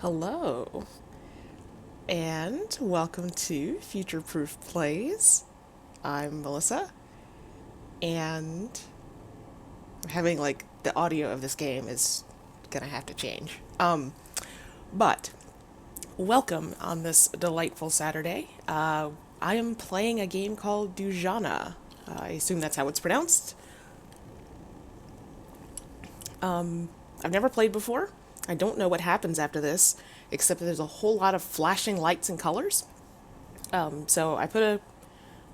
Hello, and welcome to Future Proof Plays. I'm Melissa, and I'm having the audio of this game is gonna have to change. But welcome on this delightful Saturday. I am playing a game called Dujanah. I assume that's how it's pronounced. I've never played before. I don't know what happens after this, except that there's a whole lot of flashing lights and colors. So I put a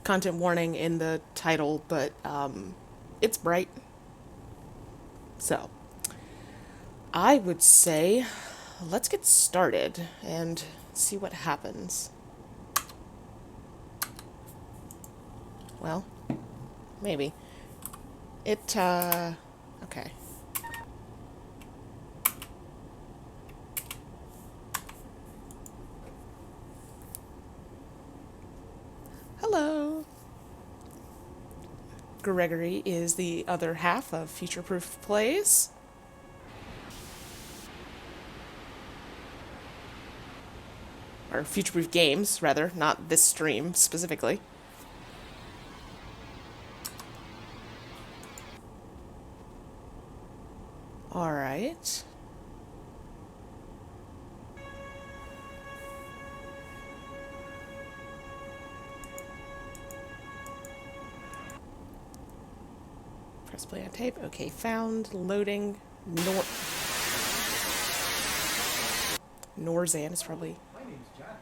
content warning in the title, but it's bright. So I would say let's get started and see what happens. Well, maybe. Okay. Hello. Gregory is the other half of Future Proof Plays. Or Future Proof Games, rather, not this stream specifically. Alright. Press play on tape. Okay, found. Loading. Norzan is probably... My name's Jack.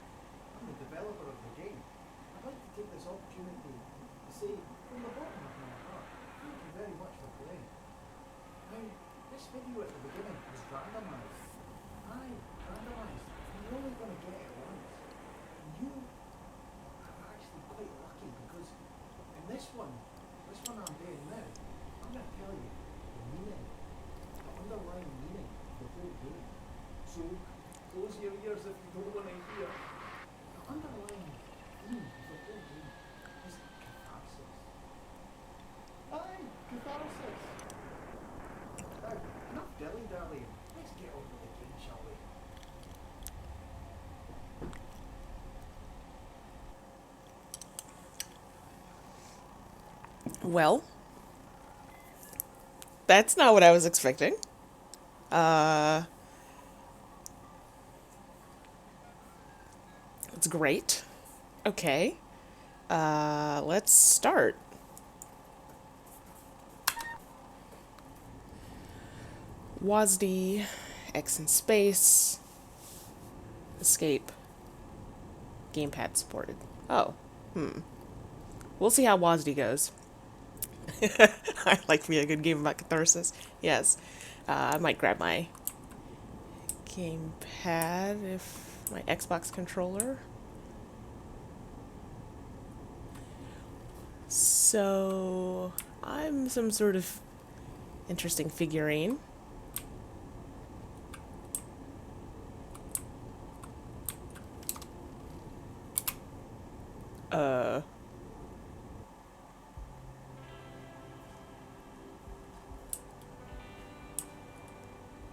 I'm the developer of the game. I'd like to take this opportunity to say, from the bottom of my heart, thank you very much for playing. Now, this video at the beginning was randomised. Randomised. You're only going to get it once. And you are actually quite lucky because in this one I'm doing now, I'm going to tell you the meaning, the underlying meaning of the whole game. So, close your ears if you don't want to hear. The underlying theme of the whole game is catharsis. Aye, catharsis. Now, enough dilly-dallying. Let's get on with the game, shall we? Well, that's not what I was expecting. It's great. Okay. Let's start. WASD, X in space, escape, gamepad supported. Oh, We'll see how WASD goes. I like me a good game about catharsis. Yes. I might grab my gamepad if my Xbox controller. So, I'm some sort of interesting figurine.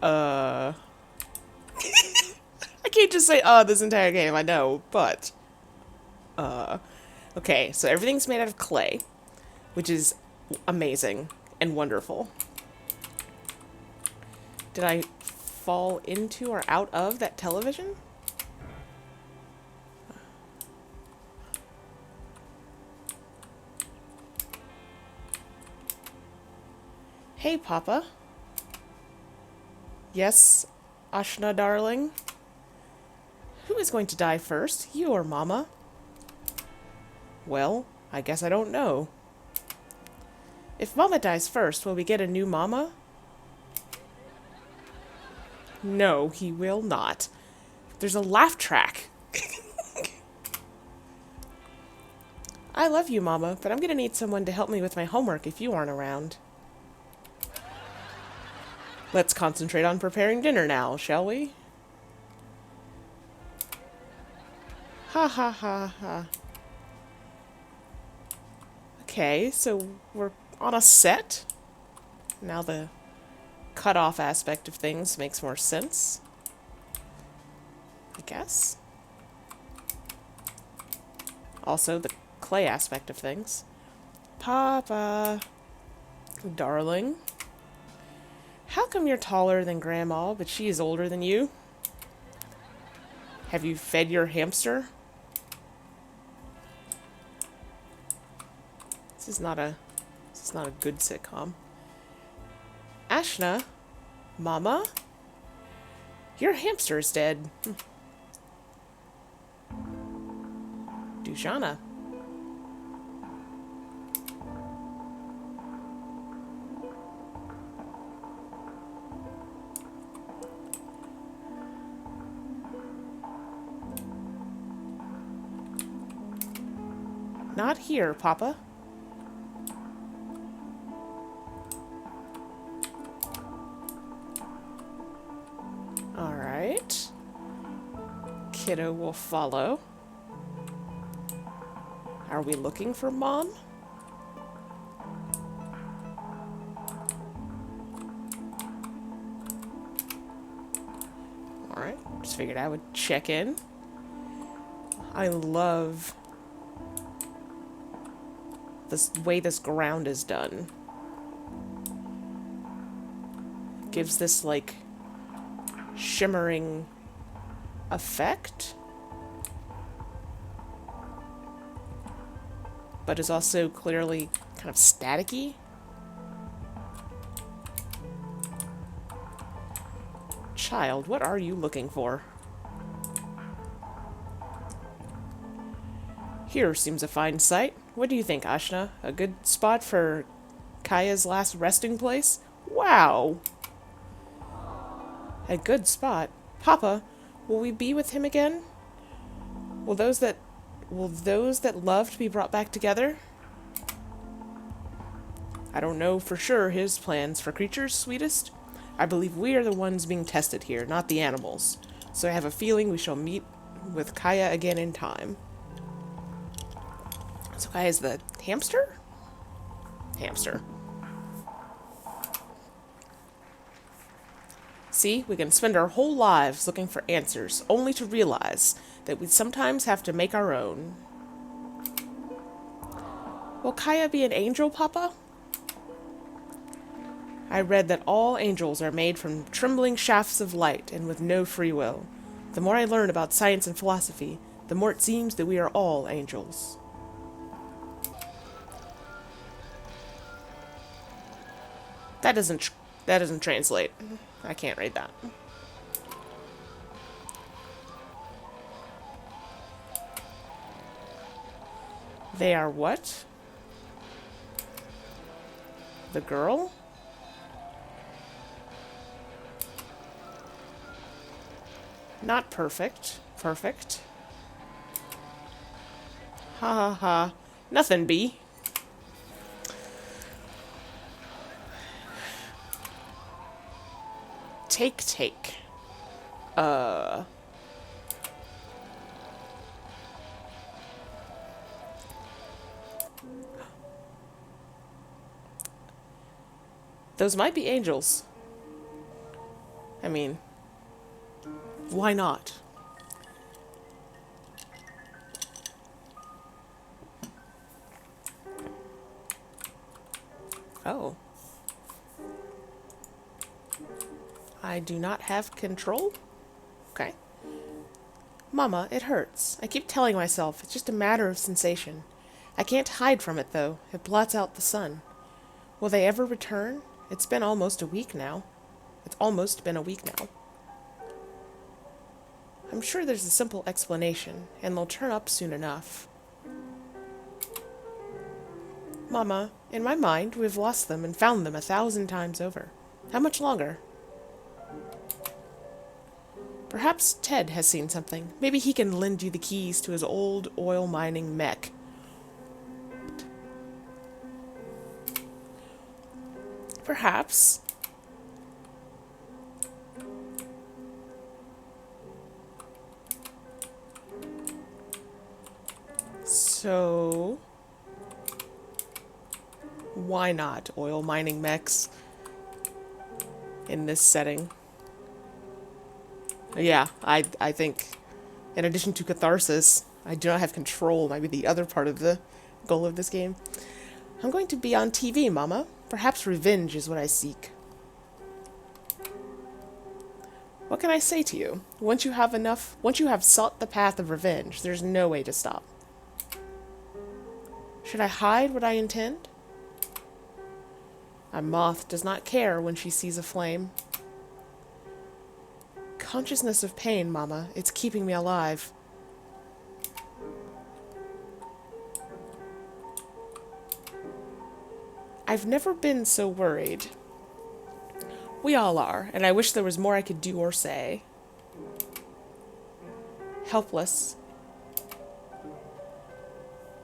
I can't just say, this entire game, I know, but... Okay, so everything's made out of clay, which is amazing and wonderful. Did I fall into or out of that television? Hey, Papa. Yes, Ashna, darling. Who is going to die first, you or Mama? Well, I guess I don't know. If Mama dies first, will we get a new Mama? No, he will not. There's a laugh track. I love you, Mama, but I'm gonna need someone to help me with my homework if you aren't around. Let's concentrate on preparing dinner now, shall we? Ha ha ha ha. Okay, so we're on a set. Now the cut-off aspect of things makes more sense. I guess. Also, the clay aspect of things. Papa. Darling. How come you're taller than Grandma, but she is older than you? Have you fed your hamster? This is not a good sitcom. Ashna, Mama, your hamster is dead. Dujanah. Not here, Papa. Alright. Kiddo will follow. Are we looking for Mom? Alright, just figured I would check in. I love this way this ground is done. Gives this, like, shimmering effect, but is also clearly kind of staticky. Child, what are you looking for? Here seems a fine site. What do you think, Ashna? A good spot for Kaya's last resting place? Wow! A good spot. Papa, will we be with him again? Will those that loved be brought back together? I don't know for sure his plans for creatures, sweetest. I believe we are the ones being tested here, not the animals. So I have a feeling we shall meet with Kaya again in time. So Kaya's the hamster? Hamster. See, we can spend our whole lives looking for answers, only to realize that we sometimes have to make our own. Will Kaya be an angel, Papa? I read that all angels are made from trembling shafts of light and with no free will. The more I learn about science and philosophy, the more it seems that we are all angels. That doesn't translate. I can't read that. They are what? The girl? Not perfect. Perfect. Ha ha ha. Nothing, B. Take. Those might be angels. I mean, why not? Oh. I do not have control? Okay. Mama, it hurts. I keep telling myself it's just a matter of sensation. I can't hide from it, though. It blots out the sun. Will they ever return? It's been almost a week now. It's almost been a week now. I'm sure there's a simple explanation, and they'll turn up soon enough. Mama, in my mind, we've lost them and found them 1,000 times over. How much longer? Perhaps Ted has seen something. Maybe he can lend you the keys to his old oil mining mech. Perhaps. So, why not oil mining mechs in this setting? Yeah, I think In addition to catharsis, I do not have control, might be the other part of the goal of this game. I'm going to be on TV, Mama. Perhaps revenge is what I seek. What can I say to you? Once you have sought the path of revenge, there's no way to stop. Should I hide what I intend? A moth does not care when she sees a flame. Consciousness of pain, Mama. It's keeping me alive. I've never been so worried. We all are, and I wish there was more I could do or say. Helpless.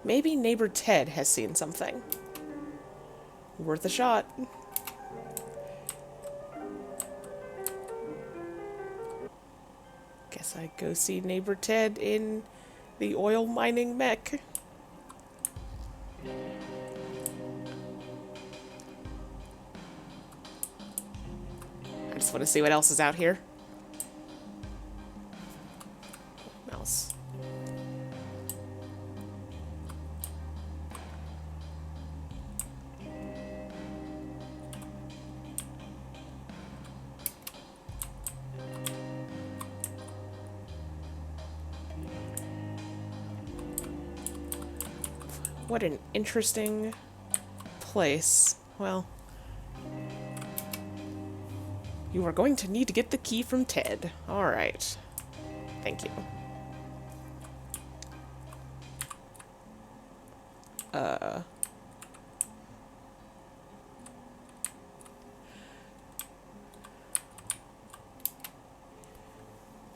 Maybe neighbor Ted has seen something. Worth a shot. Guess I'd go see neighbor Ted in the oil mining mech. I just want to see what else is out here. Mouse. What an interesting place. Well, you are going to need to get the key from Ted. Alright. Thank you.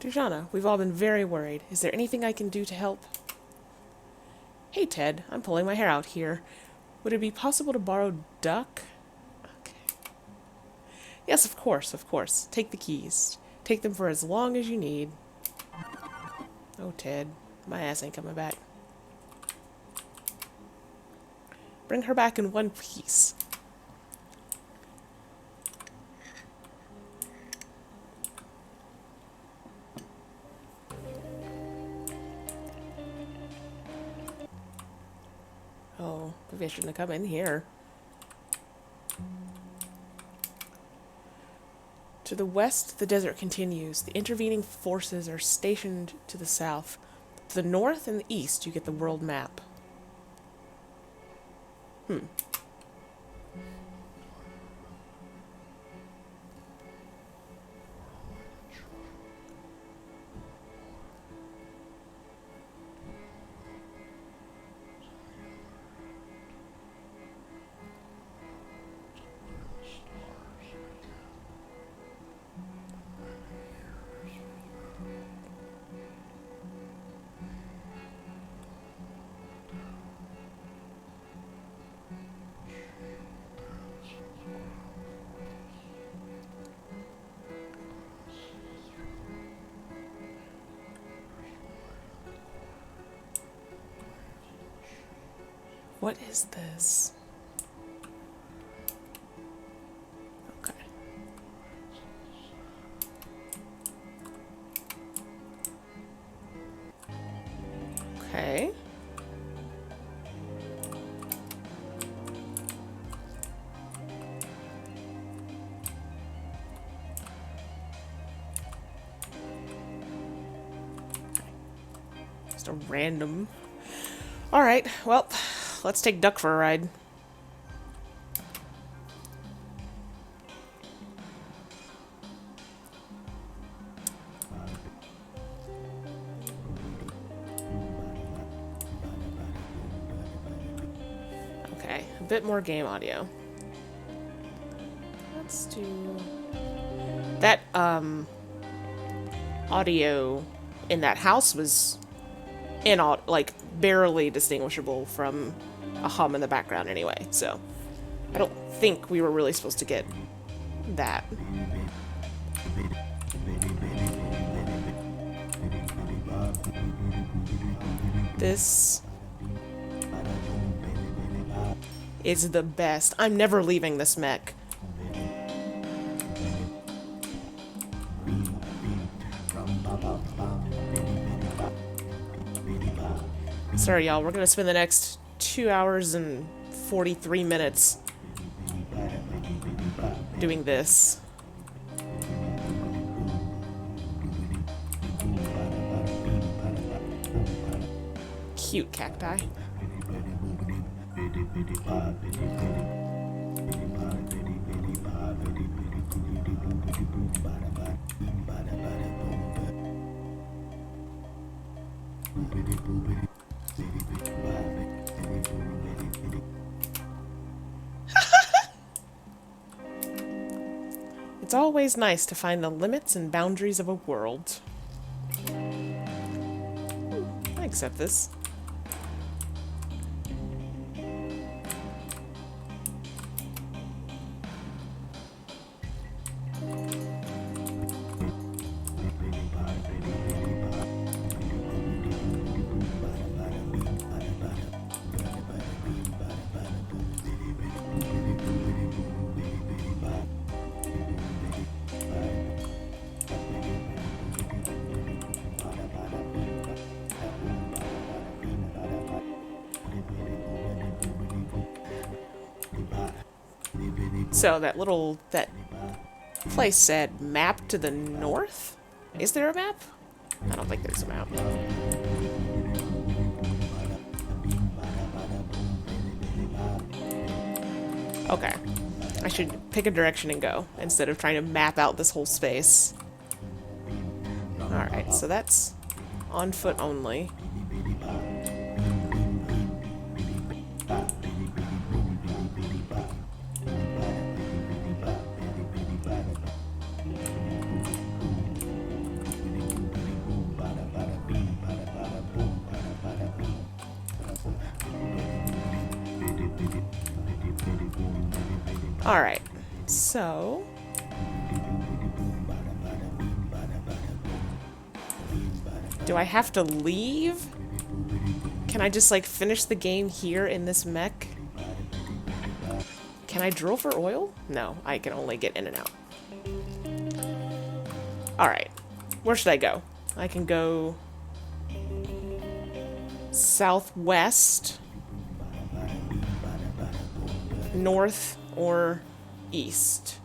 Dujanah, we've all been very worried. Is there anything I can do to help? Hey, Ted. I'm pulling my hair out here. Would it be possible to borrow Duck? Okay. Yes, of course, of course. Take the keys. Take them for as long as you need. Oh, Ted. My ass ain't coming back. Bring her back in one piece. Oh, maybe I shouldn't have come in here. To the west, the desert continues. The intervening forces are stationed to the south. To the north and the east, you get the world map. What is this? Okay. Okay. Just a random... Alright, well... Let's take Duck for a ride. Okay, a bit more game audio. Let's do... That, audio in that house was like, barely distinguishable from a hum in the background anyway, so I don't think we were really supposed to get that. This is the best. I'm never leaving this mech. Sorry, y'all. We're gonna spend the next 2 hours and 43 minutes doing this. Cute cacti. It's always nice to find the limits and boundaries of a world. I accept this. So that place said map to the north? Is there a map? I don't think there's a map. Okay. I should pick a direction and go, instead of trying to map out this whole space. Alright, so that's on foot only. Alright, so... do I have to leave? Can I just, like, finish the game here in this mech? Can I drill for oil? No, I can only get in and out. Alright, where should I go? I can go... southwest, north, or east.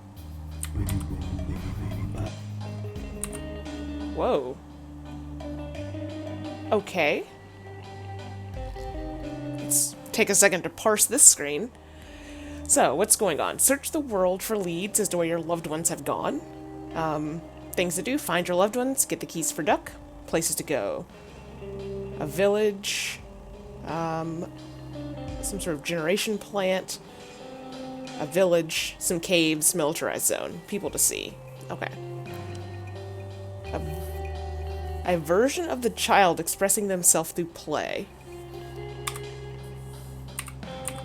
Whoa. Okay. Let's take a second to parse this screen. So, what's going on? Search the world for leads as to where your loved ones have gone. Things to do, find your loved ones, get the keys for Duck. Places to go. A village. Some sort of generation plant. A village, some caves, militarized zone. People to see. Okay. A version of the child expressing themselves through play.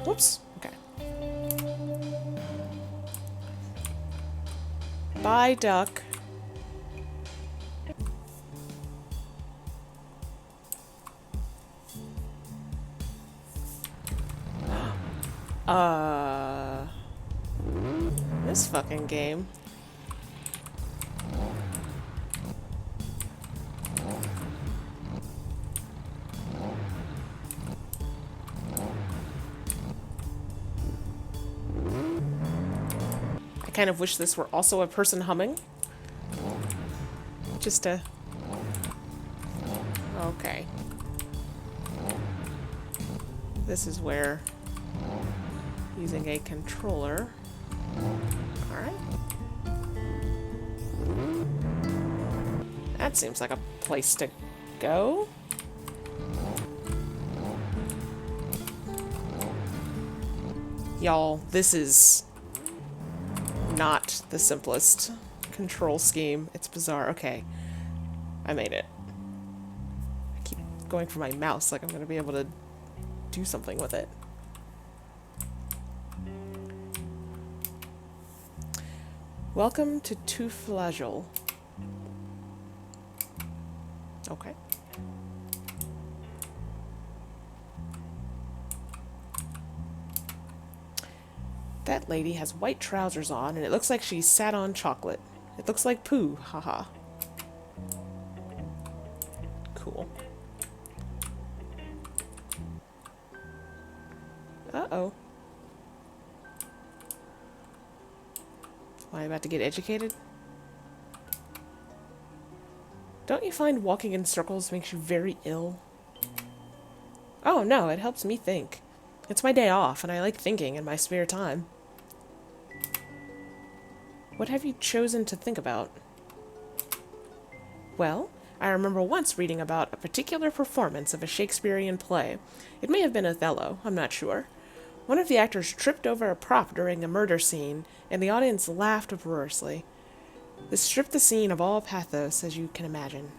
Whoops. Okay. Bye, Duck. This fucking game. I kind of wish this were also a person humming. Just to... okay. This is where... using a controller. Alright. That seems like a place to go. Y'all, this is not the simplest control scheme. It's bizarre. Okay. I made it. I keep going for my mouse like I'm gonna be able to do something with it. Welcome to Tuflagel. Okay. That lady has white trousers on, and it looks like she sat on chocolate. It looks like poo, haha. Cool. Uh-oh. Am I about to get educated? Don't you find walking in circles makes you very ill? Oh, no, it helps me think. It's my day off, and I like thinking in my spare time. What have you chosen to think about? Well, I remember once reading about a particular performance of a Shakespearean play. It may have been Othello, I'm not sure. One of the actors tripped over a prop during a murder scene, and the audience laughed uproariously. This stripped the scene of all pathos, as you can imagine.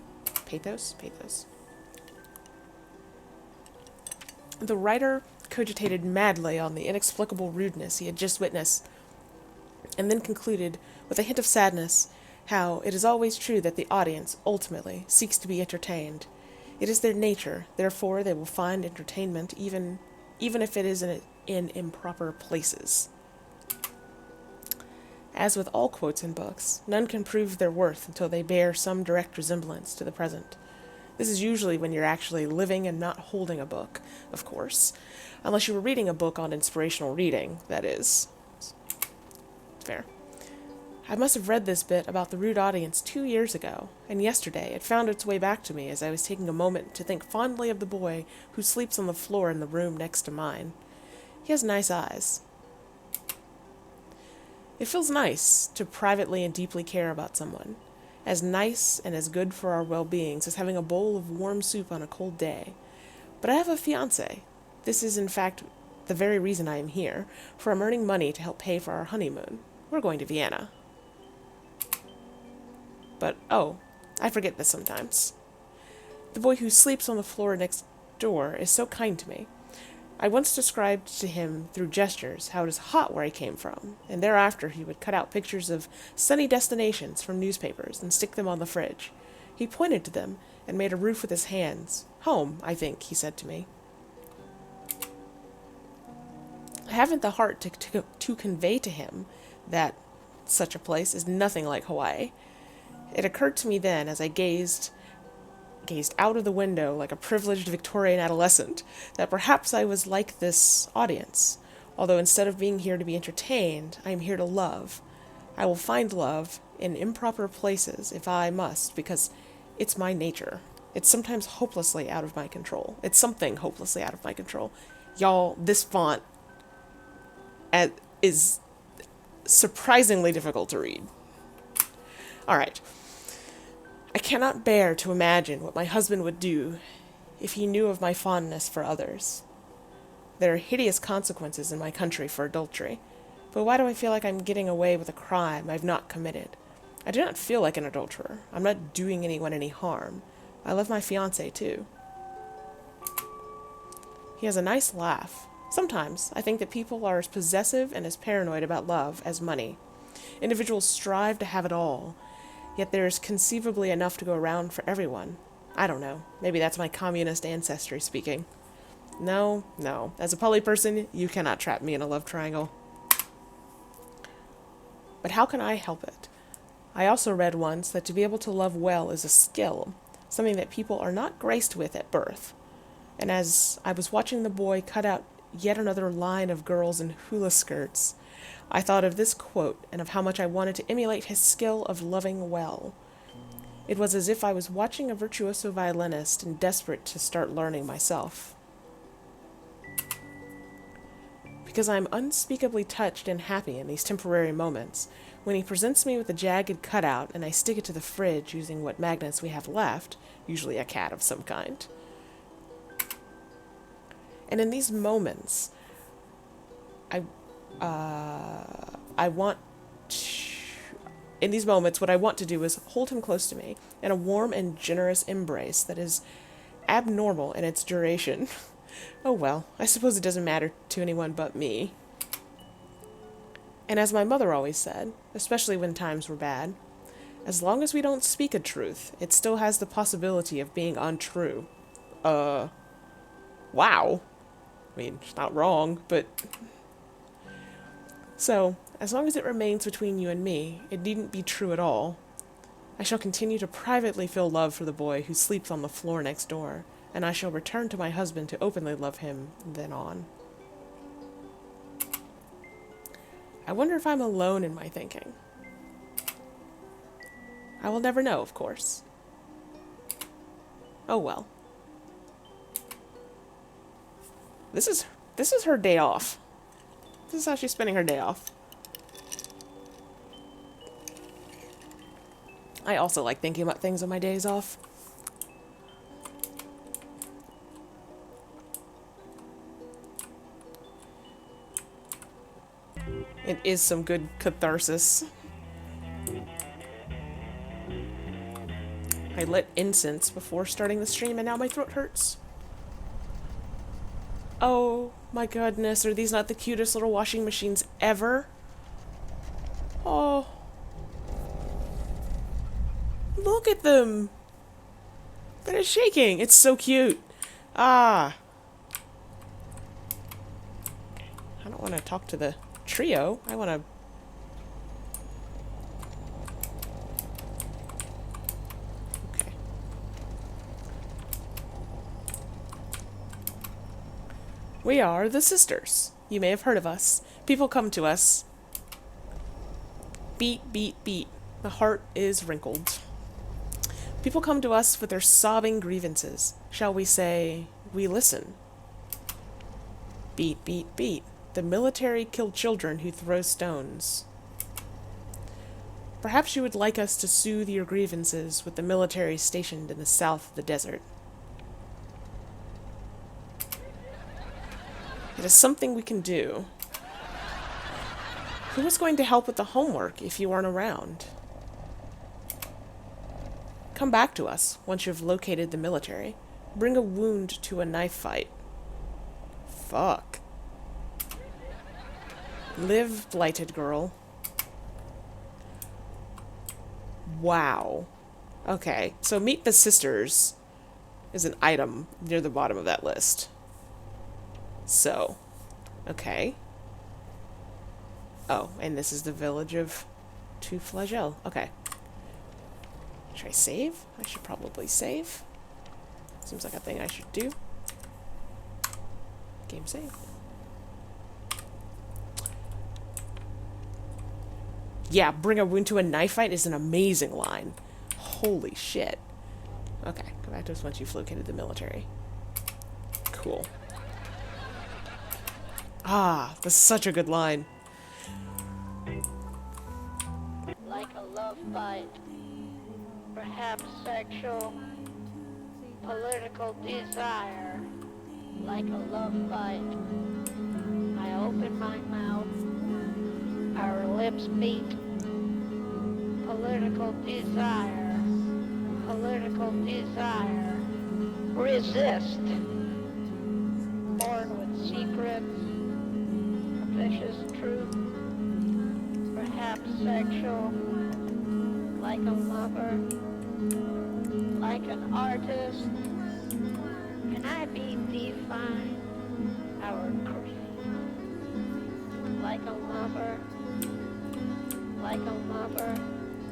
Pathos? Pathos. The writer cogitated madly on the inexplicable rudeness he had just witnessed, and then concluded, with a hint of sadness, how it is always true that the audience, ultimately, seeks to be entertained. It is their nature, therefore they will find entertainment even if it is in improper places. As with all quotes in books, none can prove their worth until they bear some direct resemblance to the present. This is usually when you're actually living and not holding a book, of course. Unless you were reading a book on inspirational reading, that is. Fair. I must have read this bit about the rude audience 2 years ago, and yesterday it found its way back to me as I was taking a moment to think fondly of the boy who sleeps on the floor in the room next to mine. He has nice eyes. It feels nice to privately and deeply care about someone. As nice and as good for our well-beings as having a bowl of warm soup on a cold day. But I have a fiancé. This is, in fact, the very reason I am here, for I'm earning money to help pay for our honeymoon. We're going to Vienna. But, oh, I forget this sometimes. The boy who sleeps on the floor next door is so kind to me. I once described to him through gestures how it is hot where I came from, and thereafter he would cut out pictures of sunny destinations from newspapers and stick them on the fridge. He pointed to them and made a roof with his hands. Home, I think, he said to me. I haven't the heart to convey to him that such a place is nothing like Hawaii. It occurred to me then, as I gazed out of the window like a privileged Victorian adolescent, that perhaps I was like this audience, although instead of being here to be entertained, I am here to love. I will find love in improper places if I must, because it's my nature. It's sometimes hopelessly out of my control. It's something hopelessly out of my control. Y'all, this font is surprisingly difficult to read. Alright. I cannot bear to imagine what my husband would do if he knew of my fondness for others. There are hideous consequences in my country for adultery, but why do I feel like I'm getting away with a crime I've not committed? I do not feel like an adulterer. I'm not doing anyone any harm. I love my fiancé, too. He has a nice laugh. Sometimes I think that people are as possessive and as paranoid about love as money. Individuals strive to have it all, yet there's conceivably enough to go around for everyone. I don't know. Maybe that's my communist ancestry speaking. No. As a poly person, you cannot trap me in a love triangle. But how can I help it? I also read once that to be able to love well is a skill, something that people are not graced with at birth. And as I was watching the boy cut out yet another line of girls in hula skirts, I thought of this quote and of how much I wanted to emulate his skill of loving well. It was as if I was watching a virtuoso violinist and desperate to start learning myself. Because I am unspeakably touched and happy in these temporary moments, when he presents me with a jagged cutout and I stick it to the fridge using what magnets we have left, usually a cat of some kind. And in these moments, what I want to do is hold him close to me in a warm and generous embrace that is abnormal in its duration. Oh well, I suppose it doesn't matter to anyone but me. And as my mother always said, especially when times were bad, as long as we don't speak a truth, it still has the possibility of being untrue. Wow. I mean, it's not wrong, but... So, as long as it remains between you and me, it needn't be true at all. I shall continue to privately feel love for the boy who sleeps on the floor next door, and I shall return to my husband to openly love him then on. I wonder if I'm alone in my thinking. I will never know, of course. Oh well. This is her day off. This is how she's spending her day off. I also like thinking about things on my days off. It is some good catharsis. I lit incense before starting the stream and now my throat hurts. Oh my goodness, are these not the cutest little washing machines ever? Oh. Look at them. They're shaking. It's so cute. Ah. I don't want to talk to the trio. I want to... Okay. We are the sisters. You may have heard of us. People come to us. Beat, beat, beat. The heart is wrinkled. People come to us with their sobbing grievances. Shall we say, we listen. Beat, beat, beat. The military kill children who throw stones. Perhaps you would like us to soothe your grievances with the military stationed in the south of the desert. It is something we can do. Who is going to help with the homework if you aren't around? Come back to us once you've located the military. Bring a wound to a knife fight. Fuck. Live, blighted girl. Wow. Okay, so meet the sisters is an item near the bottom of that list. So, okay. Oh, and this is the village of Two Flagell. Okay. Should I save? I should probably save. Seems like a thing I should do. Game save. Yeah, bring a wound to a knife fight is an amazing line. Holy shit. Okay, go back to us once you've located the military. Cool. Ah, that's such a good line. Like a love fight, perhaps sexual, political desire. Like a love fight, I open my mouth, our lips meet. Political desire, political desire. Resist. Born with secrets, a vicious truth. Perhaps sexual, like a lover, like an artist. Can I be defined? Our creed, like a lover, like a lover.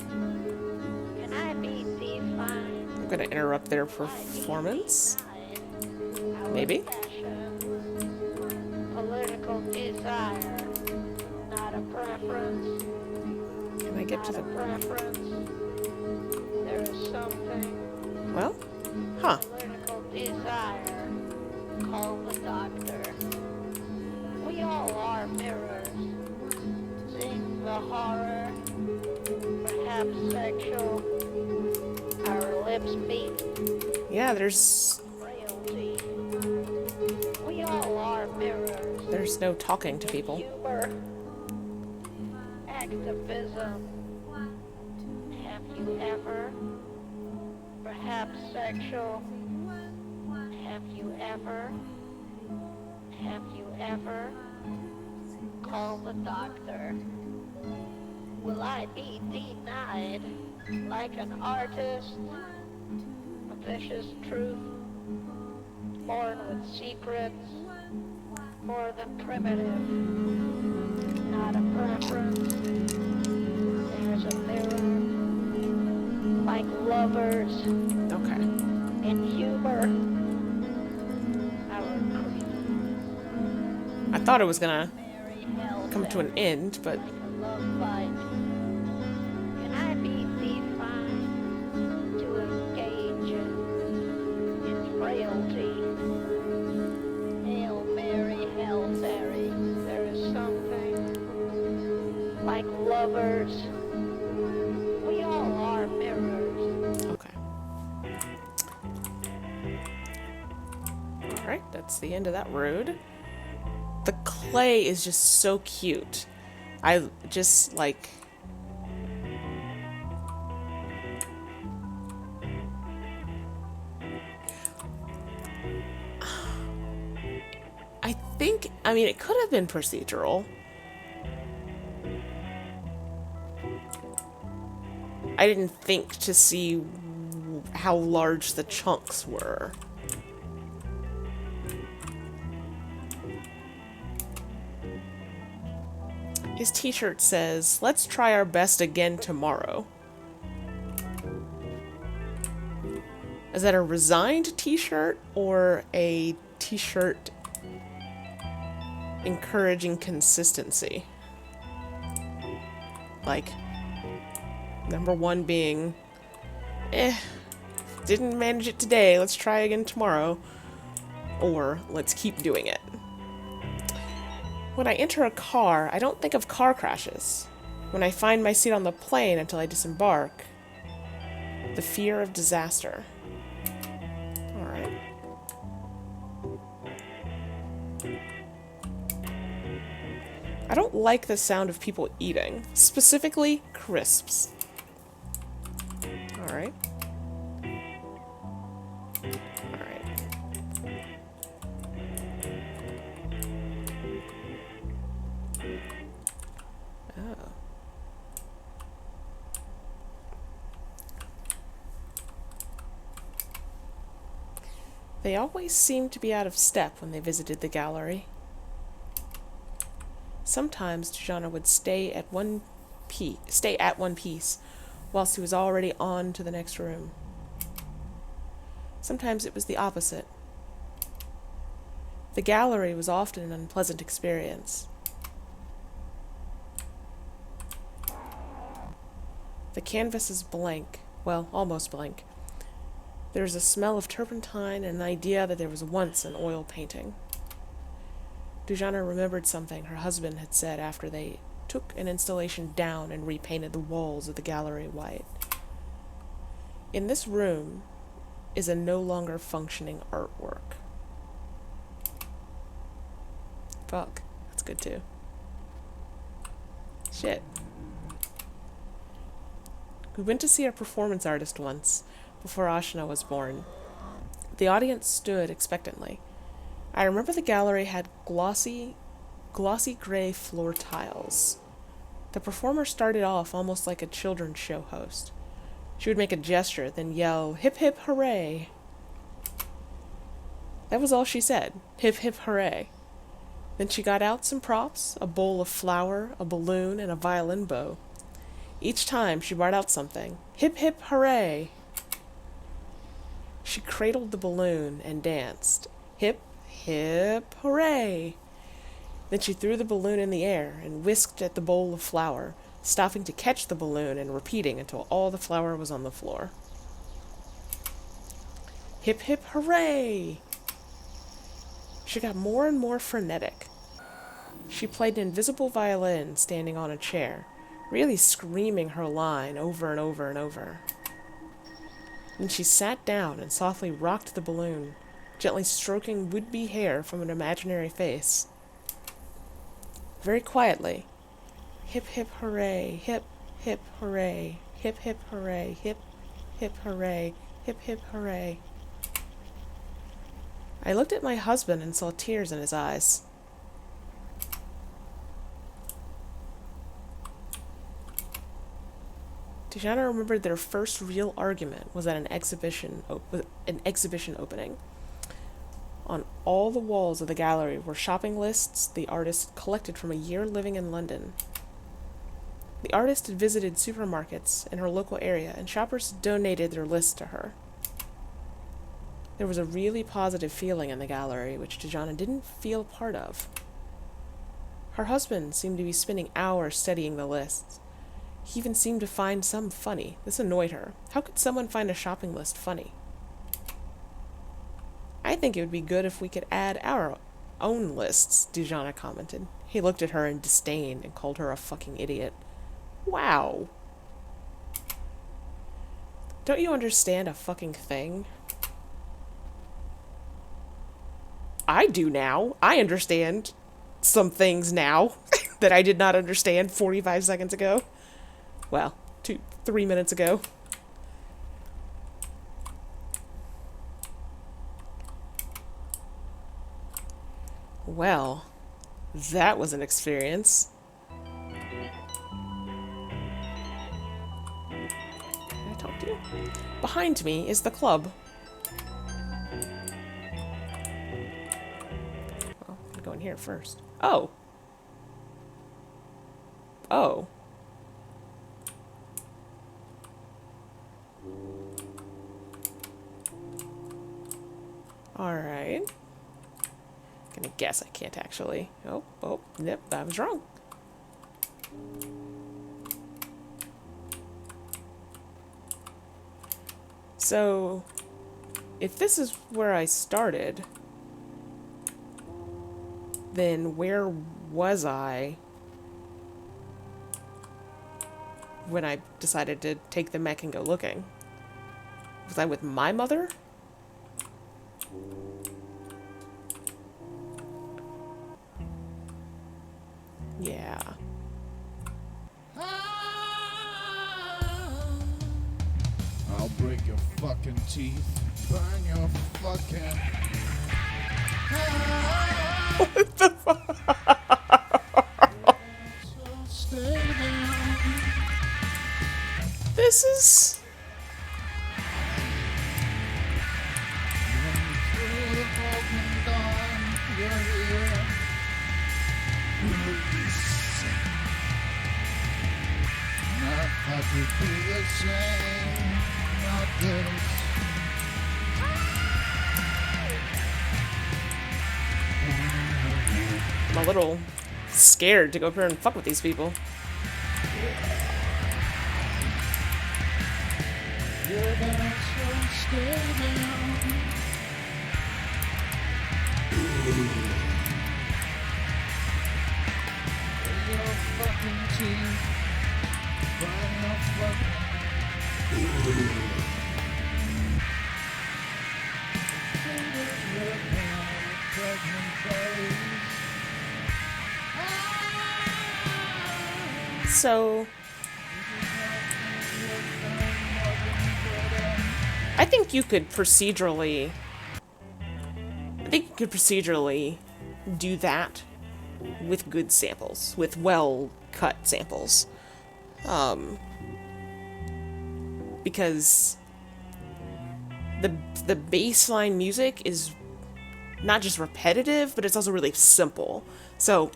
Can I be defined? I'm gonna interrupt their performance. Maybe. Political desire, not a preference. Can I get to the... preference. There is something. Well? Huh. Political desire. Call the doctor. We all are mirrors. Sing the horror. Perhaps sexual. Our lips meet. Yeah, there's... Frailty. We all are mirrors. There's no talking to people. Humor. Activism. Have you ever? Perhaps sexual. Have you ever? Have you ever? Call the doctor. Will I be denied like an artist? A vicious truth, born with secrets, more than primitive, not a preference. There's a mirror, like lovers, Okay. in humor, our creed. I thought it was gonna Mary held come to an end, but like a love fight. Can I be defined to engage in frailty? Hail Mary, Hail Mary, there is something like lovers. We all are mirrors. okay. Alright, that's the end of that road. The clay is just so cute. I just like... I mean, it could have been procedural. I didn't think to see how large the chunks were. His t-shirt says, "Let's try our best again tomorrow." Is that a resigned t-shirt or a t-shirt encouraging consistency? Like, number one being, didn't manage it today, let's try again tomorrow. Or, let's keep doing it. When I enter a car, I don't think of car crashes. When I find my seat on the plane until I disembark, the fear of disaster. Alright. I don't like the sound of people eating, specifically crisps. Alright. Alright. Oh. They always seemed to be out of step when they visited the gallery. Sometimes Dujanah would stay at one piece, whilst he was already on to the next room. Sometimes it was the opposite. The gallery was often an unpleasant experience. The canvas is blank, well, almost blank. There is a smell of turpentine and an idea that there was once an oil painting. Dujanah remembered something her husband had said after they took an installation down and repainted the walls of the gallery white. In this room is a no longer functioning artwork. Fuck, that's good too. Shit. We went to see a performance artist once, before Ashna was born. The audience stood expectantly. I remember the gallery had glossy gray floor tiles. The performer started off almost like a children's show host. She would make a gesture, then yell, "Hip hip hooray!" That was all she said, "Hip hip hooray!" Then she got out some props, a bowl of flour, a balloon, and a violin bow. Each time she brought out something, "Hip hip hooray!" She cradled the balloon and danced, "Hip hip hooray!" Then she threw the balloon in the air and whisked at the bowl of flour, stopping to catch the balloon and repeating until all the flour was on the floor. "Hip hip hooray!" She got more and more frenetic. She played an invisible violin standing on a chair, really screaming her line over and over and over. Then she sat down and softly rocked the balloon, gently stroking would-be hair from an imaginary face. Very quietly, "Hip hip hooray, hip hip hooray, hip hip hooray, hip hip hooray, hip hip hooray." I looked at my husband and saw tears in his eyes. Dujanah remembered their first real argument was at an exhibition opening. On all the walls of the gallery were shopping lists the artist collected from a year living in London. The artist had visited supermarkets in her local area, and shoppers donated their lists to her. There was a really positive feeling in the gallery, which Dujanah didn't feel a part of. Her husband seemed to be spending hours studying the lists. He even seemed to find some funny. This annoyed her. How could someone find a shopping list funny? I think it would be good if we could add our own lists, Dujanah commented. He looked at her in disdain and called her a fucking idiot. Wow. Don't you understand a fucking thing? I do now. I understand some things now that I did not understand 45 seconds ago. Well, 3 minutes ago. Well, that was an experience. Can I talk to you? Behind me is the club. Well, I'm going here first. Oh. Oh. Alright. Gonna guess I can't actually. Oh, yep, I was wrong. So, if this is where I started, then where was I when I decided to take the mech and go looking? Was I with my mother? Yeah. I'll break your fucking teeth, burn your fucking... What the fuck? So stay down. This is... Through the broken dawn, you're here. Release. Not that would be the same, not this. I'm a little scared to go up here and fuck with these people. You're gonna stay down. Your fucking teeth, burn your fucking... So... I think you could procedurally... do that with good samples, with well-cut samples. Because the baseline music is not just repetitive, but it's also really simple. So,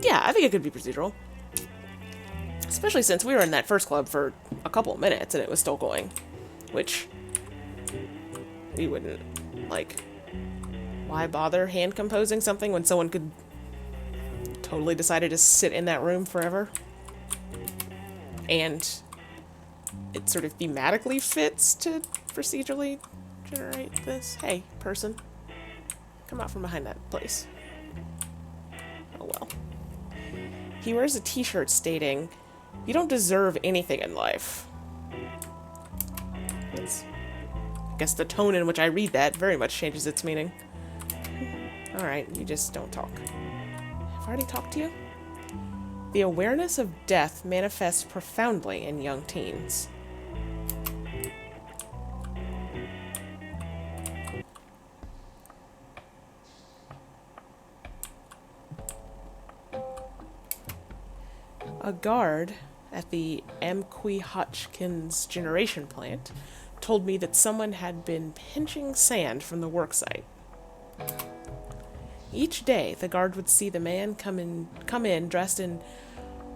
yeah, I think it could be procedural. Especially since we were in that first club for a couple of minutes and it was still going. Which, we wouldn't, like, why bother hand composing something when someone could totally decided to sit in that room forever? And it sort of thematically fits to procedurally generate this. Hey, person. Come out from behind that place. Oh well. He wears a t-shirt stating, "You don't deserve anything in life." I guess the tone in which I read that very much changes its meaning. Alright, you just don't talk. Have I already talked to you? The awareness of death manifests profoundly in young teens. A guard at the M.Q. Hotchkiss generation plant told me that someone had been pinching sand from the worksite. Each day, the guard would see the man come in dressed in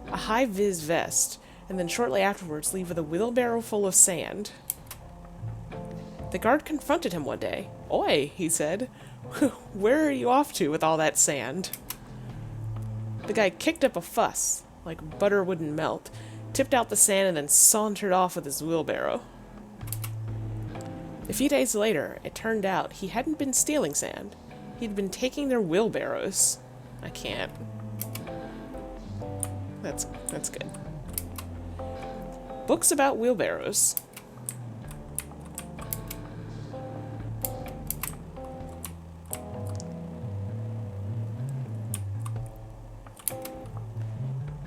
a high-vis vest, and then shortly afterwards leave with a wheelbarrow full of sand. The guard confronted him one day. "Oi," he said, "where are you off to with all that sand?" The guy kicked up a fuss, like butter wouldn't melt, tipped out the sand, and then sauntered off with his wheelbarrow. A few days later, it turned out he hadn't been stealing sand. He'd been taking their wheelbarrows. I can't. That's good. Books about wheelbarrows.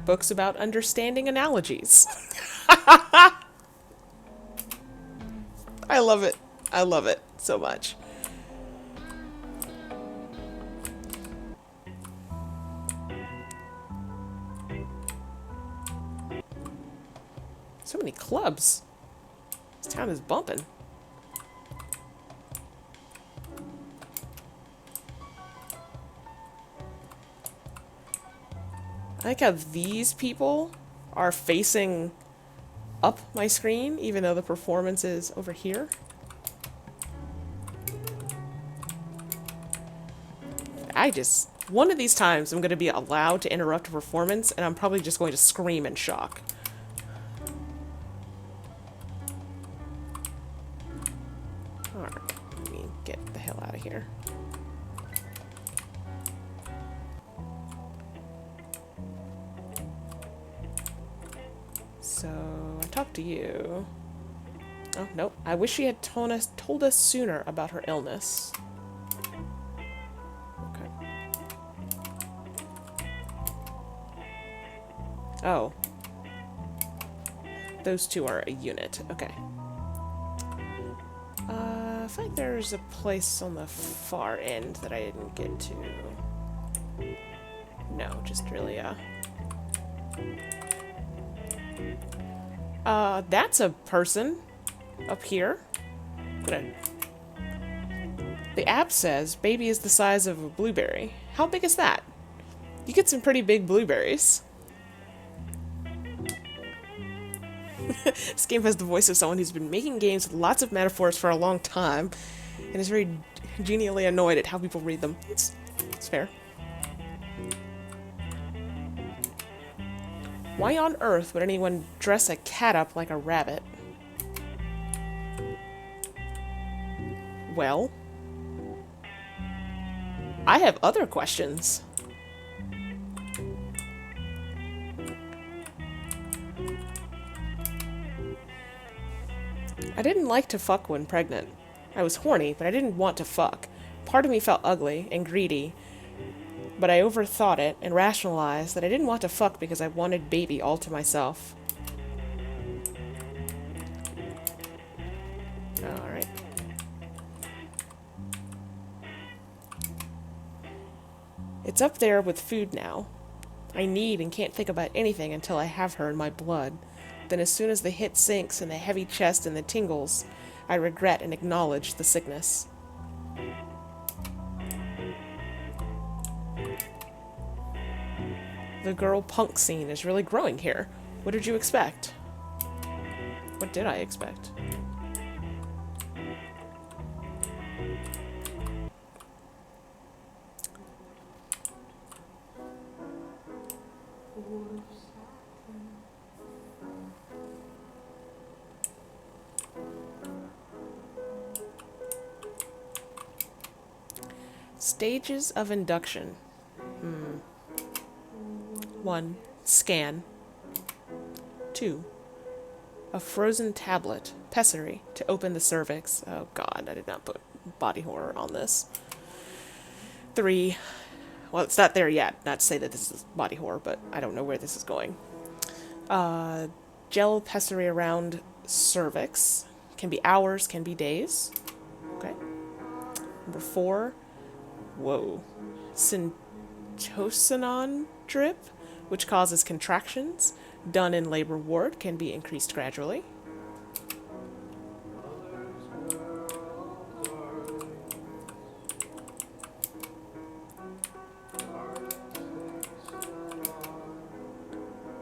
Books about understanding analogies. I love it. I love it so much. So many clubs. This town is bumping. I like how these people are facing up my screen, even though the performance is over here. One of these times I'm going to be allowed to interrupt a performance, and I'm probably just going to scream in shock. Alright, let me get the hell out of here. So, I talked to you. Oh, nope. I wish she had told us sooner about her illness. Okay. Oh. Those two are a unit. Okay. I think there's a place on the far end that I didn't get to. No, just really, that's a person up here. The app says baby is the size of a blueberry. How big is that? You get some pretty big blueberries. This game has the voice of someone who's been making games with lots of metaphors for a long time and is very genially annoyed at how people read them. It's fair. Why on earth would anyone dress a cat up like a rabbit? Well, I have other questions. I didn't like to fuck when pregnant. I was horny, but I didn't want to fuck. Part of me felt ugly and greedy, but I overthought it and rationalized that I didn't want to fuck because I wanted baby all to myself. Alright. It's up there with food now. I need and can't think about anything until I have her in my blood. Then as soon as the hit sinks and the heavy chest and the tingles, I regret and acknowledge the sickness. The girl punk scene is really growing here. What did you expect? What did I expect? Stages of induction. 1. Scan. 2. A frozen tablet, pessary, to open the cervix. Oh god, I did not put body horror on this. 3. Well, it's not there yet. Not to say that this is body horror, but I don't know where this is going. Gel pessary around cervix. Can be hours, can be days. Okay. Number 4. Whoa. Syntocinon drip, which causes contractions, done in labor ward, can be increased gradually.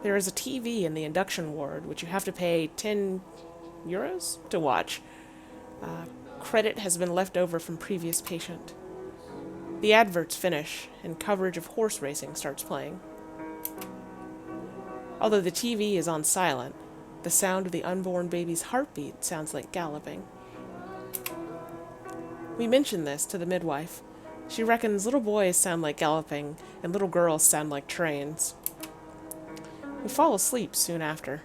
There is a TV in the induction ward, which you have to pay 10 euros to watch. Credit has been left over from previous patient. The adverts finish, and coverage of horse racing starts playing. Although the TV is on silent, the sound of the unborn baby's heartbeat sounds like galloping. We mention this to the midwife. She reckons little boys sound like galloping and little girls sound like trains. We fall asleep soon after.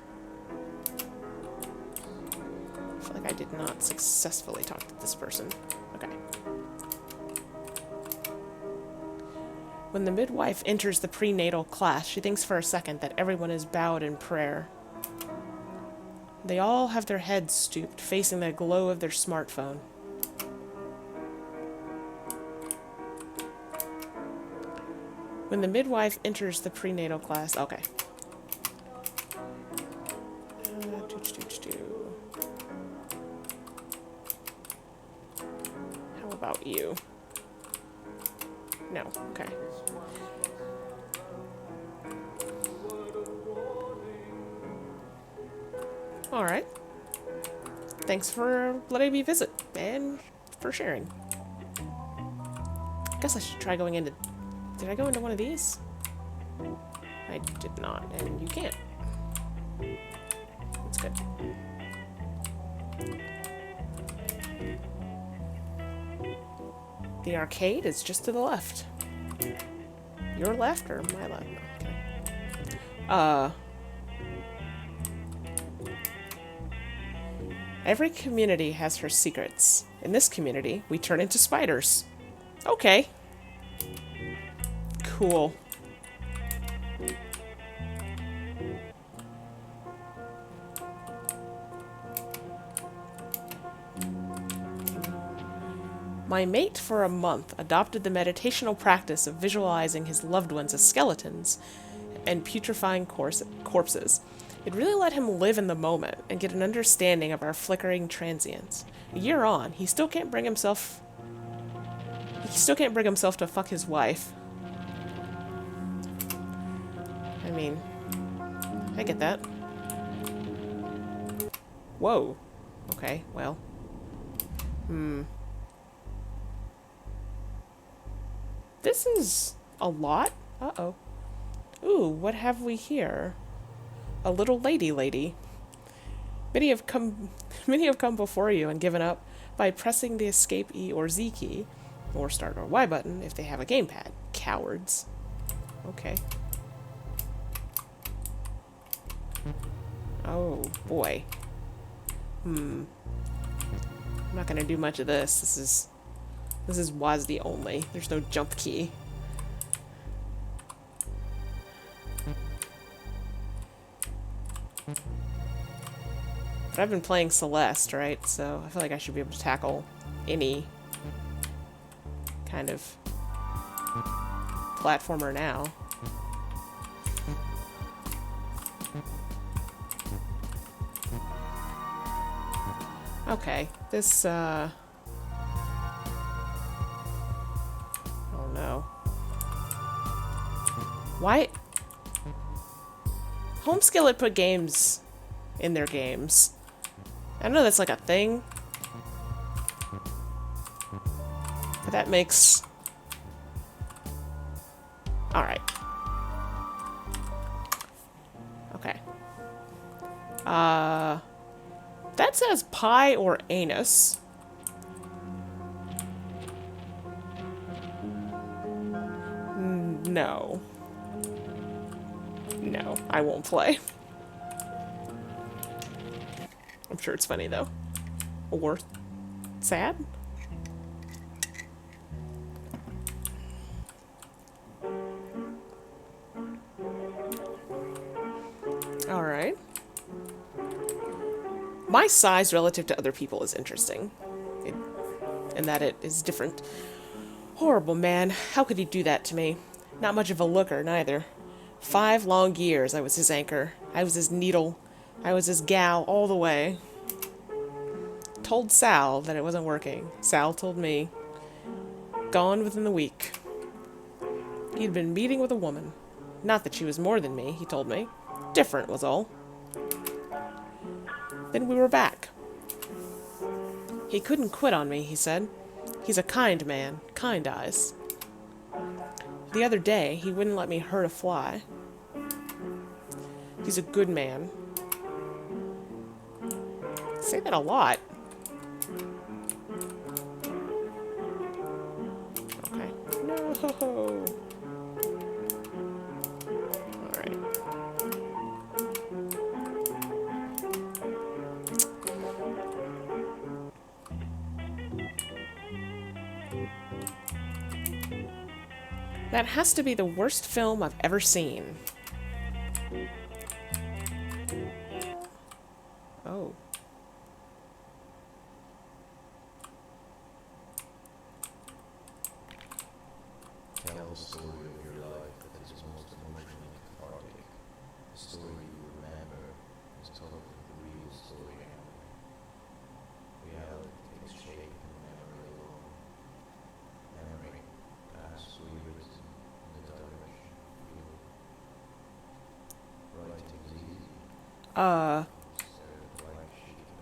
I feel like I did not successfully talk to this person. Okay. When the midwife enters the prenatal class, she thinks for a second that everyone is bowed in prayer. They all have their heads stooped, facing the glow of their smartphone. When the midwife enters the prenatal class... Okay. How about you? No. Okay. Alright. Thanks for letting me visit, and for sharing. I guess I should try going into... Did I go into one of these? I did not, and you can't. That's good. The arcade is just to the left. Your left or my left? Okay. Every community has her secrets. In this community, we turn into spiders. Okay. Cool. My mate for a month adopted the meditational practice of visualizing his loved ones as skeletons and putrefying corpses. It really let him live in the moment and get an understanding of our flickering transience. A year on, he still can't bring himself to fuck his wife. I mean, I get that. Whoa. Okay, well. This is a lot. Uh-oh. Ooh, what have we here? A little lady. Many have come before you and given up by pressing the escape E or Z key, or start or Y button if they have a gamepad. Cowards. Okay. Oh, boy. I'm not gonna do much of this. This is WASD only. There's no jump key. But I've been playing Celeste, right? So I feel like I should be able to tackle any kind of platformer now. Okay, this, oh no. Why? Home Skillet put games in their games. I know that's like a thing. But that makes... Alright. Okay. That says pie or anus. No. No, I won't play. I'm sure it's funny though. Or sad? Alright. My size relative to other people is interesting. In that it is different. Horrible man. How could he do that to me? Not much of a looker, neither. 5 long years I was his anchor. I was his needle. I was his gal all the way. Told Sal that it wasn't working. Sal told me. Gone within the week. He'd been meeting with a woman. Not that she was more than me, he told me. Different was all. Then we were back. He couldn't quit on me, he said. He's a kind man. Kind eyes. The other day, he wouldn't let me hurt a fly. He's a good man. I say that a lot. Okay. No. Alright. That has to be the worst film I've ever seen. Oh. Tell the story of your life that is most emotionally cathartic. The story you remember is totally the real story anyway. Reality takes shape in memory alone. Memory casts rewritten in the direction of you. Writing is easy.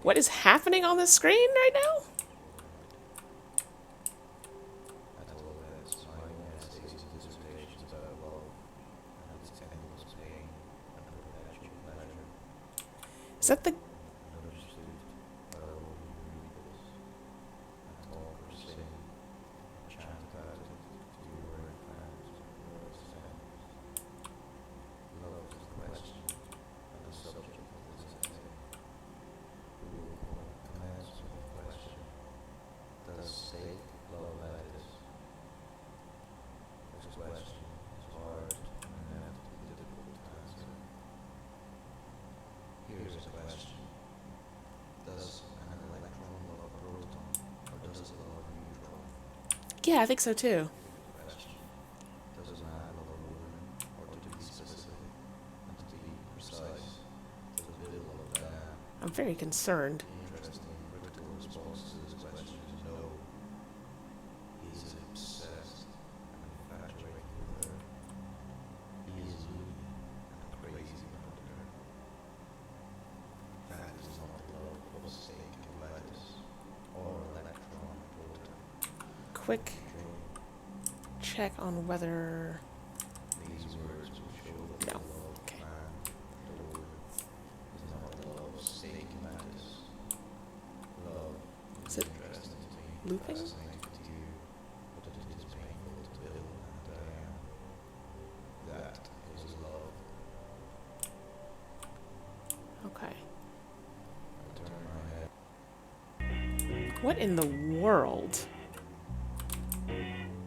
What is happening on the screen right now? At all events, my own essays and dissertations about love and its endless pain and perpetual pleasure. Is that the... Understood by all who read this, and talk or sing, or chant about it to your friends or extends. Love is the question and the subject of this essay. We will commence with the question: does steak love lettuce? This question is hard and inevitably difficult to answer. Here's a question: does an electron love a proton, or does it love a neutron? Yeah, I think so too. Question: does a man love a woman, or to be specific and to be precise, does Bill love Diane? I'm very concerned. The interesting critical response to this question is no. He's obsessed and infatuated with her. He is loony and crazy about her. That is not love of steak and lettuce, or electron and proton. Quick check on whether... These words will show that No. the love of Okay. man and woman is not the love of steak and lettuce. Love Is is it interesting to me, looping? fascinating to you, but it is painful to Bill and Diane. That is love. Okay. I turn my head. What in the world?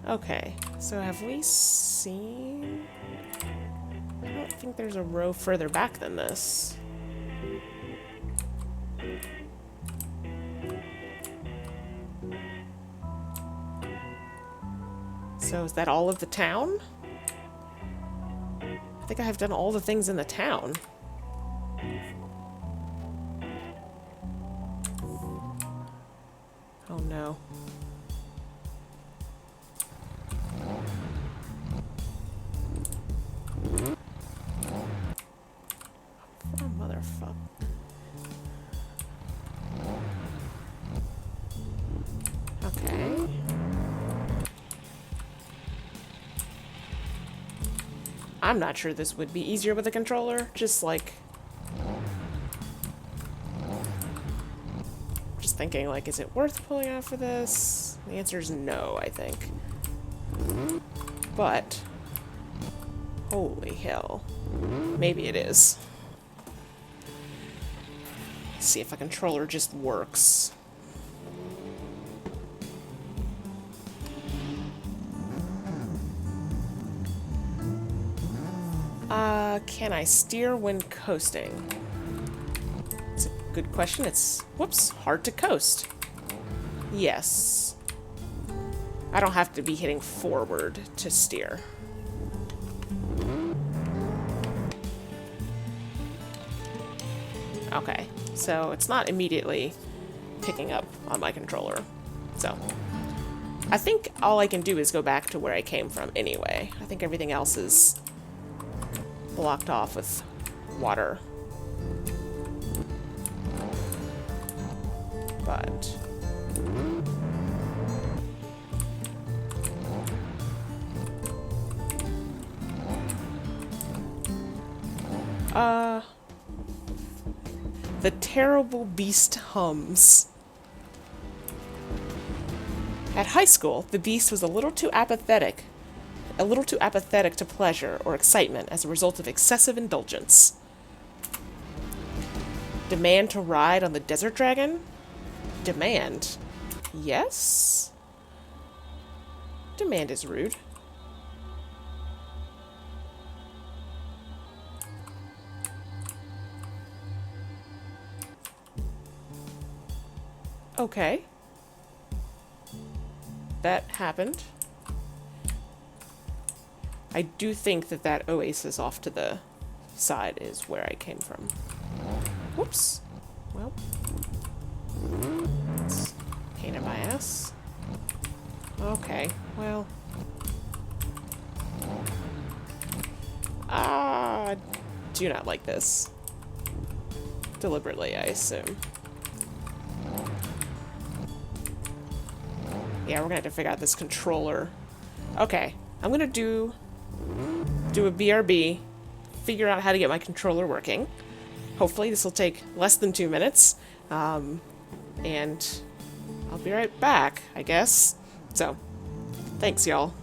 Okay, so have we seen... I don't think there's a row further back than this. So is that all of the town? I think I have done all the things in the town. Oh no. Oh, motherfucker. Okay. I'm not sure this would be easier with a controller. Just like... Just thinking, like, is it worth pulling out for this? The answer is no, I think. But... Holy hell. Maybe it is. Let's see if a controller just works. Can I steer when coasting? It's a good question. It's, whoops, hard to coast. Yes. I don't have to be hitting forward to steer. Okay, so it's not immediately picking up on my controller. So, I think all I can do is go back to where I came from anyway. I think everything else is blocked off with water. But... The terrible beast hums. At high school, the beast was a little too apathetic to pleasure or excitement as a result of excessive indulgence. Demand to ride on the desert dragon? Demand. Yes? Demand is rude. Okay. That happened. I do think that that oasis off to the side is where I came from. Whoops. Well. It's a pain in my ass. Okay, well. I do not like this. Deliberately, I assume. Yeah, we're gonna have to figure out this controller. Okay, I'm gonna do a BRB, figure out how to get my controller working. Hopefully this will take less than 2 minutes. And I'll be right back, I guess. So, thanks, y'all.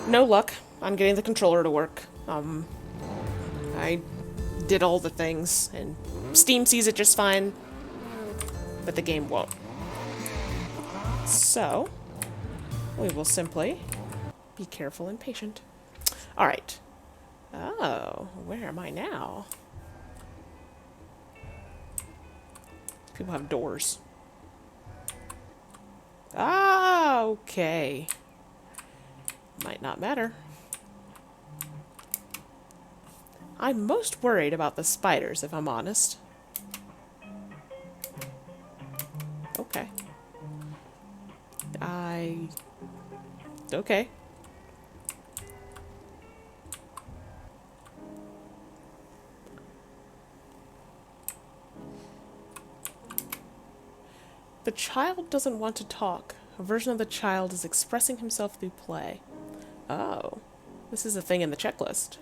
No luck on getting the controller to work. I did all the things, and Steam sees it just fine, but the game won't. So, we will simply be careful and patient. Alright. Oh, where am I now? People have doors. Ah, okay. Might not matter. I'm most worried about the spiders, if I'm honest. Okay. Okay. The child doesn't want to talk. A version of the child is expressing himself through play. Oh. This is a thing in the checklist.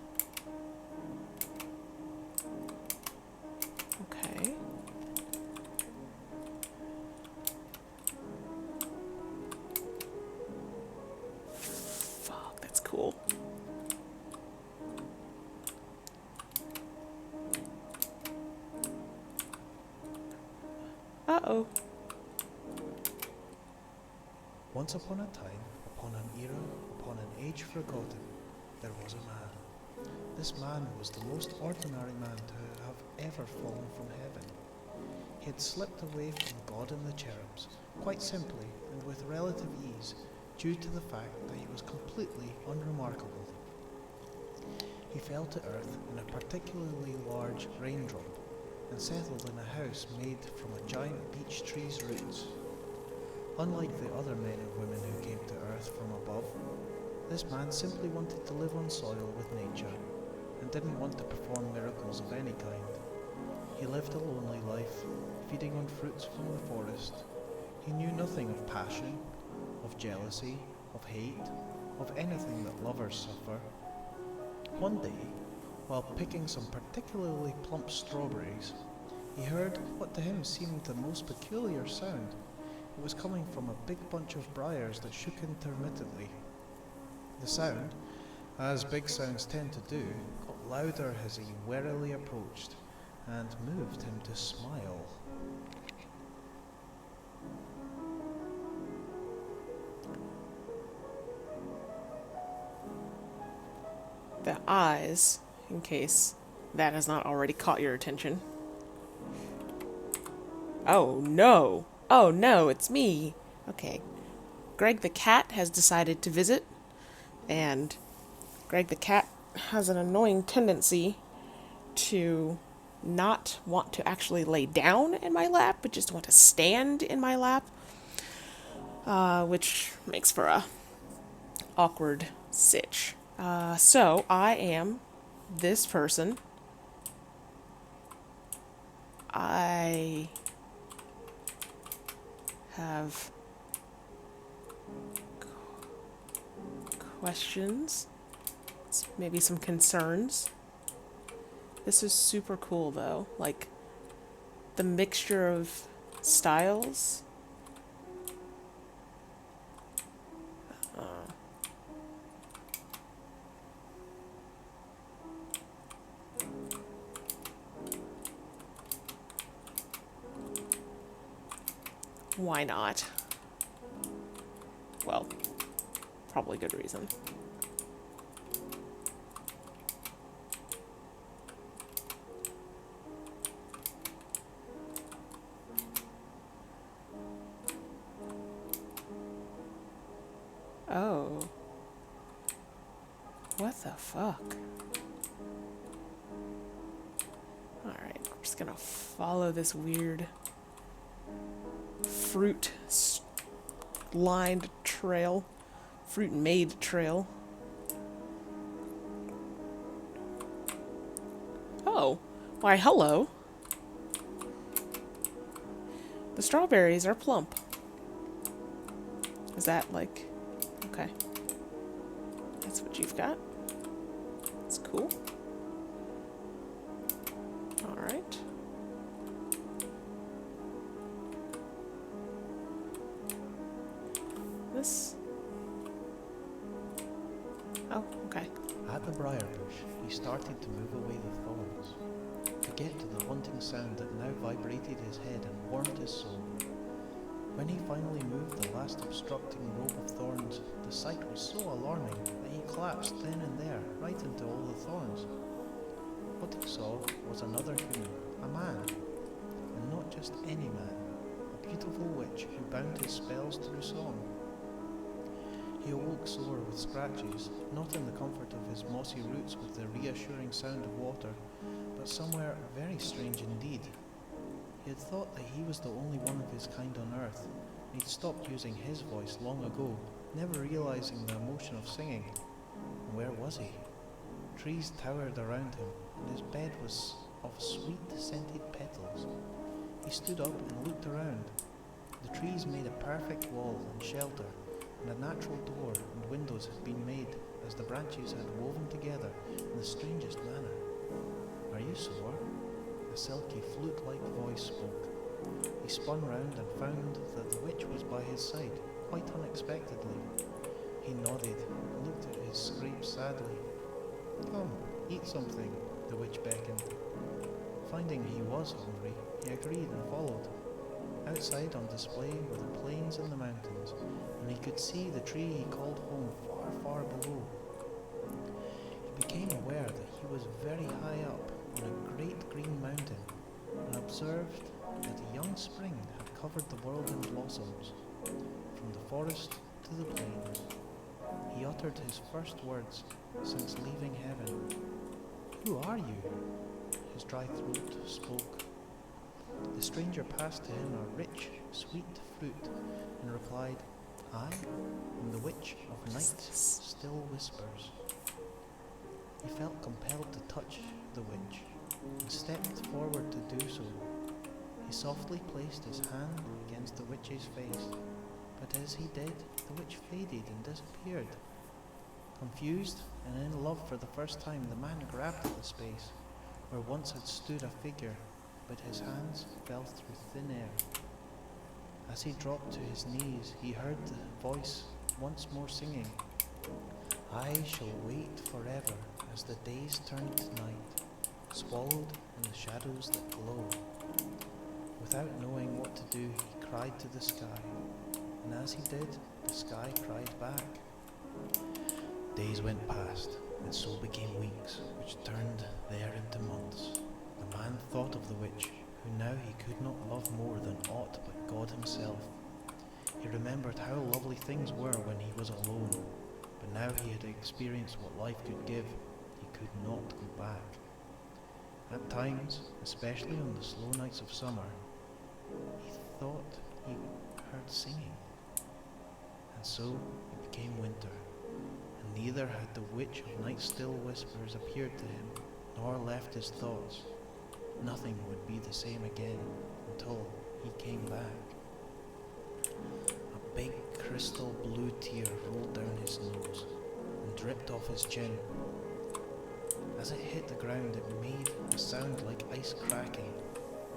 Okay. Fuck, that's cool. Uh-oh. Once upon a time, upon an era, upon an age forgotten, there was a man. This man was the most ordinary man to have ever fallen from heaven. He had slipped away from God and the cherubs, quite simply and with relative ease, due to the fact that he was completely unremarkable. He fell to earth in a particularly large raindrop and settled in a house made from a giant beech tree's roots. Unlike the other men and women who came to earth from above, this man simply wanted to live on soil with nature and didn't want to perform miracles of any kind. He lived a lonely life, feeding on fruits from the forest. He knew nothing of passion, of jealousy, of hate, of anything that lovers suffer. One day, while picking some particularly plump strawberries, he heard what to him seemed the most peculiar sound. It was coming from a big bunch of briars that shook intermittently. The sound, as big sounds tend to do, got louder as he warily approached, and moved him to smile. The eyes, in case that has not already caught your attention. Oh no! Oh no, it's me! Okay. Greg the cat has decided to visit, and Greg the cat has an annoying tendency to not want to actually lay down in my lap, but just want to stand in my lap, which makes for a awkward sitch. So I am this person. I have questions, maybe some concerns. This is super cool though, like the mixture of styles. Why not? Well, probably good reason. Oh. What the fuck? Alright, I'm just gonna follow this weird fruit-lined trail. Fruit-made trail. Oh. Why, hello. The strawberries are plump. Is that, like... Okay. That's what you've got. That's cool. Alright. This... Oh, okay. At the briar bush, he started to move away the thorns, to get to the haunting sound that now vibrated his head and warmed his soul. When he finally moved the last obstructing rope of thorns, the sight was so alarming that he collapsed then and there, right into all the thorns. What he saw was another human, a man, and not just any man, a beautiful witch who bound his spells through song. He awoke sore with scratches, not in the comfort of his mossy roots with the reassuring sound of water, but somewhere very strange indeed. He had thought that he was the only one of his kind on earth, and he'd stopped using his voice long ago, never realizing the emotion of singing. And where was he? Trees towered around him, and his bed was of sweet scented petals. He stood up and looked around. The trees made a perfect wall and shelter, and a natural door and windows had been made as the branches had woven together in the strangest manner. "Are you sore?" A silky flute-like voice spoke. He spun round and found that the witch was by his side, quite unexpectedly. He nodded and looked at his scrapes sadly. "Come, eat something," the witch beckoned. Finding he was hungry, he agreed and followed. Outside on display were the plains and the mountains, and he could see the tree he called home far, far below. He became aware that he was very high up on a great green mountain, and observed that a young spring had covered the world in blossoms, from the forest to the plains. He uttered his first words since leaving heaven. "Who are you?" His dry throat spoke. The stranger passed to him a rich, sweet fruit, and replied, "I am the Witch of Night's Still Whispers." He felt compelled to touch the witch, and stepped forward to do so. He softly placed his hand against the witch's face, but as he did, the witch faded and disappeared. Confused and in love for the first time, the man grabbed at the space where once had stood a figure, but his hands fell through thin air. As he dropped to his knees, he heard the voice once more singing, "I shall wait forever as the days turn to night, swallowed in the shadows that glow." Without knowing what to do, he cried to the sky, and as he did, the sky cried back. Days went past, and so became weeks, which turned there into months. The man thought of the witch, who now he could not love more than aught but God himself. He remembered how lovely things were when he was alone, but now he had experienced what life could give. He could not go back. At times, especially on the slow nights of summer, he thought he heard singing. And so it became winter, and neither had the Witch of Night's Still Whispers appeared to him, nor left his thoughts. Nothing would be the same again until he came back. A big crystal blue tear rolled down his nose and dripped off his chin. As it hit the ground, it made a sound like ice cracking,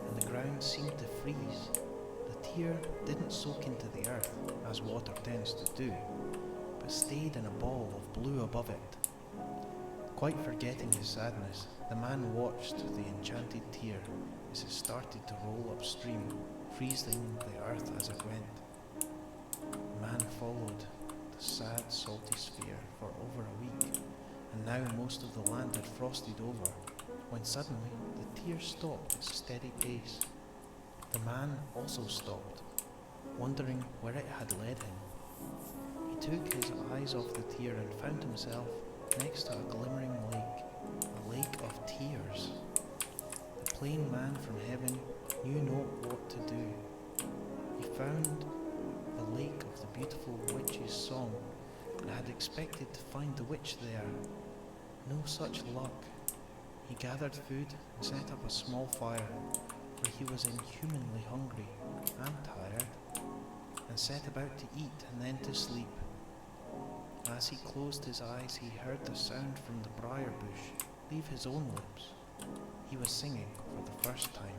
and the ground seemed to freeze. The tear didn't soak into the earth, as water tends to do, but stayed in a ball of blue above it. Quite forgetting his sadness, the man watched the enchanted tear as it started to roll upstream, freezing the earth as it went. The man followed the sad, salty sphere for over a week, and now most of the land had frosted over, when suddenly the tear stopped its steady pace. The man also stopped, wondering where it had led him. He took his eyes off the tear and found himself next to a glimmering lake, a lake of tears. The plain man from heaven knew not what to do. He found the lake of the beautiful witch's song, and had expected to find the witch there. No such luck. He gathered food and set up a small fire, for he was inhumanly hungry and tired, and set about to eat and then to sleep. As he closed his eyes, he heard the sound from the briar bush leave his own lips. He was singing for the first time.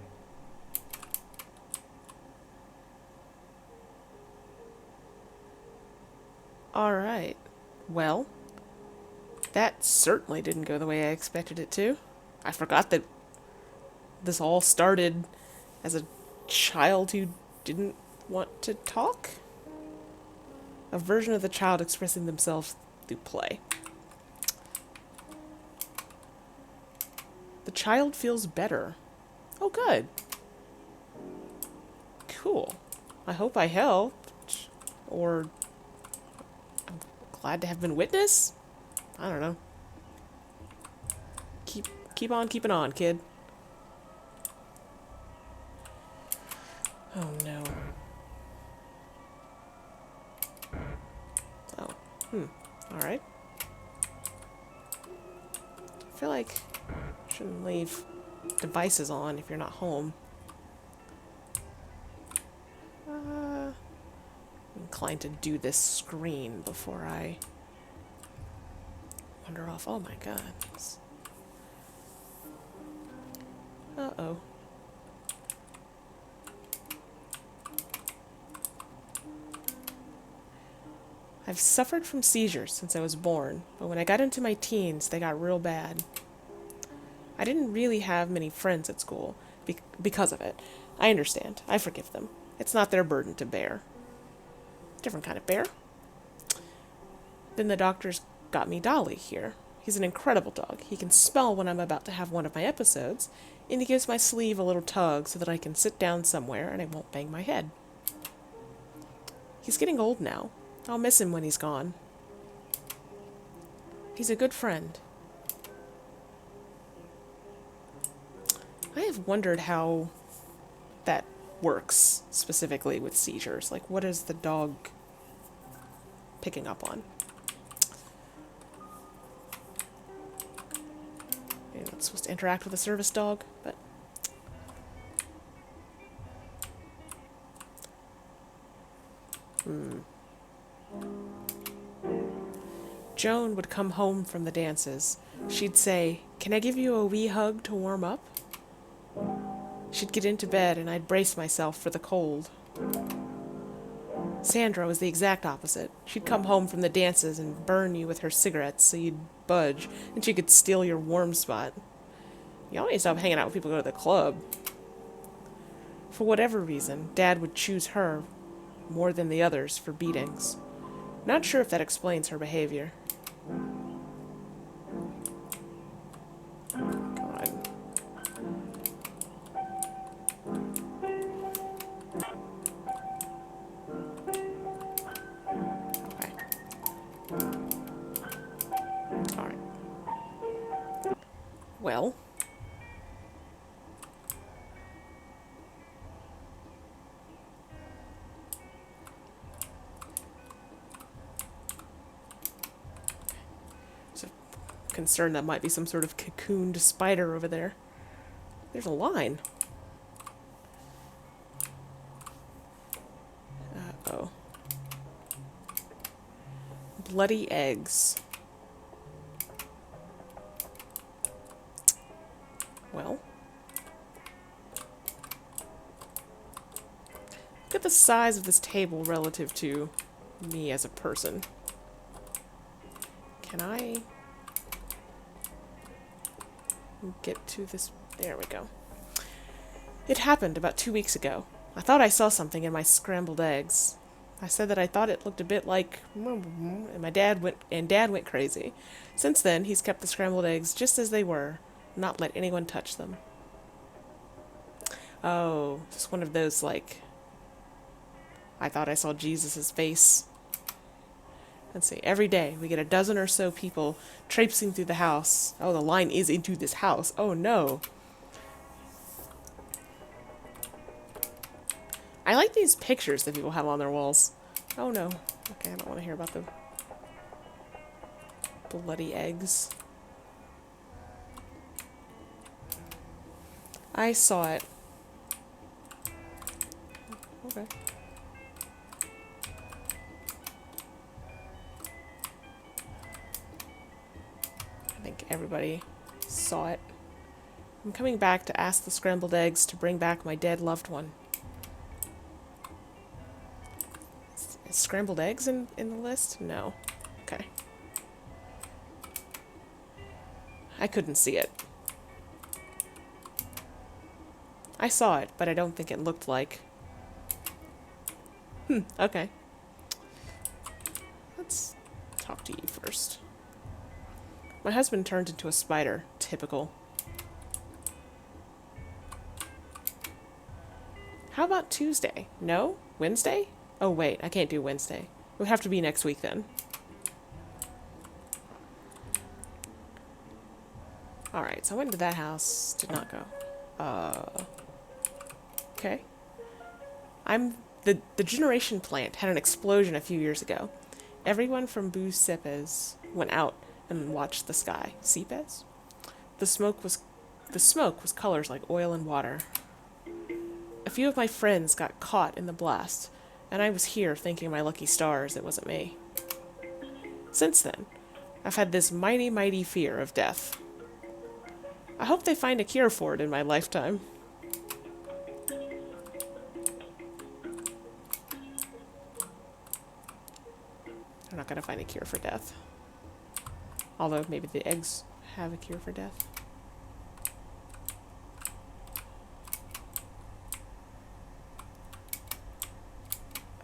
Alright. Well, that certainly didn't go the way I expected it to. I forgot that this all started as a child who didn't want to talk? A version of the child expressing themselves through play. The child feels better. Oh, good. Cool. I hope I helped. Or I'm glad to have been witness? I don't know. Keep on keeping on, kid. Oh no. Oh. Alright. I feel like I shouldn't leave devices on if you're not home. I'm inclined to do this screen before I wander off. Oh my god. Uh-oh. I've suffered from seizures since I was born, but when I got into my teens, they got real bad. I didn't really have many friends at school because of it. I understand. I forgive them. It's not their burden to bear. Different kind of bear. Then the doctors got me Dolly here. He's an incredible dog. He can smell when I'm about to have one of my episodes, and he gives my sleeve a little tug so that I can sit down somewhere and I won't bang my head. He's getting old now. I'll miss him when he's gone. He's a good friend. I have wondered how that works specifically with seizures. Like, what is the dog picking up on? Maybe not supposed to interact with a service dog, but... Joan would come home from the dances. She'd say, "Can I give you a wee hug to warm up?" She'd get into bed and I'd brace myself for the cold. Sandra was the exact opposite. She'd come home from the dances and burn you with her cigarettes so you'd budge, and she could steal your warm spot. Y'all need to stop hanging out with people who go to the club. For whatever reason, Dad would choose her more than the others for beatings. Not sure if that explains her behavior. God. Okay. Alright. Well. Concerned that might be some sort of cocooned spider over there. There's a line. Uh-oh. Bloody eggs. Well. Look at the size of this table relative to me as a person. Can I... get to this... There we go. It happened about 2 weeks ago. I thought I saw something in my scrambled eggs. I said that I thought it looked a bit like... and Dad went crazy. Since then, he's kept the scrambled eggs just as they were, not let anyone touch them. Oh, just one of those, like... I thought I saw Jesus' face. Let's see, every day we get a dozen or so people traipsing through the house. Oh, the line is into this house. Oh, no. I like these pictures that people have on their walls. Oh, no. Okay, I don't want to hear about the bloody eggs. I saw it. Okay. I think everybody saw it. I'm coming back to ask the scrambled eggs to bring back my dead loved one. Is scrambled eggs in the list? No. Okay. I couldn't see it. I saw it, but I don't think it looked like Okay. Let's talk to you first. My husband turned into a spider. Typical. How about Tuesday? No? Wednesday? Oh, wait, I can't do Wednesday. It would have to be next week then. Alright, so I went to that house. Did not go. Okay. The generation plant had an explosion a few years ago. Everyone from Bu Sepes went out and watched the sky. Sepes? The smoke was colors like oil and water. A few of my friends got caught in the blast, and I was here thanking my lucky stars it wasn't me. Since then, I've had this mighty, mighty fear of death. I hope they find a cure for it in my lifetime. They're not gonna find a cure for death. Although maybe the eggs have a cure for death.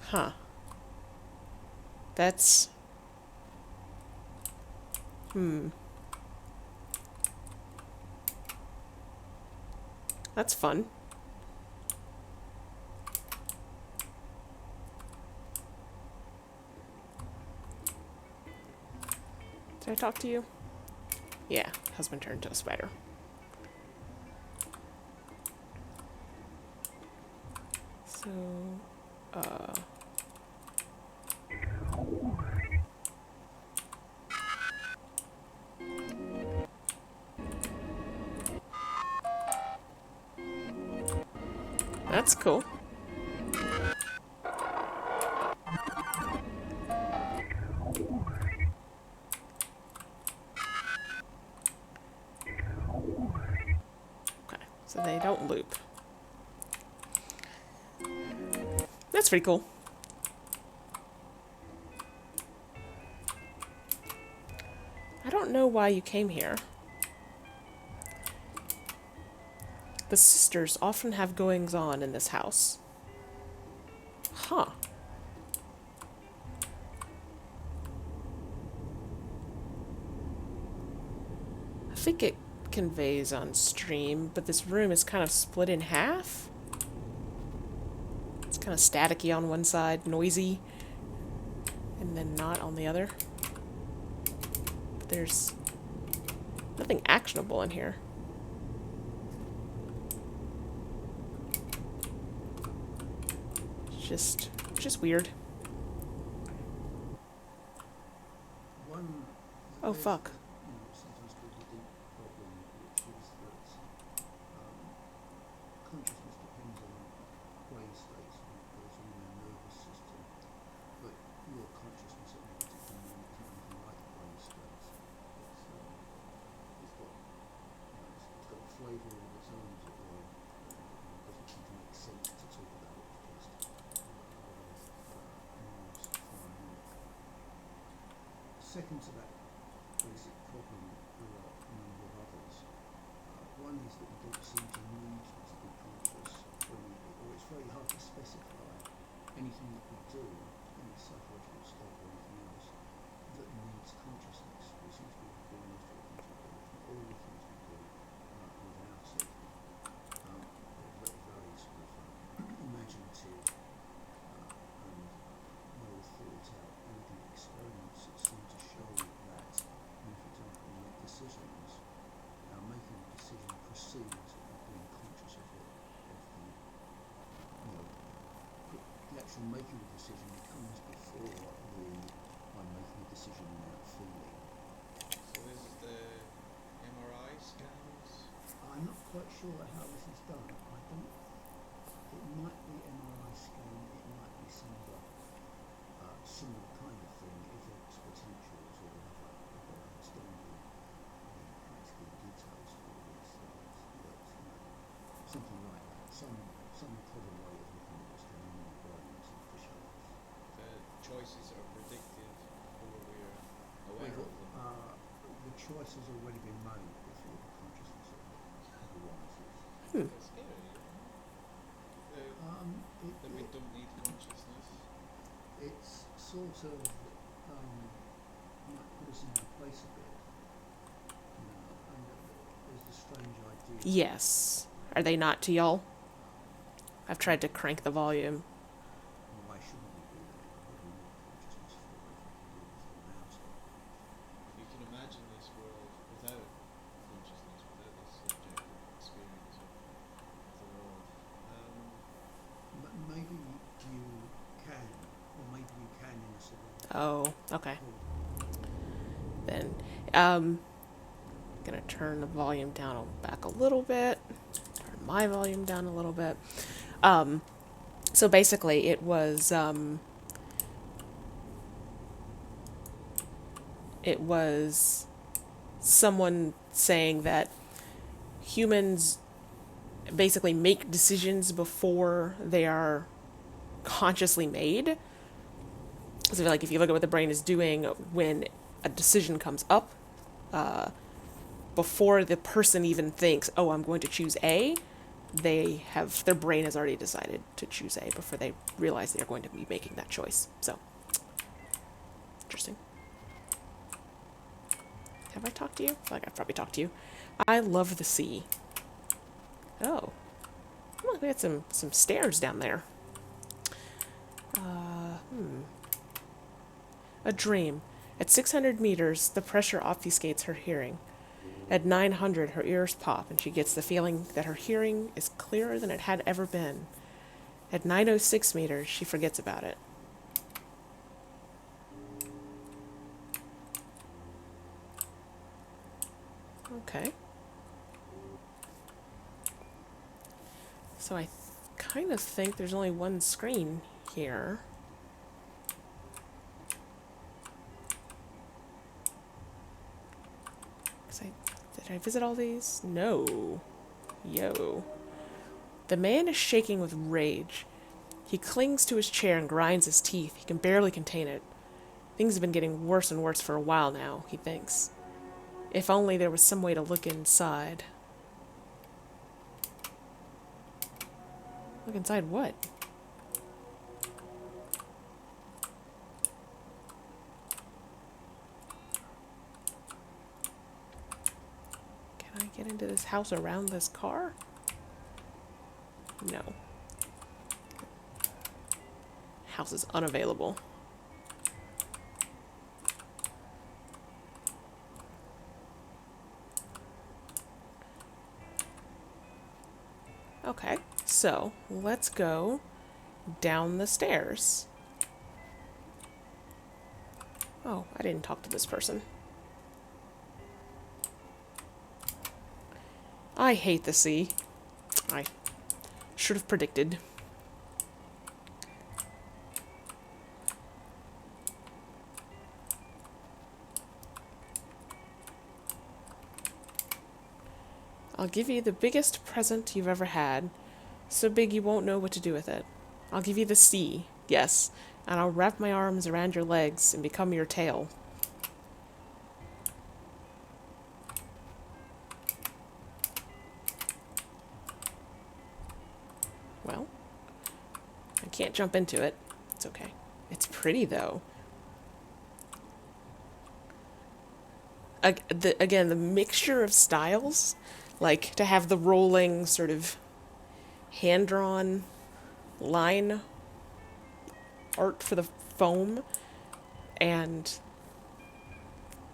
Huh. That's... That's fun. Did I talk to you? Yeah, husband turned into a spider. So, that's cool. Okay, so they don't loop. That's pretty cool. I don't know why you came here. The sisters often have goings-on in this house. Huh. I think it conveys on stream, but this room is kind of split in half. It's kind of staticky on one side, noisy, and then not on the other. But there's nothing actionable in here. It's just weird. Oh, fuck. Sometimes called the deep problem, which is that consciousness depends on brain states and what goes on in their nervous system, but your consciousness at any particular moment is not anything like brain states. It's got a flavour of its own, as it were. It doesn't seem to make sense to talk about it just moves firing off. Second to that basic problem, there are a number of others. One is that we don't seem to need to be conscious when we, or it's very hard to specify anything that we do, any psychological state or anything else, that needs consciousness. We seem to be doing most of the things we do, if not all the things we do, without it. They're very sort of imaginative and well thought out, elegant experiments that seem to show that, for example, we make decisions, making a decision precedes being conscious of it. The actual making of the decision comes before I'm making a decision without feeling. So this is the MRI scans? I'm not quite sure how this is done. It might be MRI scan, it might be some other similar kind of thing if it's potentials or other understanding practical details for these things, but something like that, some clever way of looking at what's going on in the brains of fish eyes. The choices are predicted before we're aware of them. The choice has already been made before the consciousness of it arises. That's scary, isn't it? That we don't need consciousness. sort of might put us in our place a bit. And there's the strange idea. Yes. Are they not to y'all? I've tried to crank the volume. Why shouldn't we do that? Consciousness for if we can do this on outside. You can imagine this world without consciousness, without this subjective experience of the world. Maybe you can, or maybe you can in a sort of. Oh, okay. Then, gonna turn the volume down back a little bit. Turn my volume down a little bit. So basically it was someone saying that humans basically make decisions before they are consciously made. So like if you look at what the brain is doing when a decision comes up, before the person even thinks, oh, I'm going to choose A, their brain has already decided to choose A before they realize they're going to be making that choice. So, interesting. Have I talked to you? I feel like I've probably talked to you. I love the sea. Oh. Look, we had some stairs down there. A dream. At 600 meters, the pressure obfuscates her hearing. At 900, her ears pop, and she gets the feeling that her hearing is clearer than it had ever been. At 906 meters, she forgets about it. Okay. So I kind of think there's only one screen here. Did I visit all these? No. Yo. The man is shaking with rage. He clings to his chair and grinds his teeth. He can barely contain it. Things have been getting worse and worse for a while now, he thinks. If only there was some way to look inside. Look inside what? Can I get into this house around this car? No. House is unavailable. Okay, so let's go down the stairs. Oh, I didn't talk to this person. I hate the sea. I should have predicted. I'll give you the biggest present you've ever had. So big you won't know what to do with it. I'll give you the sea, yes, and I'll wrap my arms around your legs and become your tail. Well, I can't jump into it. It's okay. It's pretty, though. Again, the mixture of styles, like to have the rolling sort of hand-drawn line art for the foam and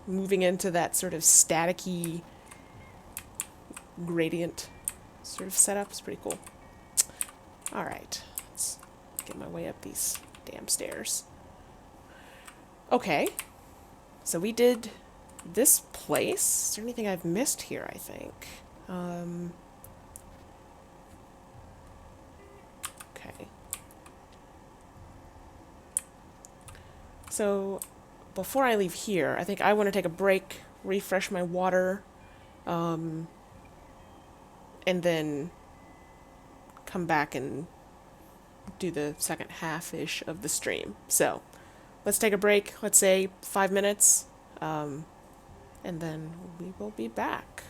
moving into that sort of staticky gradient sort of setup is pretty cool. Alright, let's get my way up these damn stairs. Okay, so we did this place. Is there anything I've missed here, I think? Okay. So, before I leave here, I think I want to take a break, refresh my water, and then come back and do the second half-ish of the stream. So, let's take a break, let's say 5 minutes, and then we will be back.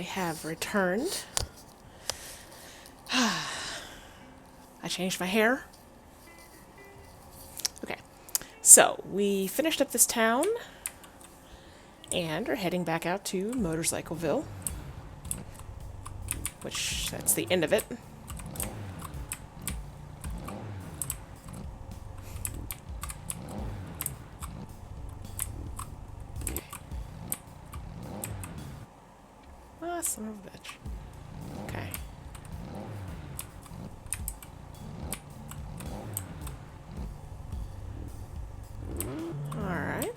have returned. I changed my hair. Okay, so we finished up this town and are heading back out to Motorcycleville, which that's the end of it. Ah, son of a bitch. Okay. Alright.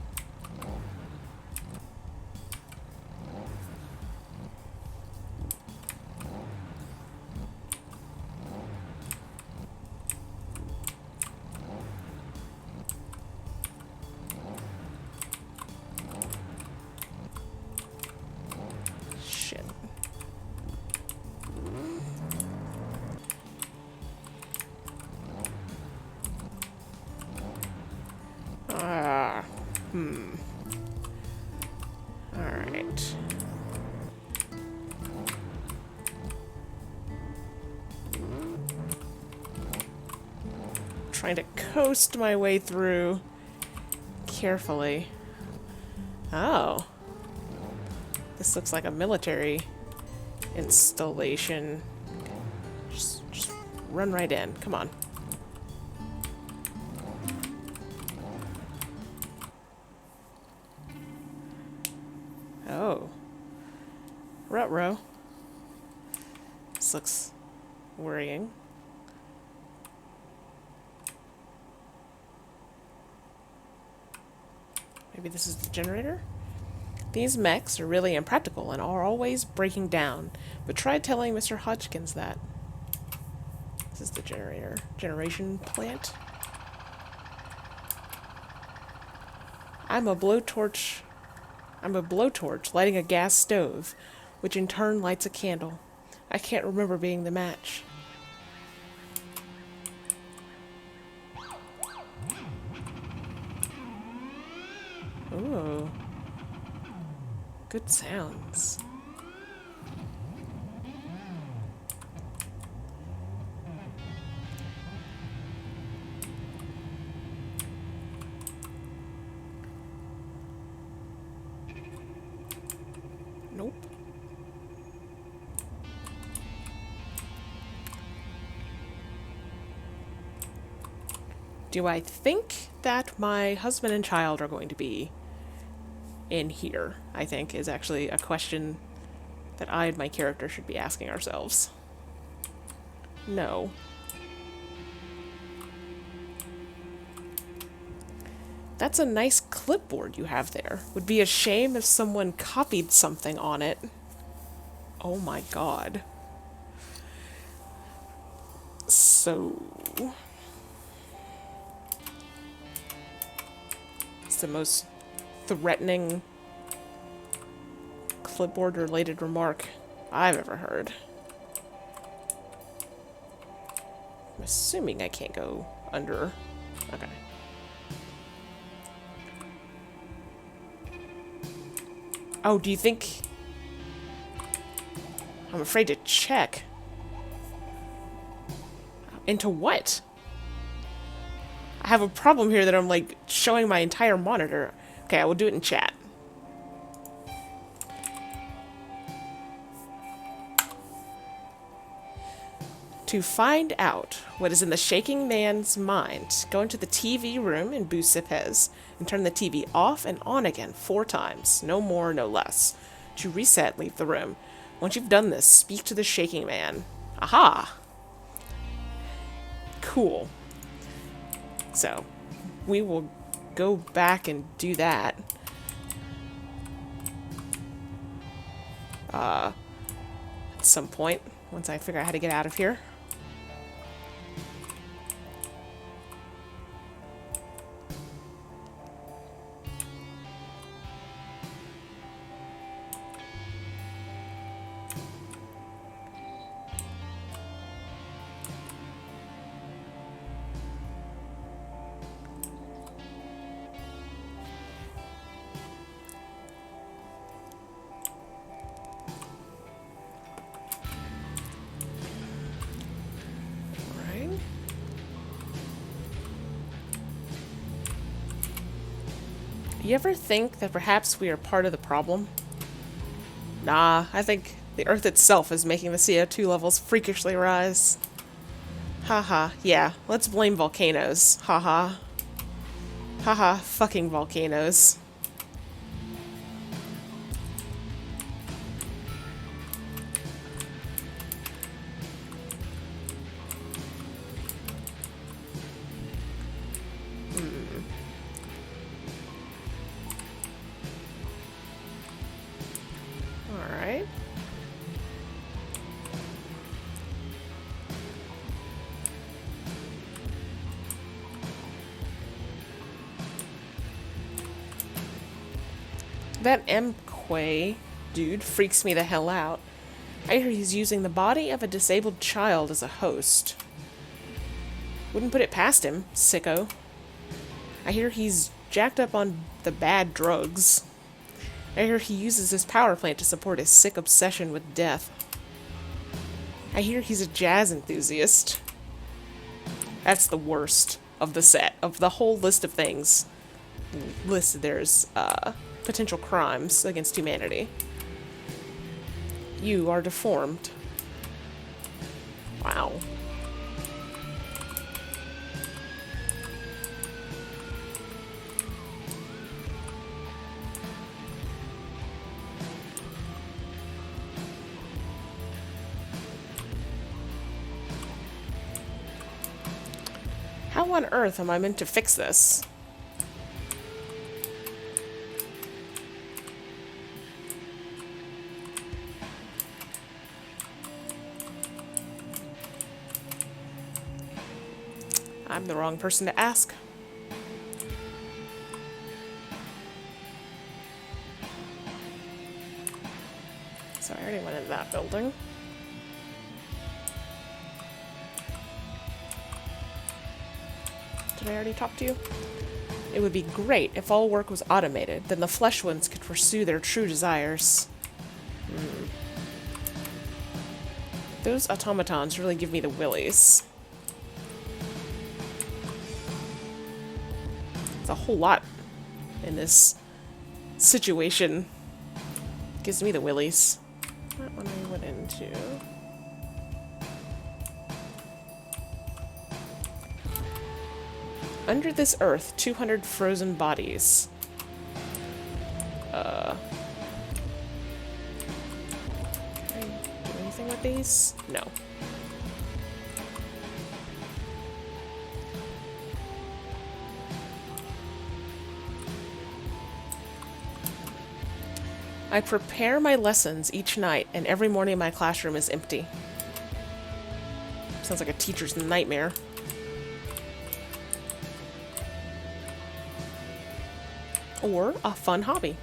Shit. Alright. Trying to coast my way through carefully. Oh. This looks like a military installation. Just run right in. Come on. Oh. Ruh-roh. This looks worrying. Maybe this is the generator? These mechs are really impractical and are always breaking down, but try telling Mr. Hodgkins that. This is the generator. Generation plant. I'm a blowtorch lighting a gas stove, which in turn lights a candle. I can't remember being the match. Ooh. Good sounds. Nope. Do I think that my husband and child are going to be in here? I think is actually a question that I and my character should be asking ourselves. No. That's a nice clipboard you have there. Would be a shame if someone copied something on it. Oh my god. So... it's the most threatening clipboard-related remark I've ever heard. I'm assuming I can't go under. Okay. Oh, do you think... I'm afraid to check. Into what? I have a problem here that I'm, like, showing my entire monitor. Okay, I will do it in chat. To find out what is in the shaking man's mind, go into the TV room in Busipes and turn the TV off and on again 4 times. No more, no less. To reset, leave the room. Once you've done this, speak to the shaking man. Aha! Cool. So, we will go back and do that. At some point, once I figure out how to get out of here. You ever think that perhaps we are part of the problem? Nah, I think the Earth itself is making the CO2 levels freakishly rise. Haha, yeah, let's blame volcanoes. Haha. Haha, fucking volcanoes. Alright. That MQuay dude freaks me the hell out. I hear he's using the body of a disabled child as a host. Wouldn't put it past him, sicko. I hear he's jacked up on the bad drugs. I hear he uses his power plant to support his sick obsession with death. I hear he's a jazz enthusiast. That's the worst of the set, of the whole list of things listed. There's potential crimes against humanity. You are deformed. Wow. How on earth am I meant to fix this? I'm the wrong person to ask. So I already went into that building. Did I already talk to you? It would be great if all work was automated, then the flesh ones could pursue their true desires. Those automatons really give me the willies. It's a whole lot in this situation. Gives me the willies. That one I went into. Under this earth, 200 frozen bodies. Can I do anything with these? No. I prepare my lessons each night, and every morning my classroom is empty. Sounds like a teacher's nightmare. Or a fun hobby.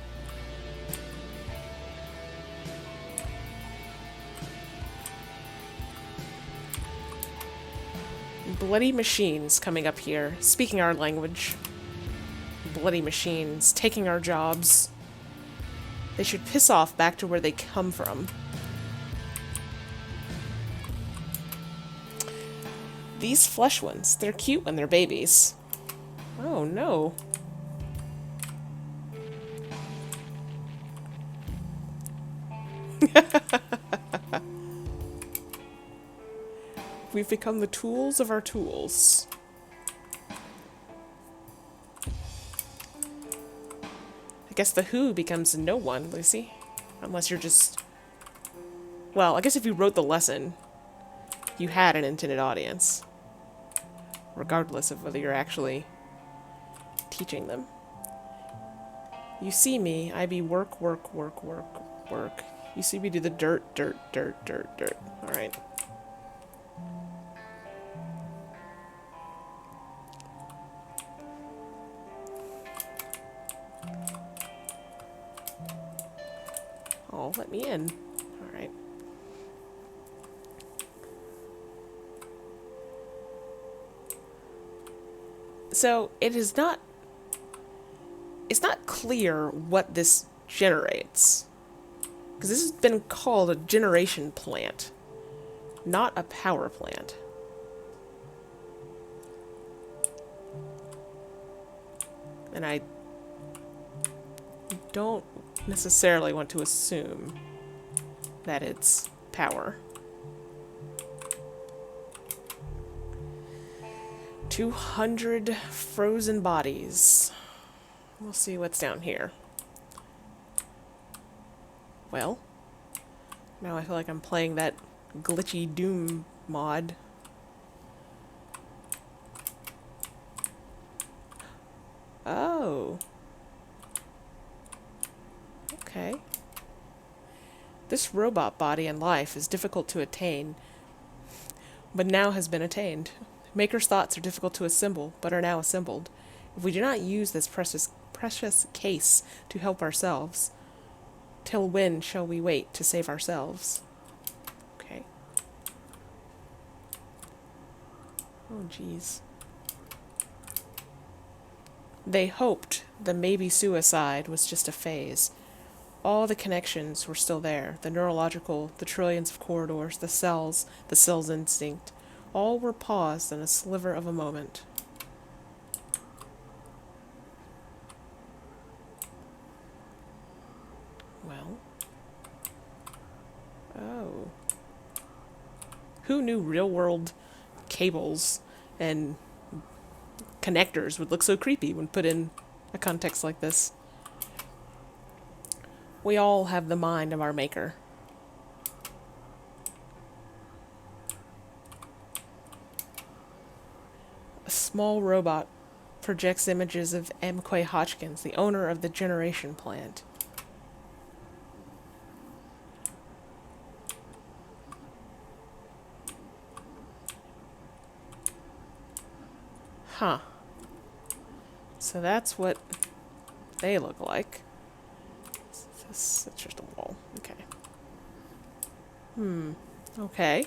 Bloody machines coming up here, speaking our language. Bloody machines, taking our jobs. They should piss off back to where they come from. These flesh ones, they're cute when they're babies. Oh no. We've become the tools of our tools. I guess the who becomes no one, Lucy. Unless you're just... Well, I guess if you wrote the lesson, you had an intended audience. Regardless of whether you're actually teaching them. You see me, I be work, work, work, work, work. You see me do the dirt, dirt, dirt, dirt, dirt. Alright. Oh, let me in. Alright. So, it's not clear what this generates. Because this has been called a generation plant, not a power plant. And don't necessarily want to assume that it's power. 200 frozen bodies. We'll see what's down here. Well, now I feel like I'm playing that glitchy Doom mod. Oh. Okay. This robot body and life is difficult to attain, but now has been attained. Maker's thoughts are difficult to assemble, but are now assembled. If we do not use this precious case to help ourselves, till when shall we wait to save ourselves? Okay. Oh, jeez. They hoped the maybe suicide was just a phase. All the connections were still there. The neurological, the trillions of corridors, the cell's instinct. All were paused in a sliver of a moment. Well. Oh. Who knew real-world cables and connectors would look so creepy when put in a context like this? We all have the mind of our maker. A small robot projects images of M. Quay Hodgkins, the owner of the generation plant. Huh. So that's what they look like. It's just a wall. Okay. Okay.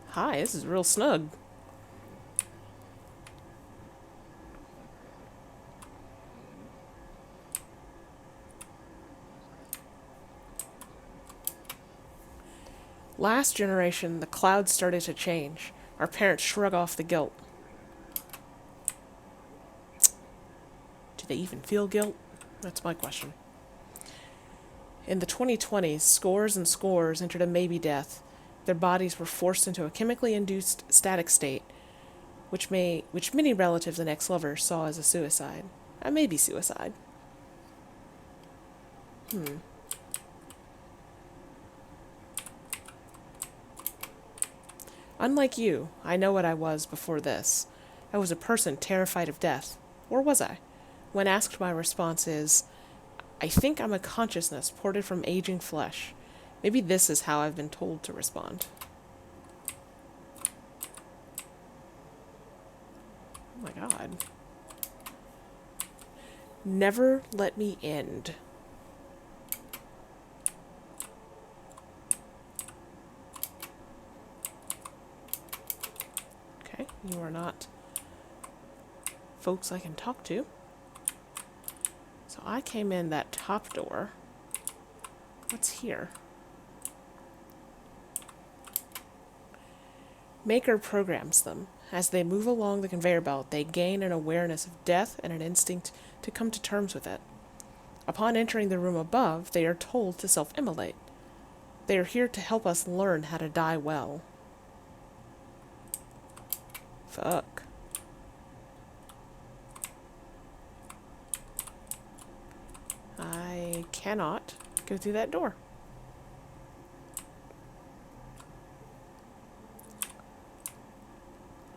Hi, this is real snug. Last generation, the clouds started to change. Our parents shrug off the guilt. Do they even feel guilt? That's my question. In the 2020s, scores and scores entered a maybe death. Their bodies were forced into a chemically induced static state, which many relatives and ex-lovers saw as a suicide. A maybe suicide. Unlike you, I know what I was before this. I was a person terrified of death. Or was I? When asked, my response is, I think I'm a consciousness ported from aging flesh. Maybe this is how I've been told to respond. Oh my god. Never let me end. Okay, you are not folks I can talk to. So I came in that top door. What's here? Maker programs them. As they move along the conveyor belt, they gain an awareness of death and an instinct to come to terms with it. Upon entering the room above, they are told to self-immolate. They are here to help us learn how to die well. Fuck. I cannot go through that door.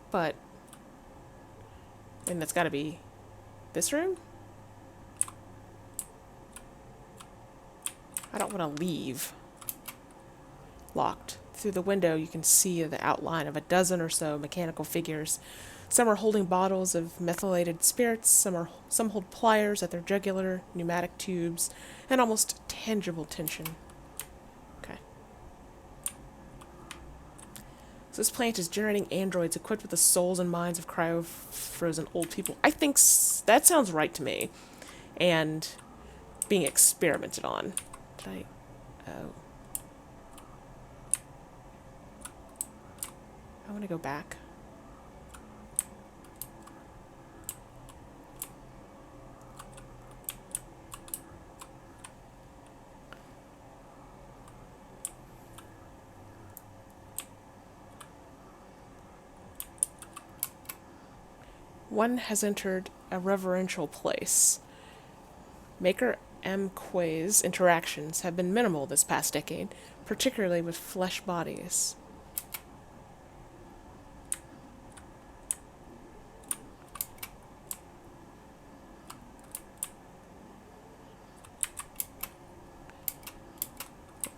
But, and that's gotta be this room? I don't want to leave. Locked. Through the window you can see the outline of a dozen or so mechanical figures. Some are holding bottles of methylated spirits, some hold pliers at their jugular, pneumatic tubes, and almost tangible tension. Okay. So this plant is generating androids equipped with the souls and minds of cryo-frozen old people. I think that sounds right to me. And being experimented on. Did I... Oh. I want to go back. One has entered a reverential place. Maker M. Quay's interactions have been minimal this past decade, particularly with flesh bodies.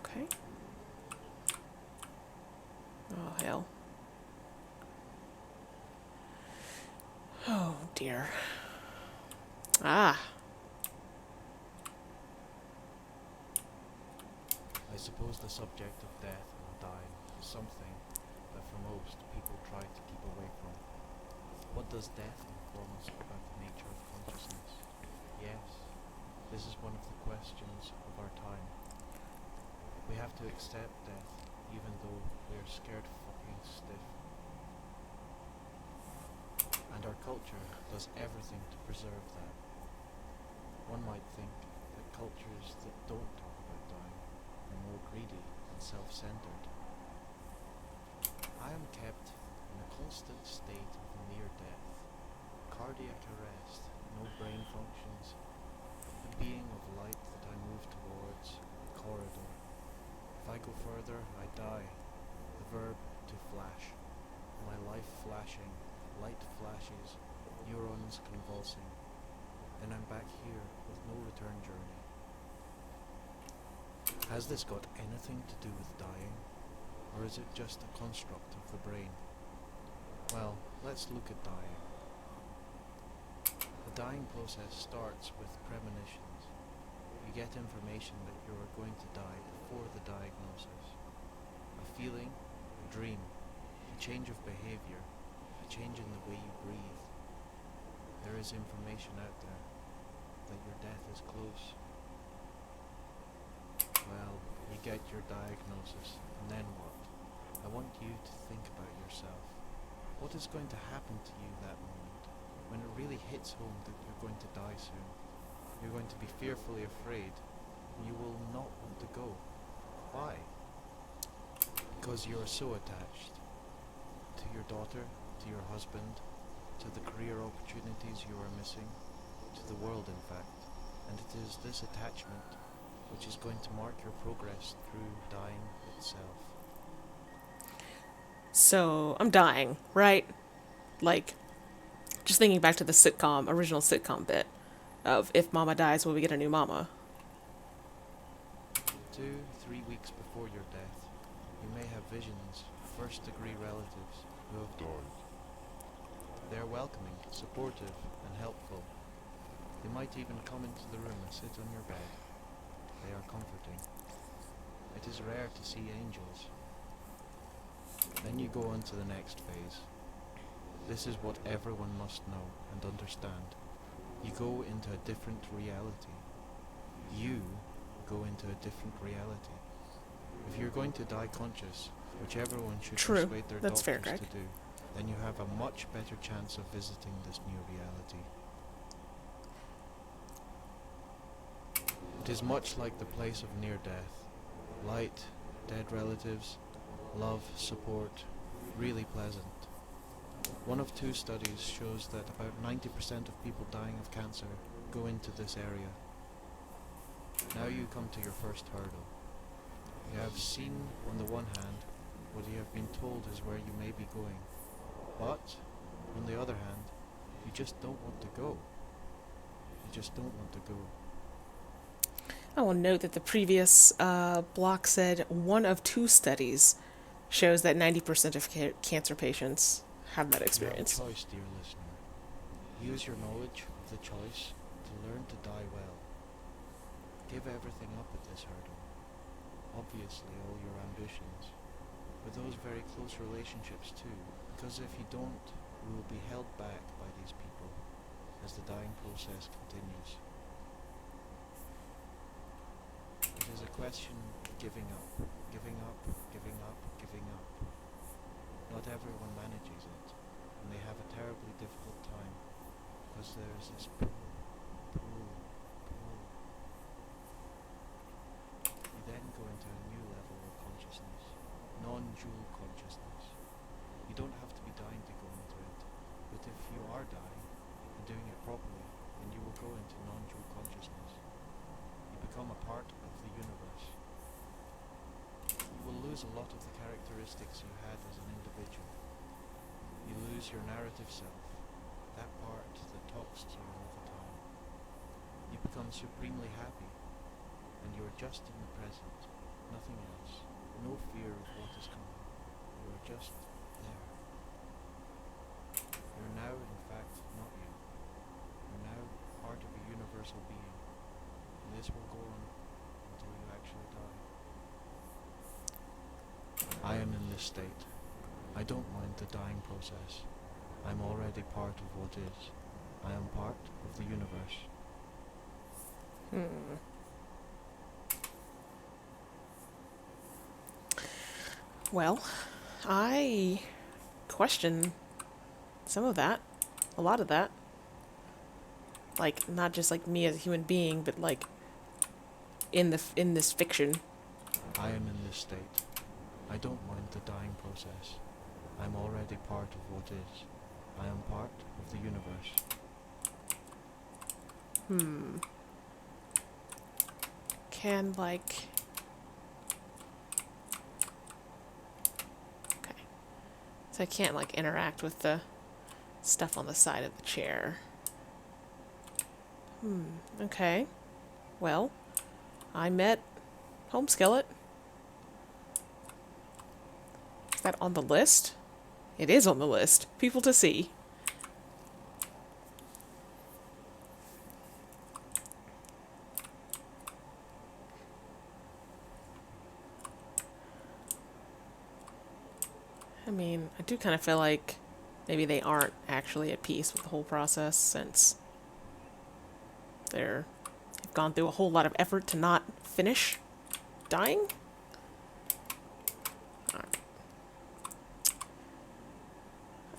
Okay. Oh, hell. Oh, dear. Ah. I suppose the subject of death and dying is something that for most people try to keep away from. What does death inform us about the nature of consciousness? Yes, this is one of the questions of our time. We have to accept death even though we are scared fucking stiff. And our culture does everything to preserve that. One might think that cultures that don't talk about dying are more greedy and self-centered. I am kept in a constant state of near death, cardiac arrest, no brain functions, the being of light that I move towards, corridor. If I go further, I die. The verb to flash. My life flashing, light flashes, neurons convulsing. Then I'm back here with no return journey. Has this got anything to do with dying? Or is it just a construct of the brain? Well, let's look at dying. The dying process starts with premonitions. You get information that you are going to die before the diagnosis. A feeling, a dream, a change of behavior, a change in the way you breathe. There is information out there that your death is close. Well, you get your diagnosis, and then what? I want you to think about yourself. What is going to happen to you that moment, when it really hits home that you're going to die soon? You're going to be fearfully afraid, and you will not want to go. Why? Because you are so attached to your daughter, to your husband, to the career opportunities you are missing, to the world in fact. And it is this attachment which is going to mark your progress through dying itself. So, I'm dying, right? Like, just thinking back to the original sitcom bit of if mama dies, will we get a new mama? 2-3 weeks before your death, you may have visions of first-degree relatives who have died. They are welcoming, supportive, and helpful. They might even come into the room and sit on your bed. They are comforting. It is rare to see angels. Then you go on to the next phase. This is what everyone must know and understand. You go into a different reality. You go into a different reality. If you're going to die conscious, which everyone should True. persuade their That's fair, doctors Greg. to do, then you have a much better chance of visiting this new reality. It is much like the place of near death. Light, dead relatives, love, support, really pleasant. One of 2 studies shows that about 90% of people dying of cancer go into this area. Now you come to your first hurdle. You have seen, on the one hand, what you have been told is where you may be going. But, on the other hand, you just don't want to go. You just don't want to go. I will note that the previous block said 1 of 2 studies shows that 90% of cancer patients have that experience. You have a choice, dear listener. Use your knowledge of the choice to learn to die well. Give everything up at this hurdle. Obviously all your ambitions, but those very close relationships too, because if you don't, you will be held back by these people as the dying process continues. It is a question of giving up, giving up, giving up, giving up. Not everyone manages it, and they have a terribly difficult time, because there is this pull. You then go into a new level of consciousness, non-dual consciousness. You don't have to be dying to go into it, but if you are dying, characteristics you had as an individual. You lose your narrative self, that part that talks to you all the time. You become supremely happy, and you are just in the present, nothing else, no fear of what is coming. You are just there. You are now, in fact, not you. You are now part of a universal being, and this will go on until you actually die. I am in this state. I don't mind the dying process. I'm already part of what is. I am part of the universe. Well, I question some of that. A lot of that. Like, not just like me as a human being, but like in this fiction. I am in this state. I don't mind the dying process. I'm already part of what is. I am part of the universe. Can like... Okay. So I can't like interact with the stuff on the side of the chair. Okay. Well, I met Home Skillet. Is that on the list? It is on the list. People to see. I mean, I do kind of feel like maybe they aren't actually at peace with the whole process, since they've gone through a whole lot of effort to not finish dying. Alright.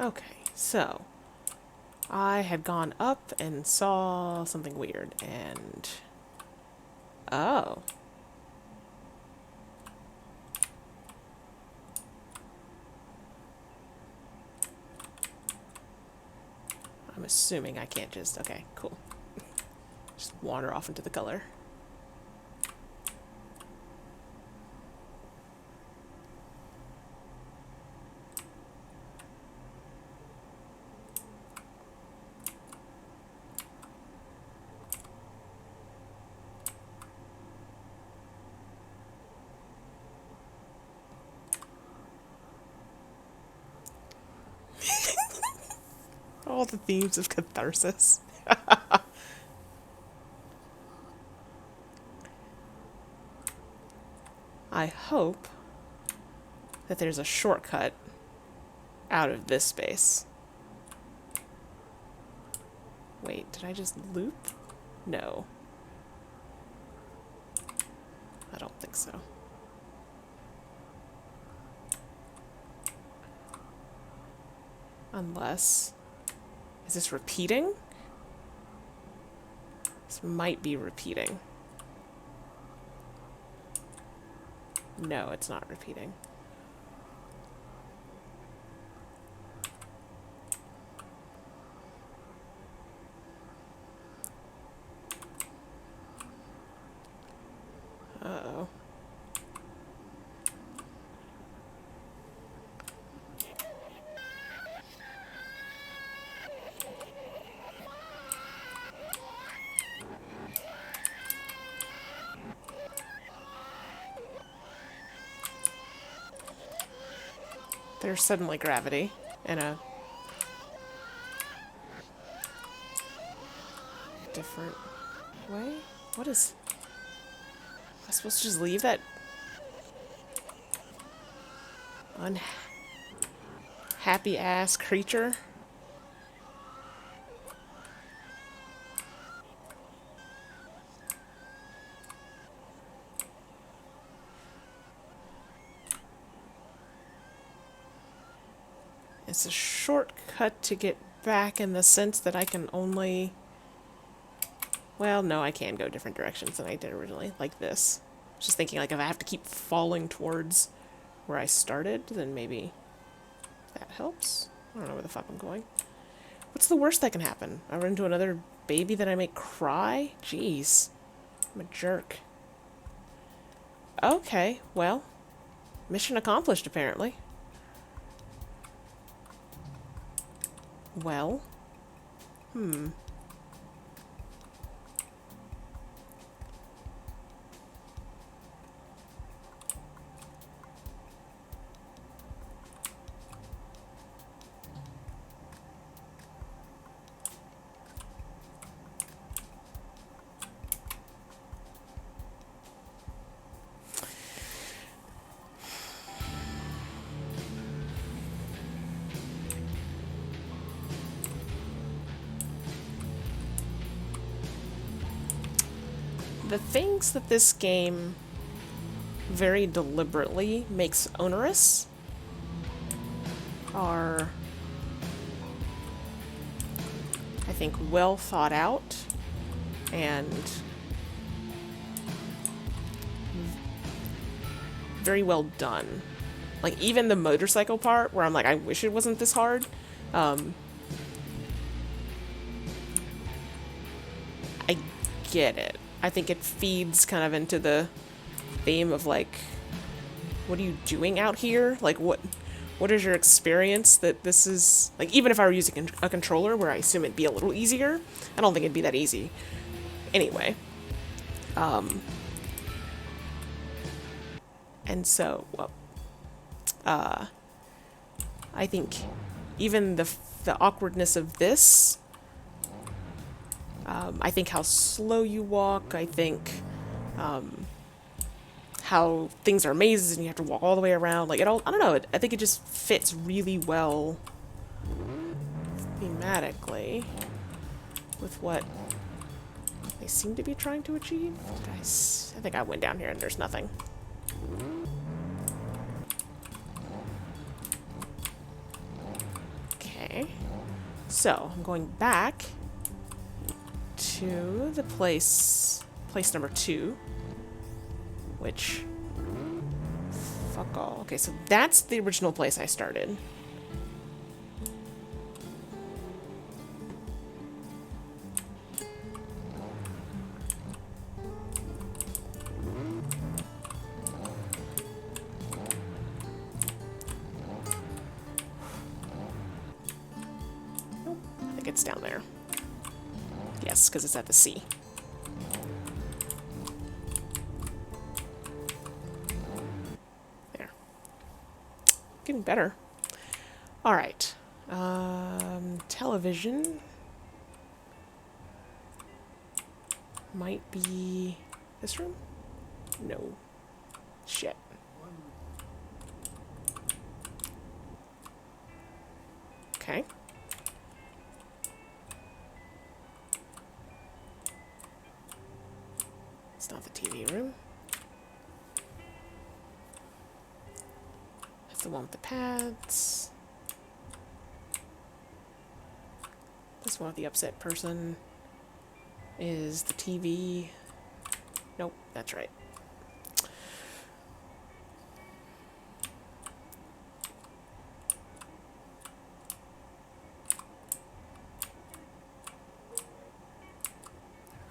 Okay, so I had gone up and saw something weird, and... Oh. I'm assuming I can't just... Okay, cool. Just wander off into the color. All the themes of catharsis. I hope that there's a shortcut out of this space. Wait, did I just loop? No. I don't think so. Unless... Is this repeating? This might be repeating. No, it's not repeating. Uh-oh. There's suddenly gravity in a different way? What is... Am I supposed to just leave that unhappy ass creature? It's a shortcut to get back in the sense that I can only... Well, no, I can go different directions than I did originally, like this. Just thinking, like, if I have to keep falling towards where I started, then maybe that helps. I don't know where the fuck I'm going. What's the worst that can happen? I run into another baby that I make cry? Jeez. I'm a jerk. Okay, well. Mission accomplished, apparently. Well. The things that this game very deliberately makes onerous are, I think, well thought out and very well done. Like, even the motorcycle part, where I'm like, I wish it wasn't this hard. I get it. I think it feeds kind of into the theme of, like, what are you doing out here? Like, what is your experience that this is... Like, even if I were using a controller, where I assume it'd be a little easier, I don't think it'd be that easy. Anyway. And so, well, I think even the awkwardness of this, I think how slow you walk, I think how things are mazes and you have to walk all the way around, like, it all, I don't know, I think it just fits really well thematically with what they seem to be trying to achieve. I think I went down here and there's nothing. Okay, so I'm going back to the place number 2, which, fuck all. Okay, so that's the original place I started. Nope, I think it's down there. Yes, because it's at the sea. There. Getting better. Alright. Television. Might be this room? No. Shit. Okay. It's not the TV room. That's the one with the pads. This one with the upset person is the TV. Nope, that's right.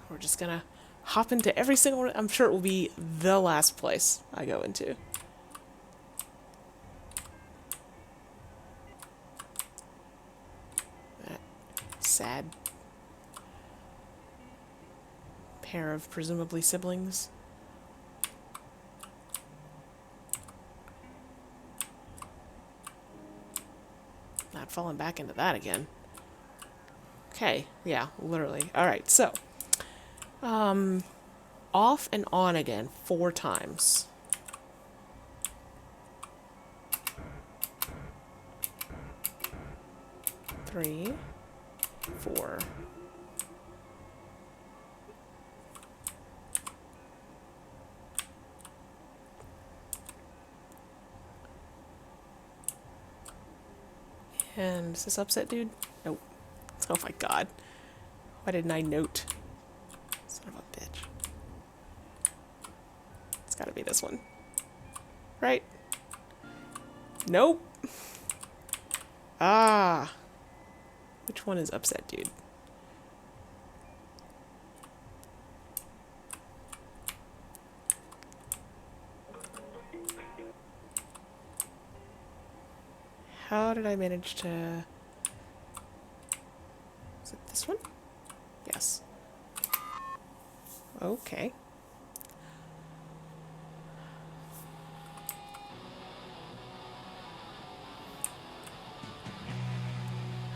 We're just gonna hop into every single one. I'm sure it will be the last place I go into. That sad pair of presumably siblings. Not falling back into that again. Okay, yeah, literally. Alright, so off and on again 4 times. Three, 4. And is this upset dude? Nope. Oh my god. Why didn't I note? Son of a bitch. It's gotta be this one. Right? Nope. Ah. Which one is upset dude? How did I manage to... Is it this one? Yes. Okay.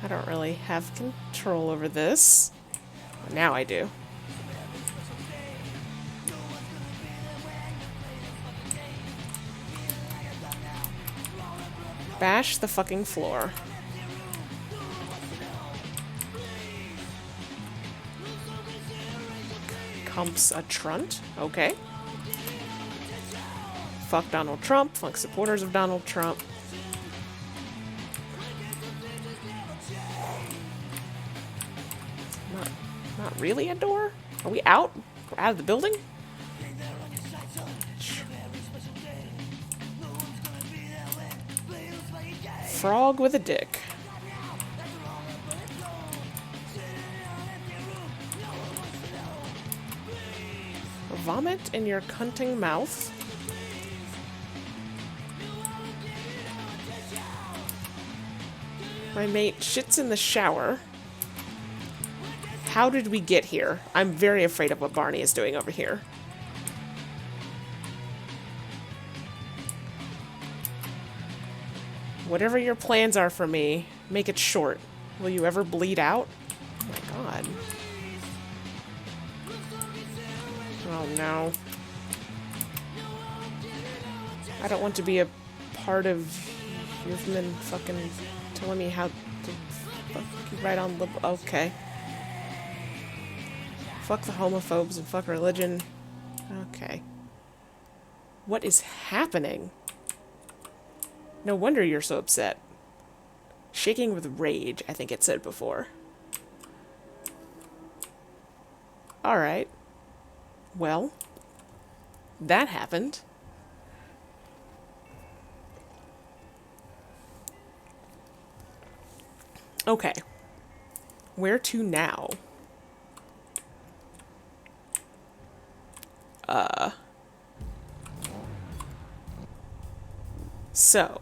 I don't really have control over this. Now I do. Bash the fucking floor. Comps a trunt? Okay. Fuck Donald Trump. Fuck supporters of Donald Trump. Not really a door? Are we out? We're out of the building? Frog with a dick. Vomit in your cunting mouth. My mate shits in the shower. How did we get here? I'm very afraid of what Barney is doing over here. Whatever your plans are for me, make it short. Will you ever bleed out? Oh my god. Oh no. I don't want to be a part of you've been fucking telling me how to fuck you right on the... Okay. Fuck the homophobes and fuck religion. Okay. What is happening? No wonder you're so upset. Shaking with rage, I think it said before. Alright. Well, that happened. Okay. Where to now? So.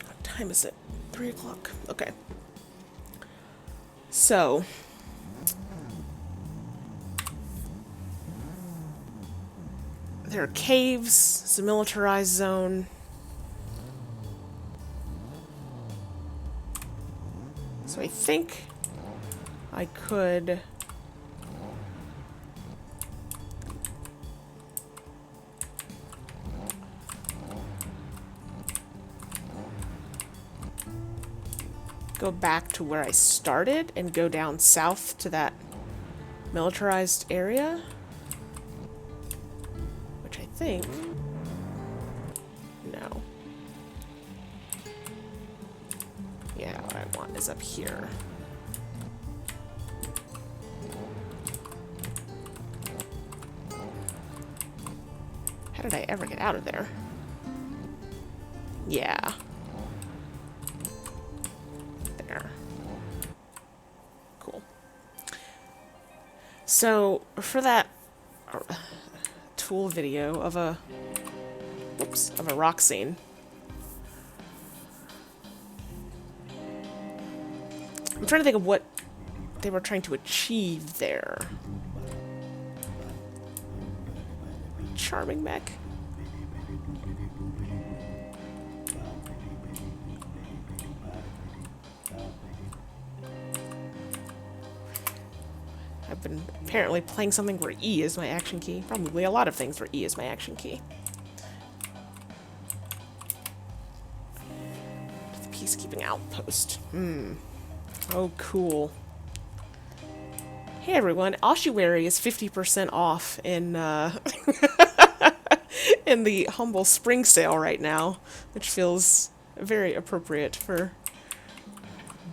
What time is it? 3 o'clock. Okay. So. There are caves. It's a militarized zone. So I think I could... go back to where I started and go down south to that militarized area. Which I think... No. Yeah, what I want is up here. How did I ever get out of there? Yeah. There. Cool. So, for that tool video of a... Whoops, of a rock scene. I'm trying to think of what they were trying to achieve there. Charming mech. I've been apparently playing something where E is my action key. Probably a lot of things where E is my action key. The peacekeeping outpost. Oh, cool. Hey everyone, Ossuary is 50% off in in the Humble Spring Sale right now, which feels very appropriate for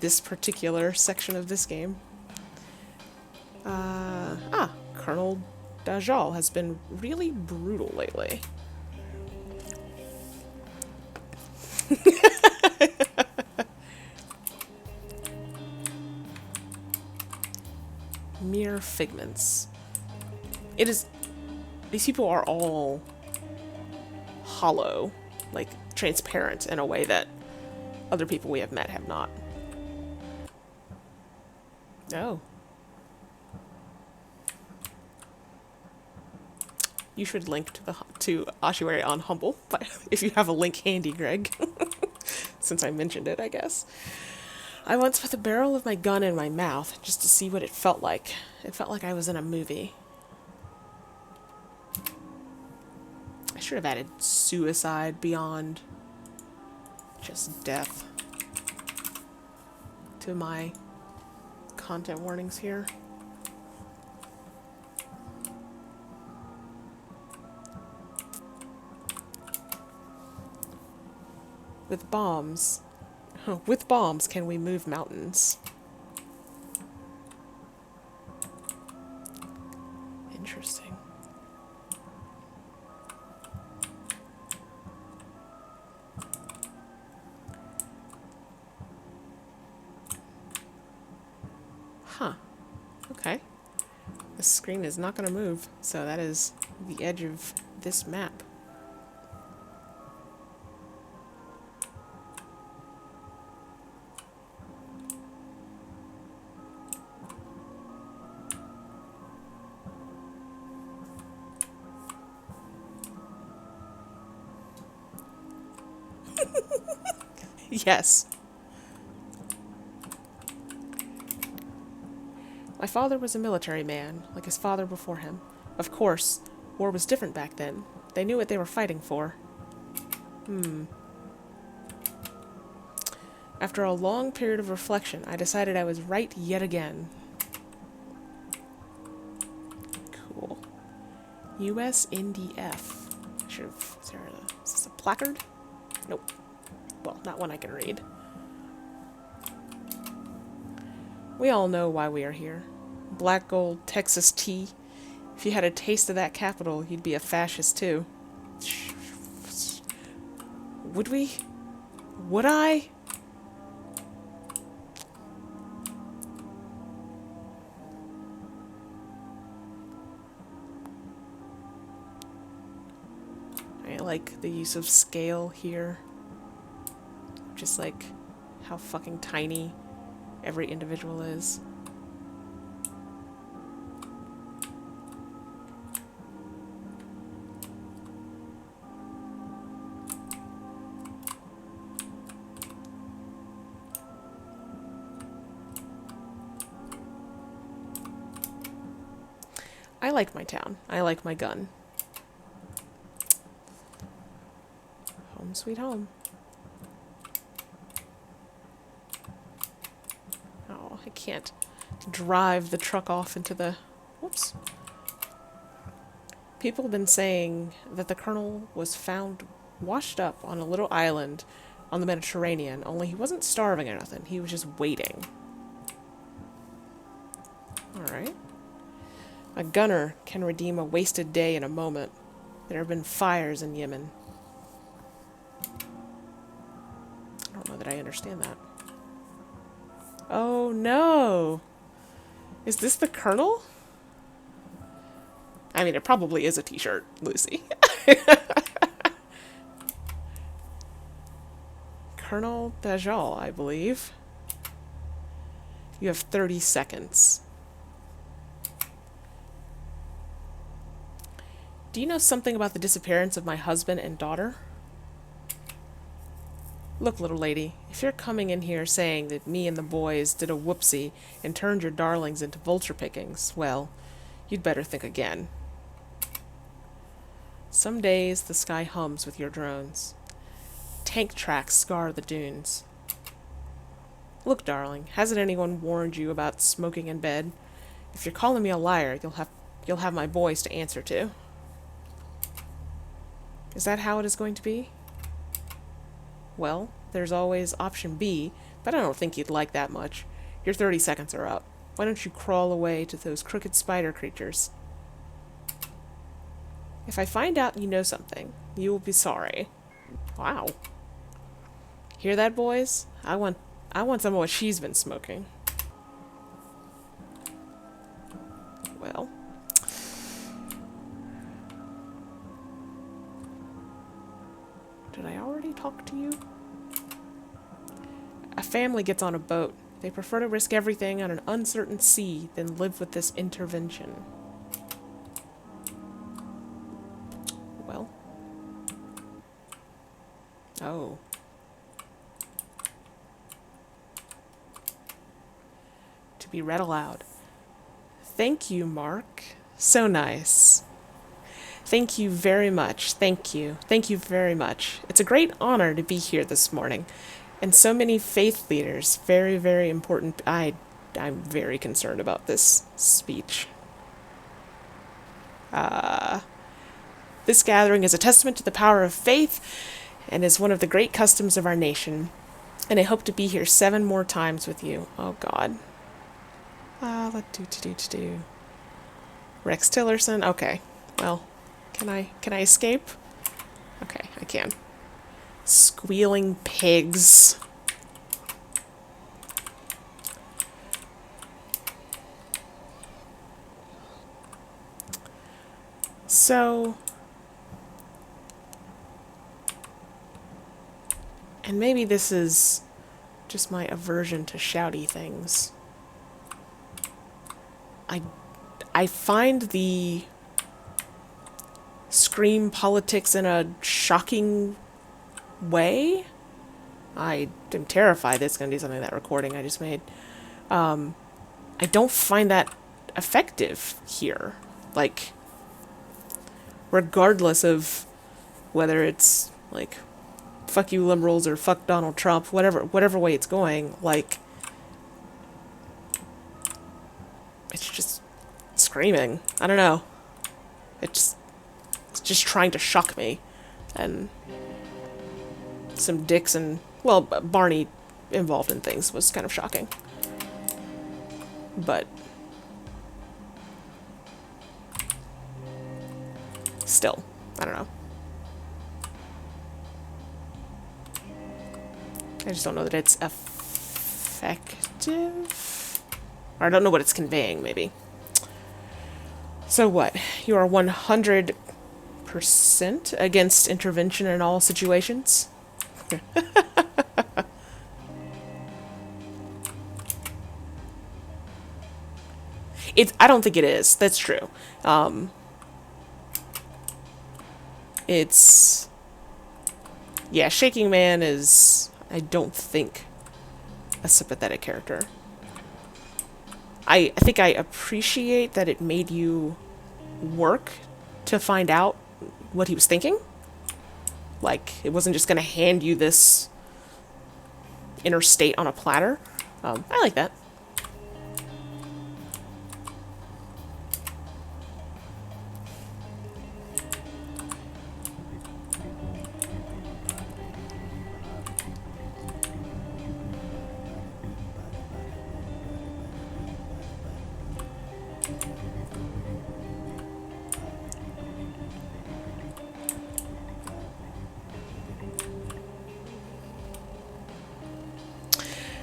this particular section of this game. Colonel Dujanah has been really brutal lately. Mere figments. It is... These people are all hollow, like transparent in a way that other people we have met have not. Oh. You should link to Ossuary on Humble, but if you have a link handy, Greg. Since I mentioned it, I guess. I once put the barrel of my gun in my mouth just to see what it felt like. It felt like I was in a movie. I should have added suicide beyond just death to my content warnings here. With bombs, can we move mountains? Interesting. Huh. Okay. The screen is not going to move, so that is the edge of this map. Yes. My father was a military man, like his father before him. Of course, war was different back then. They knew what they were fighting for. After a long period of reflection, I decided I was right yet again. Cool. USNDF. Is this a placard? Nope. Well, not one I can read. We all know why we are here. Black gold, Texas tea. If you had a taste of that capital, you'd be a fascist too. Would we? Would I? I like the use of scale here. Just like how fucking tiny every individual is. I like my town. I like my gun. Home sweet home. Oh, I can't drive the truck off into the... Whoops. People have been saying that the Colonel was found washed up on a little island on the Mediterranean, only he wasn't starving or nothing. He was just waiting. Alright. A gunner can redeem a wasted day in a moment. There have been fires in Yemen. I don't know that I understand that. Oh no! Is this the Colonel? I mean, it probably is a t-shirt, Lucy. Colonel Bajal, I believe. You have 30 seconds. Do you know something about the disappearance of my husband and daughter? Look, little lady, if you're coming in here saying that me and the boys did a whoopsie and turned your darlings into vulture pickings, well, you'd better think again. Some days the sky hums with your drones. Tank tracks scar the dunes. Look, darling, hasn't anyone warned you about smoking in bed? If you're calling me a liar, you'll have my boys to answer to. Is that how it is going to be? Well, there's always option B, but I don't think you'd like that much. Your 30 seconds are up. Why don't you crawl away to those crooked spider creatures? If I find out you know something, you will be sorry. Wow. Hear that, boys? I want some of what she's been smoking. Well. Did I already talk to you? A family gets on a boat. They prefer to risk everything on an uncertain sea than live with this intervention. Well. Oh. To be read aloud. Thank you, Mark. So nice. Thank you very much. Thank you. Thank you very much. It's a great honor to be here this morning. And so many faith leaders. Very, very important. I'm very concerned about this speech. This gathering is a testament to the power of faith and is one of the great customs of our nation. And I hope to be here 7 more times with you. Oh, God. Let's do. Rex Tillerson. Okay. Well, can I escape? Okay, I can. Squealing pigs. So, and maybe this is just my aversion to shouty things. I find the scream politics in a shocking way. I am terrified that's going to do something to that recording I just made. I don't find that effective here. Like, regardless of whether it's like fuck you liberals or fuck Donald Trump, whatever way it's going, like, it's just screaming. I don't know. It's just trying to shock me. And some dicks and, well, Barney involved in things was kind of shocking. But still, I don't know. I just don't know that it's effective. Or I don't know what it's conveying, maybe. So what? You are 100% against intervention in all situations? I don't think it is. That's true. It's... Yeah, Shaking Man is, I don't think, a sympathetic character. I think I appreciate that it made you work to find out what he was thinking. Like, it wasn't just going to hand you this inner state on a platter. I like that.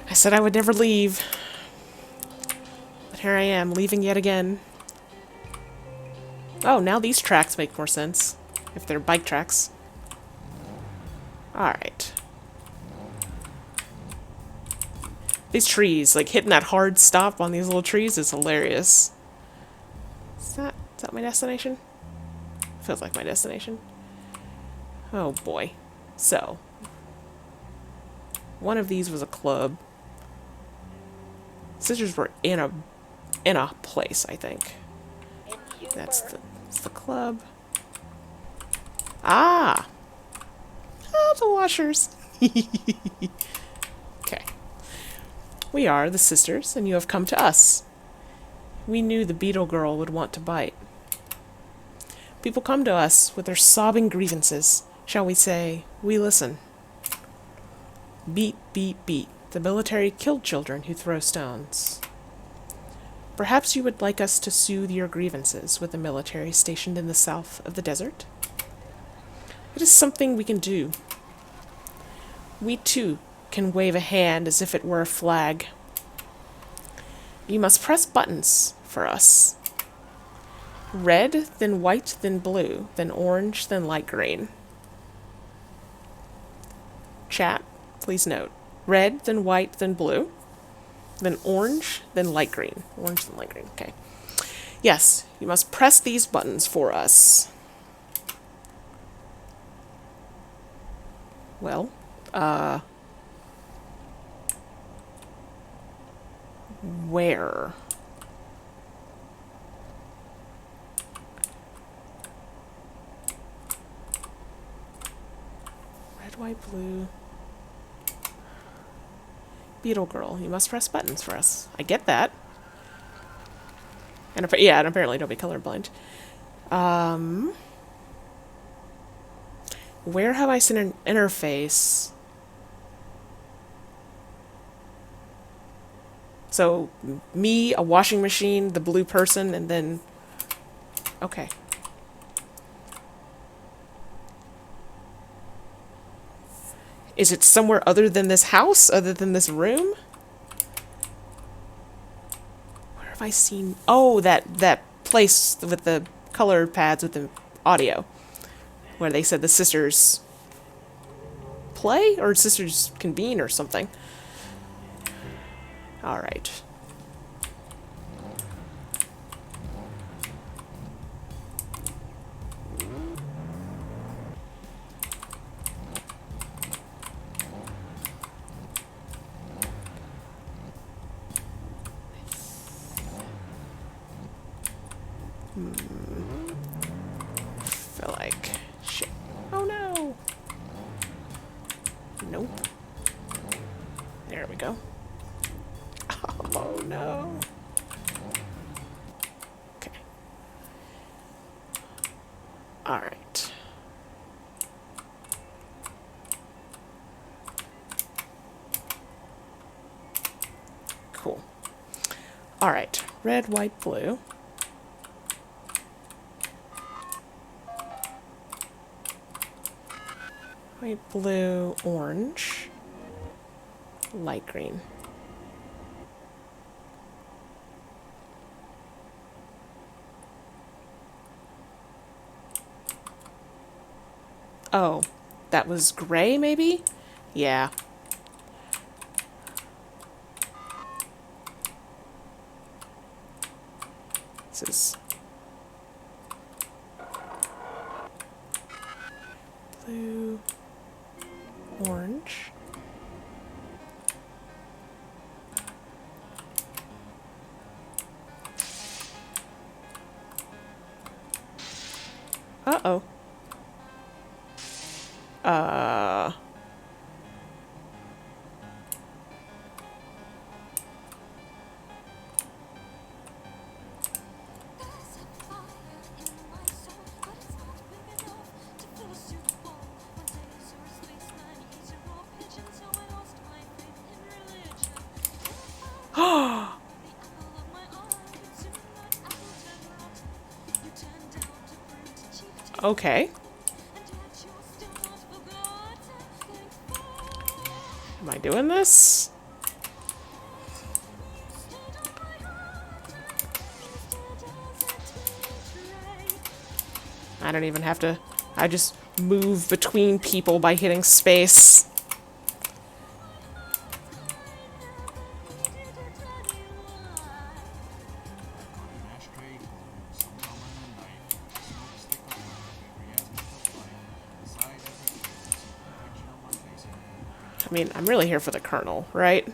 I said I would never leave. But here I am, leaving yet again. Oh, now these tracks make more sense. If they're bike tracks. Alright. These trees, like hitting that hard stop on these little trees is hilarious. Is that my destination? Feels like my destination. Oh boy. So. One of these was a club. Sisters were in a place, I think. That's the club. Ah! Oh, the washers. Okay. We are the sisters, and you have come to us. We knew the beetle girl would want to bite. People come to us with their sobbing grievances. Shall we say, we listen. Beat, beat, beat. The military killed children who throw stones. Perhaps you would like us to soothe your grievances with the military stationed in the south of the desert? It is something we can do. We, too, can wave a hand as if it were a flag. You must press buttons for us. Red, then white, then blue, then orange, then light green. chat, please note. Red, then white, then blue, then orange, then light green. Orange, then light green. Okay. Yes, you must press these buttons for us. Well, where? Red, white, blue. Beetle girl, you must press buttons for us. I get that. And yeah, and apparently don't be colorblind. Where have I seen an interface? So, me, a washing machine, the blue person, and then... Okay. Is it somewhere other than this house? Other than this room? Where have I seen... Oh, that place with the color pads with the audio. Where they said the sisters play? Or sisters convene or something. Alright. Feel like... Shit. Oh no! Nope. There we go. Oh no. Okay. Alright. Cool. Alright. Red, white, blue. White, blue, orange. Light green. Oh, that was gray, maybe? Yeah. This is... blue, orange. Uh-oh. Okay. Am I doing this? I don't even have to... I just move between people by hitting space. I mean, I'm really here for the Colonel, right?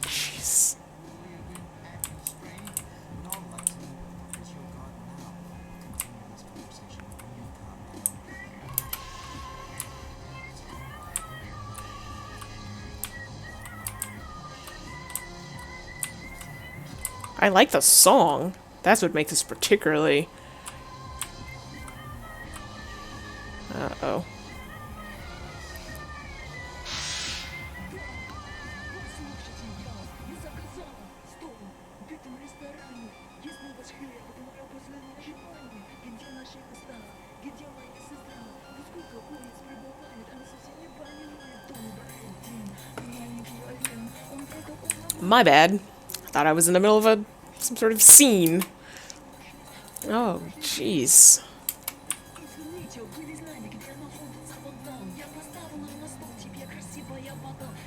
Jeez. I like the song. That's what makes this particularly... Uh-oh. My bad. I thought I was in the middle of some sort of scene. Oh, jeez.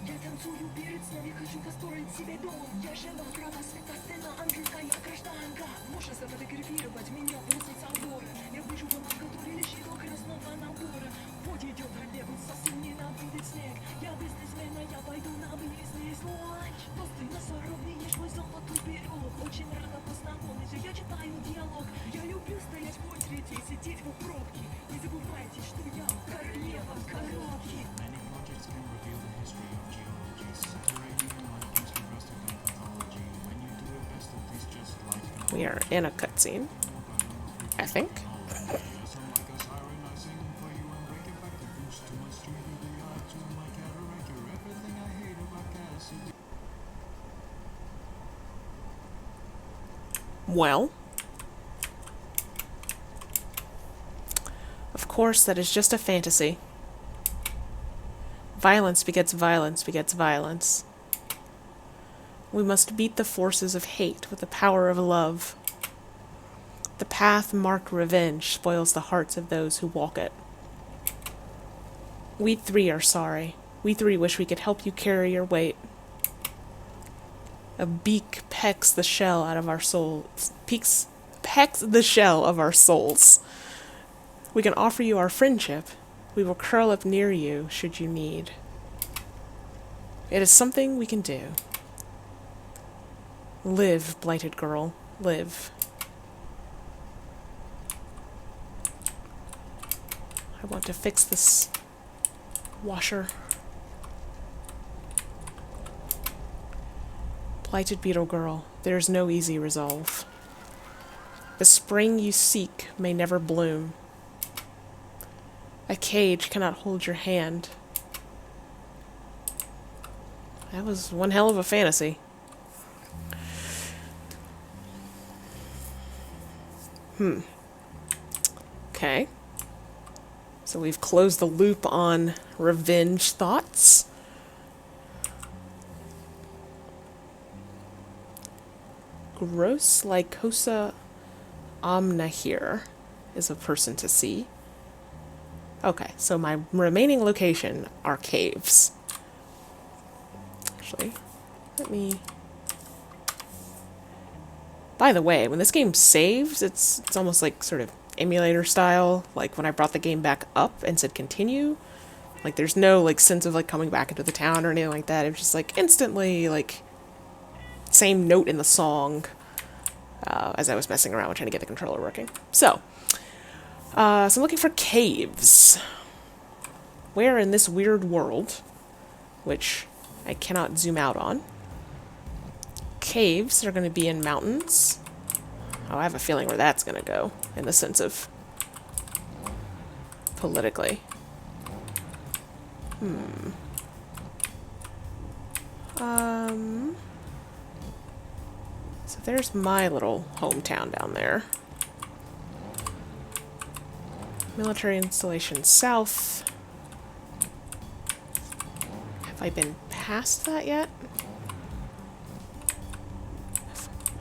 Я танцую перед сном, я хочу построить себе дом. Я жила права света стена, ангельская гражданка. Можно сфотографировать меня после собора. Я вижу дома, который лежит у красного набора. Вот идет троллейбус, совсем не будет снег. Я бизнесмен, а я пойду на бизнес ланч. Просто на 40 видишь мой золотой пирог. Очень рада познакомиться, я читаю диалог. Я люблю стоять в очереди, сидеть в пробке. Не забывайте, что я королева коробки. Many projects can reveal the history of geology, separating light into rustic and pathology. When you do your best, it is just like We are in a cutscene, I think. Well, of course, that is just a fantasy. Violence begets violence begets violence. We must beat the forces of hate with the power of love. The path marked revenge spoils the hearts of those who walk it. We three are sorry. We three wish we could help you carry your weight. A beak pecks the shell out of our souls. Pecks the shell of our souls. We can offer you our friendship. We will curl up near you should you need. It is something we can do. Live, blighted girl, live. I want to fix this washer. Blighted beetle girl, there is no easy resolve. The spring you seek may never bloom. A cage cannot hold your hand. That was one hell of a fantasy. Okay. So we've closed the loop on revenge thoughts. Gross Lycosa Omnahir is a person to see. Okay, so my remaining location are caves. Actually, let me... By the way, when this game saves, it's almost like sort of emulator style. Like when I brought the game back up and said continue, like there's no like sense of like coming back into the town or anything like that. It was just like instantly like same note in the song as I was messing around trying to get the controller working. So I'm looking for caves. Where in this weird world, which I cannot zoom out on, caves are going to be in mountains. Oh, I have a feeling where that's going to go, in the sense of politically. So there's my little hometown down there. Military installation south. Have I been past that yet?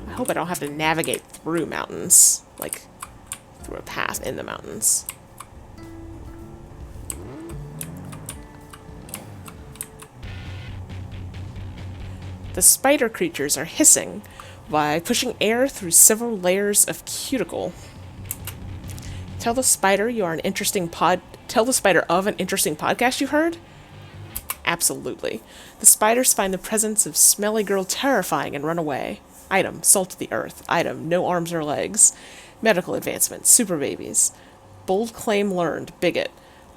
I hope I don't have to navigate through mountains, like through a path in the mountains. The spider creatures are hissing by pushing air through several layers of cuticle. Tell the spider you are an interesting Tell the spider of an interesting podcast you heard? Absolutely. The spiders find the presence of smelly girl terrifying and run away. Item, salt of the earth. Item, no arms or legs. Medical advancement, super babies. Bold claim learned, bigot.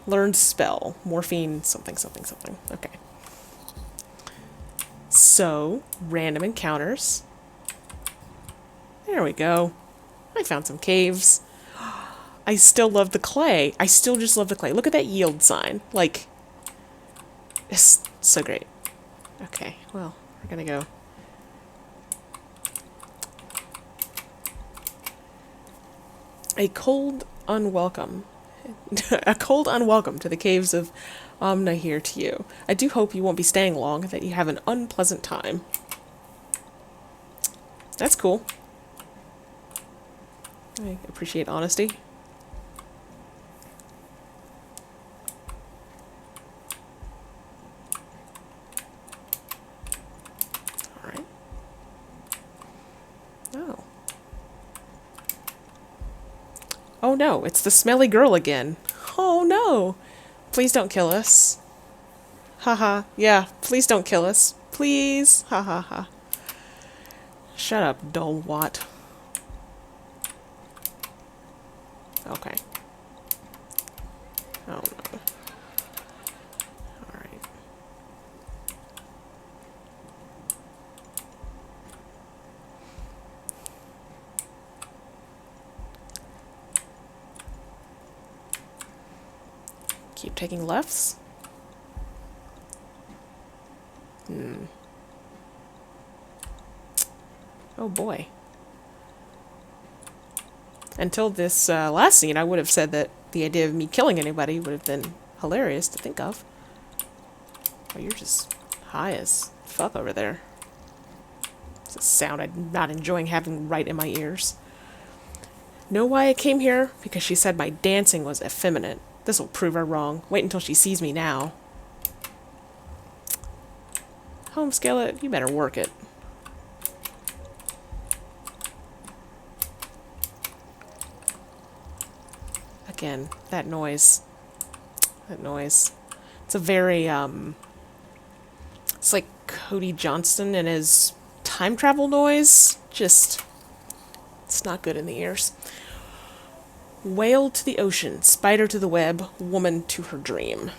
Learned spell, morphine, something, something, something. Okay. So, random encounters. There we go. I found some caves. I still love the clay. I still just love the clay. Look at that yield sign. Like, it's so great. Okay, well, we're gonna go. A cold unwelcome to the caves of Omnahir to you. I do hope you won't be staying long, that you have an unpleasant time. That's cool. I appreciate honesty. Oh no, it's the smelly girl again. Oh no. Please don't kill us. Haha. Yeah, please don't kill us. Please. Ha ha ha. Shut up, dull wat. Okay. Oh no. Alright. Keep taking lefts. Oh boy. Until this last scene, I would have said that the idea of me killing anybody would have been hilarious to think of. Oh, you're just high as fuck over there. It's a sound I'm not enjoying having right in my ears. Know why I came here? Because she said my dancing was effeminate. This'll prove her wrong. Wait until she sees me now. Home skillet, you better work it. Again, that noise. That noise. It's a very, it's like Cody Johnston and his time travel noise. Just, it's not good in the ears. Whale to the ocean, spider to the web, woman to her dream.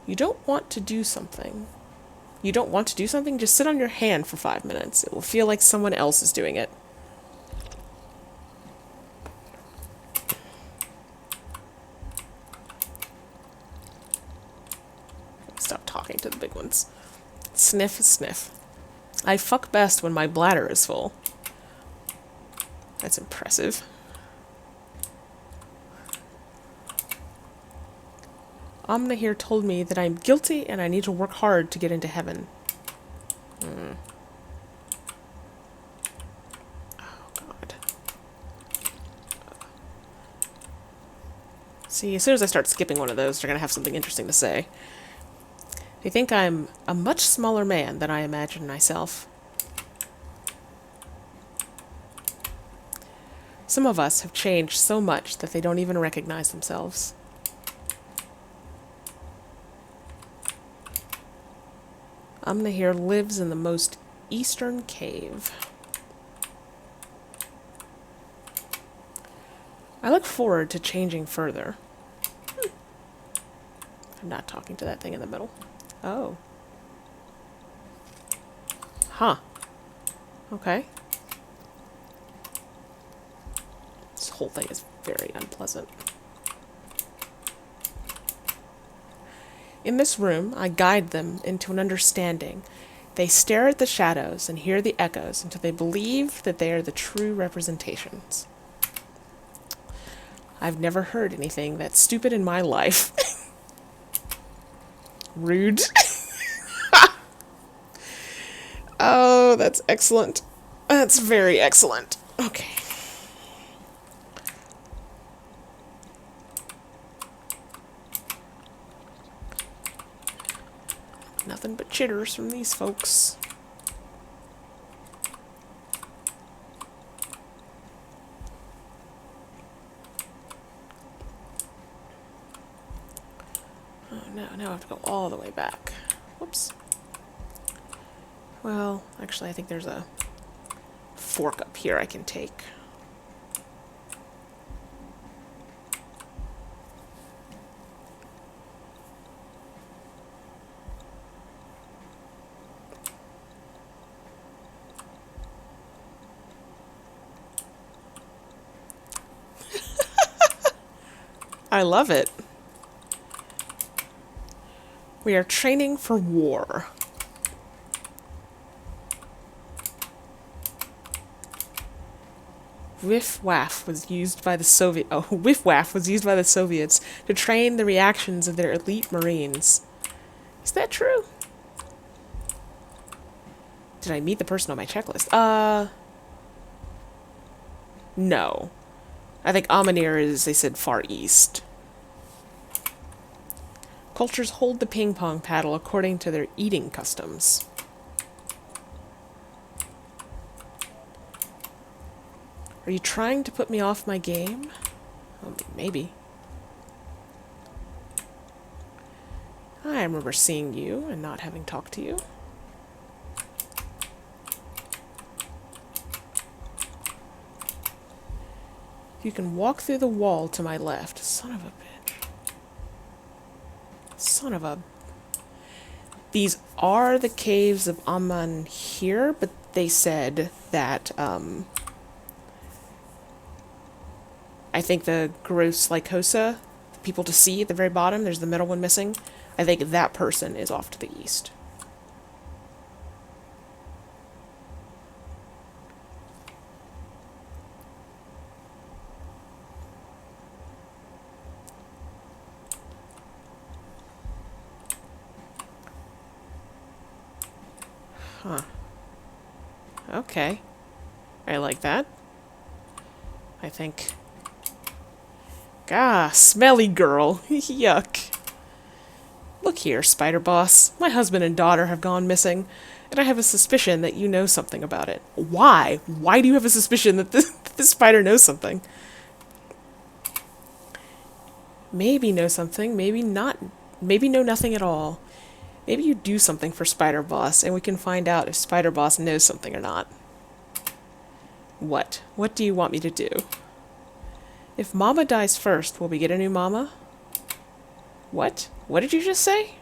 You don't want to do something. You don't want to do something? Just sit on your hand for 5 minutes. It will feel like someone else is doing it. Stop talking to the big ones. Sniff, sniff. I fuck best when my bladder is full. That's impressive. Amna here told me that I'm guilty and I need to work hard to get into heaven. Oh, God. See, as soon as I start skipping one of those, they're going to have something interesting to say. They think I'm a much smaller man than I imagine myself. Some of us have changed so much that they don't even recognize themselves. Amna here lives in the most eastern cave. I look forward to changing further. I'm not talking to that thing in the middle. Oh. Huh. Okay. This whole thing is very unpleasant. In this room, I guide them into an understanding. They stare at the shadows and hear the echoes until they believe that they are the true representations. I've never heard anything that stupid in my life. Rude. Oh, that's excellent. That's very excellent. Okay. Nothing but chitters from these folks. Oh no, now I have to go all the way back. Whoops. Well, actually I think there's a fork up here I can take. I love it. We are training for war. Whiff Waff was used by the Whiff Waff was used by the Soviets to train the reactions of their elite Marines. Is that true? Did I meet the person on my checklist? No. I think Amanir is, they said, far east. Cultures hold the ping pong paddle according to their eating customs. Are you trying to put me off my game? Maybe. I remember seeing you and not having talked to you. You can walk through the wall to my left. Son of a bitch. Son of a... These are the caves of Aman here, but they said that, I think the gross lycosa, people to see at the very bottom, there's the middle one missing. I think that person is off to the east. Huh. Okay. I like that. I think... Ah, smelly girl. Yuck. Look here, Spider Boss. My husband and daughter have gone missing, and I have a suspicion that you know something about it. Why? Why do you have a suspicion that this spider knows something? Maybe know something, maybe not. Maybe know nothing at all. Maybe you do something for Spider Boss, and we can find out if Spider Boss knows something or not. What? What do you want me to do? If Mama dies first, will we get a new Mama? What? What did you just say?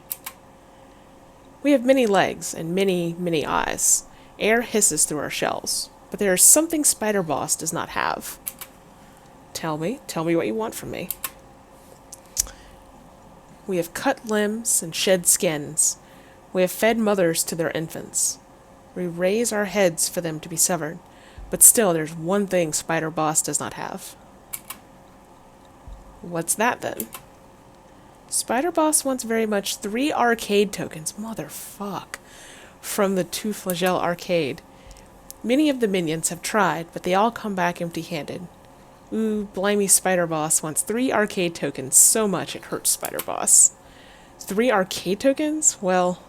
We have many legs and many, many eyes. Air hisses through our shells. But there is something Spider Boss does not have. Tell me what you want from me. We have cut limbs and shed skins. We have fed mothers to their infants. We raise our heads for them to be severed. But still, there's one thing Spider Boss does not have. What's that, then? Spider Boss wants very much 3 arcade tokens, motherfuck, from the Two Flagell arcade. Many of the minions have tried, but they all come back empty-handed. Ooh, blimey, Spider Boss wants 3 arcade tokens so much it hurts Spider Boss. 3 arcade tokens? Well,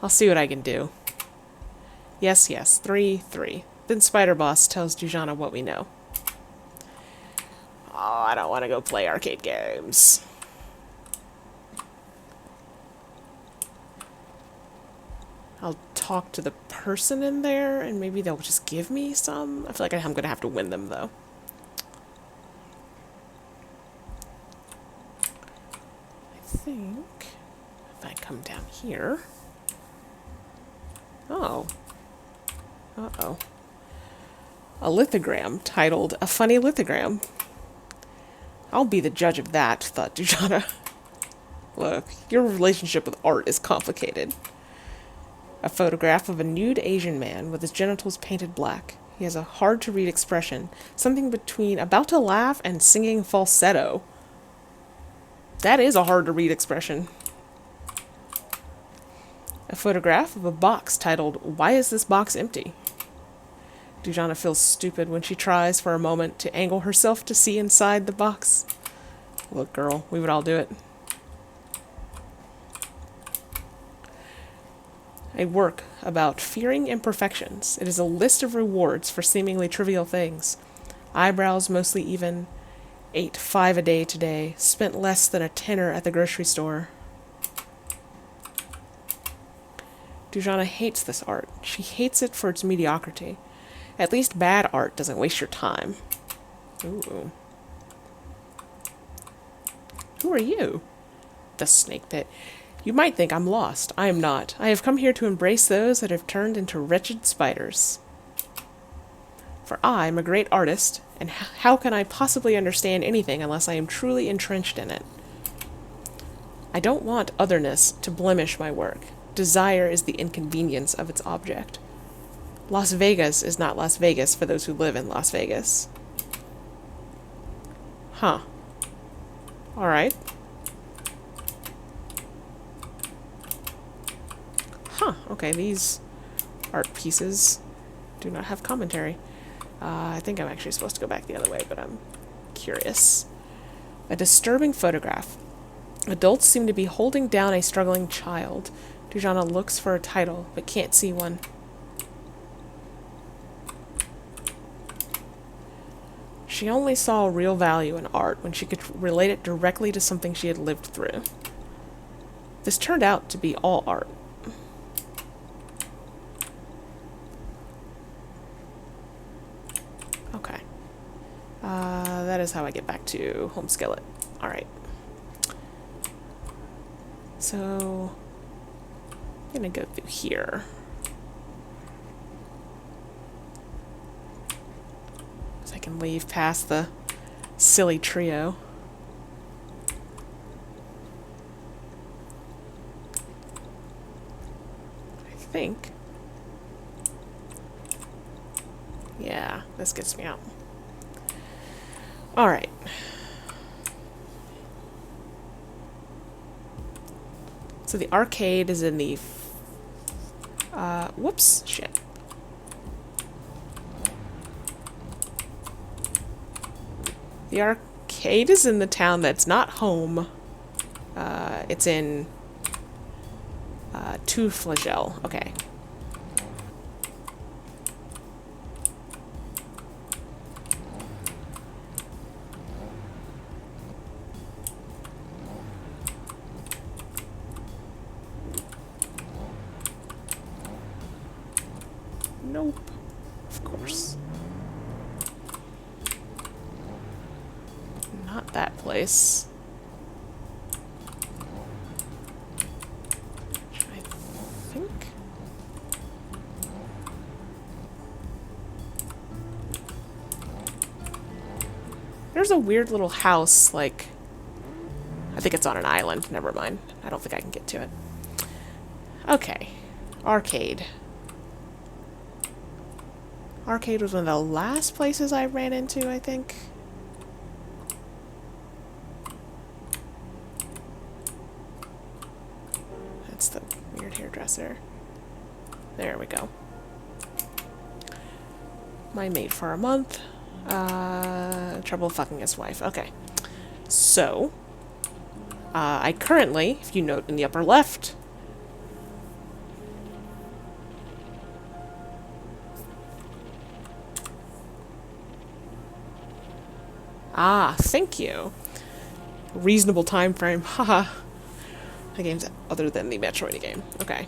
I'll see what I can do. Yes, 3. Then Spider Boss tells Dujanah what we know. Oh, I don't want to go play arcade games. I'll talk to the person in there, and maybe they'll just give me some. I feel like I'm going to have to win them, though. I think if I come down here... Oh. Uh-oh. A lithogram titled A Funny Lithogram. I'll be the judge of that, thought Dujanah. Look, your relationship with art is complicated. A photograph of a nude Asian man with his genitals painted black. He has a hard-to-read expression, something between about to laugh and singing falsetto. That is a hard-to-read expression. A photograph of a box titled, Why is this box empty? Dujanah feels stupid when she tries for a moment to angle herself to see inside the box. Look, girl, we would all do it. A work about fearing imperfections. It is a list of rewards for seemingly trivial things. Eyebrows mostly even. Ate 5 a day today. Spent less than a tenner at the grocery store. Dujanah hates this art. She hates it for its mediocrity. At least bad art doesn't waste your time. Ooh. Who are you? The snake pit. You might think I'm lost. I am not. I have come here to embrace those that have turned into wretched spiders. For I am a great artist, and how can I possibly understand anything unless I am truly entrenched in it? I don't want otherness to blemish my work. Desire is the inconvenience of its object. Las Vegas is not Las Vegas for those who live in Las Vegas. Huh. Alright. Huh, okay, these art pieces do not have commentary. I think I'm actually supposed to go back the other way, but I'm curious. A disturbing photograph. Adults seem to be holding down a struggling child. Dujanah looks for a title, but can't see one. She only saw real value in art when she could relate it directly to something she had lived through. This turned out to be all art. Okay. That is how I get back to Home Skillet. Alright. So, I'm gonna go through here. So I can leave past the silly trio. I think. Yeah, this gets me out. Alright. So the arcade is in the... whoops, shit. The arcade is in the town that's not home. It's in... Two Flagell. Okay. Nope. Of course. Not that place. I think. There's a weird little house, like... I think it's on an island. Never mind. I don't think I can get to it. Okay. Arcade. Arcade was one of the last places I ran into, I think. That's the weird hairdresser. There we go. My maid for a month. Trouble fucking his wife. Okay. So, I currently, if you note in the upper left, thank you. Reasonable time frame. Haha. The game's other than the Metroid game. Okay.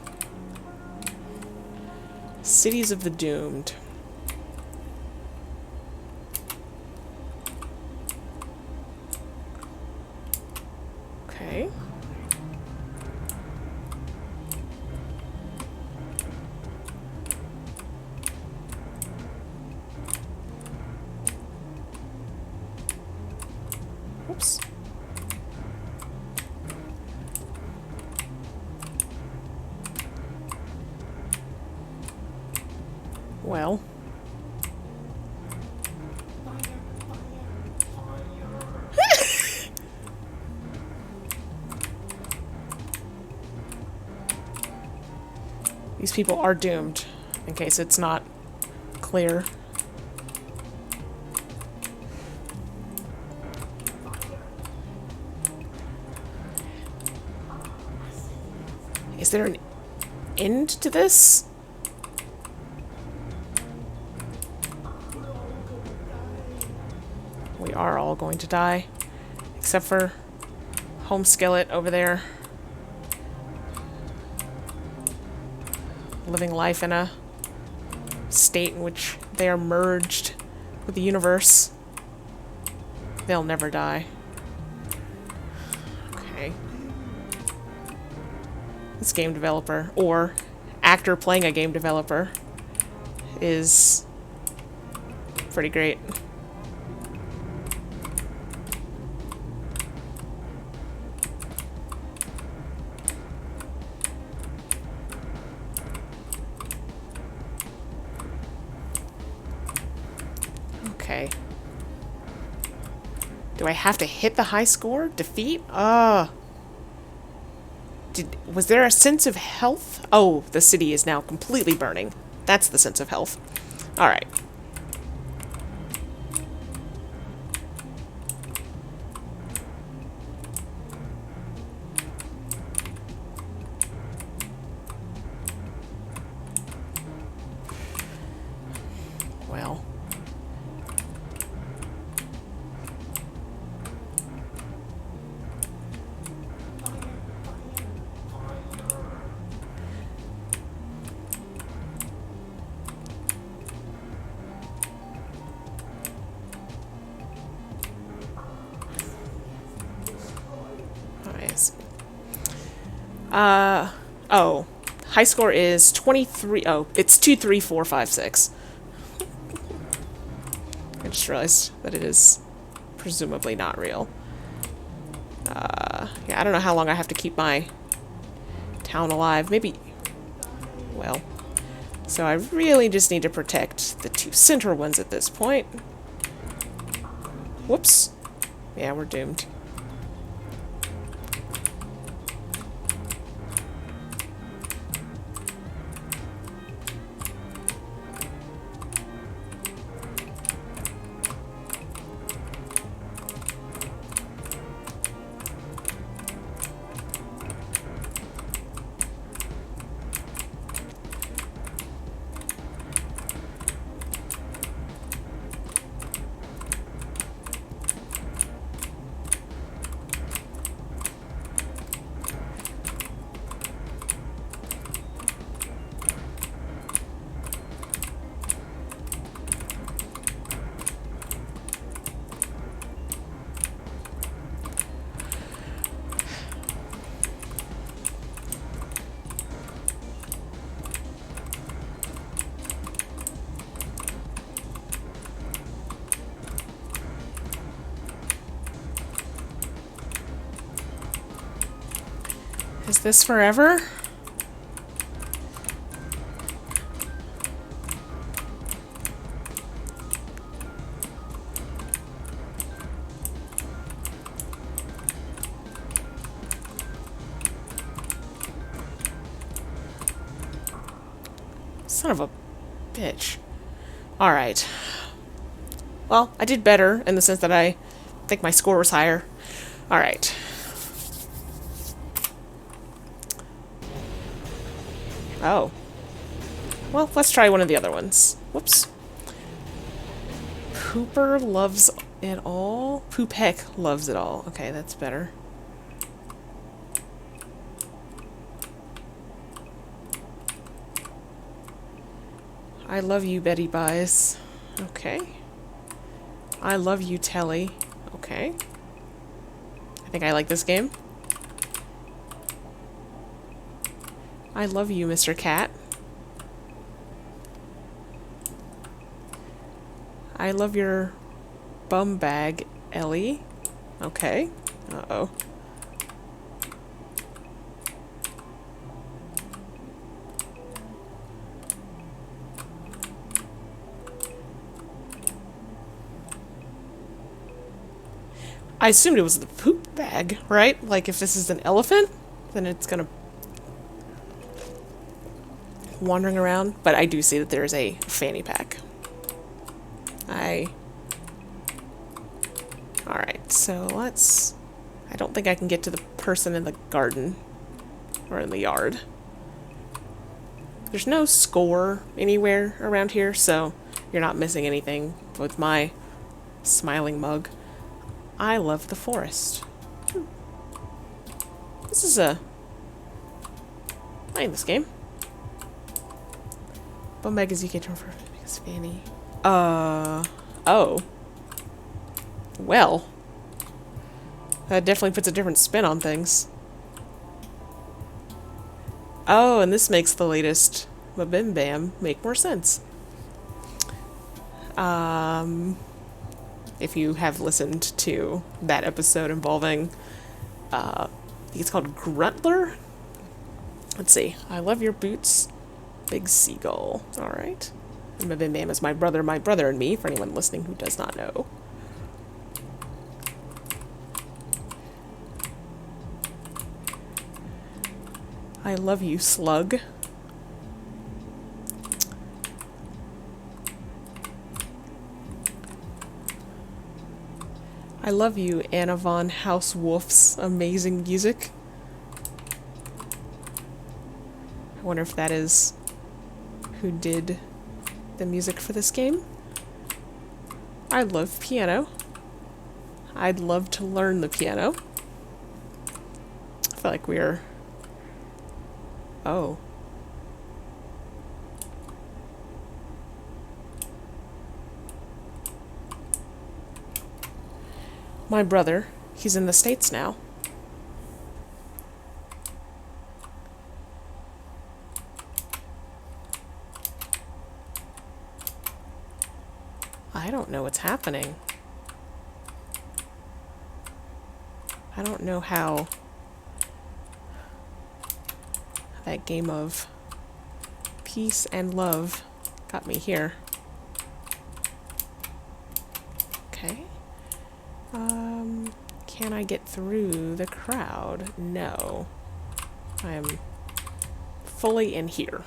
Cities of the Doomed. Okay. Oops. Well. These people are doomed, in case it's not clear. Is there an end to this? We are all going to die. Except for Home Skillet over there. Living life in a state in which they are merged with the universe. They'll never die. Okay. This game developer, or actor playing a game developer, is pretty great. Okay. Do I have to hit the high score? Defeat? Was there a sense of health? Oh, the city is now completely burning. That's the sense of health. Alright. Well. Oh. High score is 23. Oh, it's 2, 3, 4, 5, 6. I just realized that it is presumably not real. Yeah, I don't know how long I have to keep my town alive. Maybe... Well... So I really just need to protect the 2 center ones at this point. Whoops. Yeah, we're doomed. Is this forever? Son of a bitch. Alright. Well, I did better in the sense that I think my score was higher. Alright. Oh. Well, let's try one of the other ones. Whoops. Pooper loves it all? Poopheck loves it all. Okay, that's better. I love you, Betty Buys. Okay. I love you, Telly. Okay. I think I like this game. I love you, Mr. Cat. I love your bum bag, Ellie. Okay. Uh-oh. I assumed it was the poop bag, right? Like, if this is an elephant, then it's gonna... wandering around. But I do see that there's a fanny pack. Alright, so let's... I don't think I can get to the person in the garden. Or in the yard. There's no score anywhere around here, so you're not missing anything with my smiling mug. I love the forest. This is a... playing this game. Bum bag is you get for biggest fanny. Oh. Well. That definitely puts a different spin on things. Oh, and this makes the latest Mabim Bam make more sense. If you have listened to that episode involving, I think it's called Gruntler? Let's see. I love your boots. Big seagull. Alright. And Mabim Bam is my brother and me, for anyone listening who does not know. I love you, slug. I love you, Anna von Hauswolf's amazing music. I wonder if that is who did the music for this game. I love piano. I'd love to learn the piano. I feel like we're... Oh. My brother, he's in the States now. I don't know what's happening. I don't know how that game of peace and love got me here. Okay. Can I get through the crowd? No. I'm fully in here.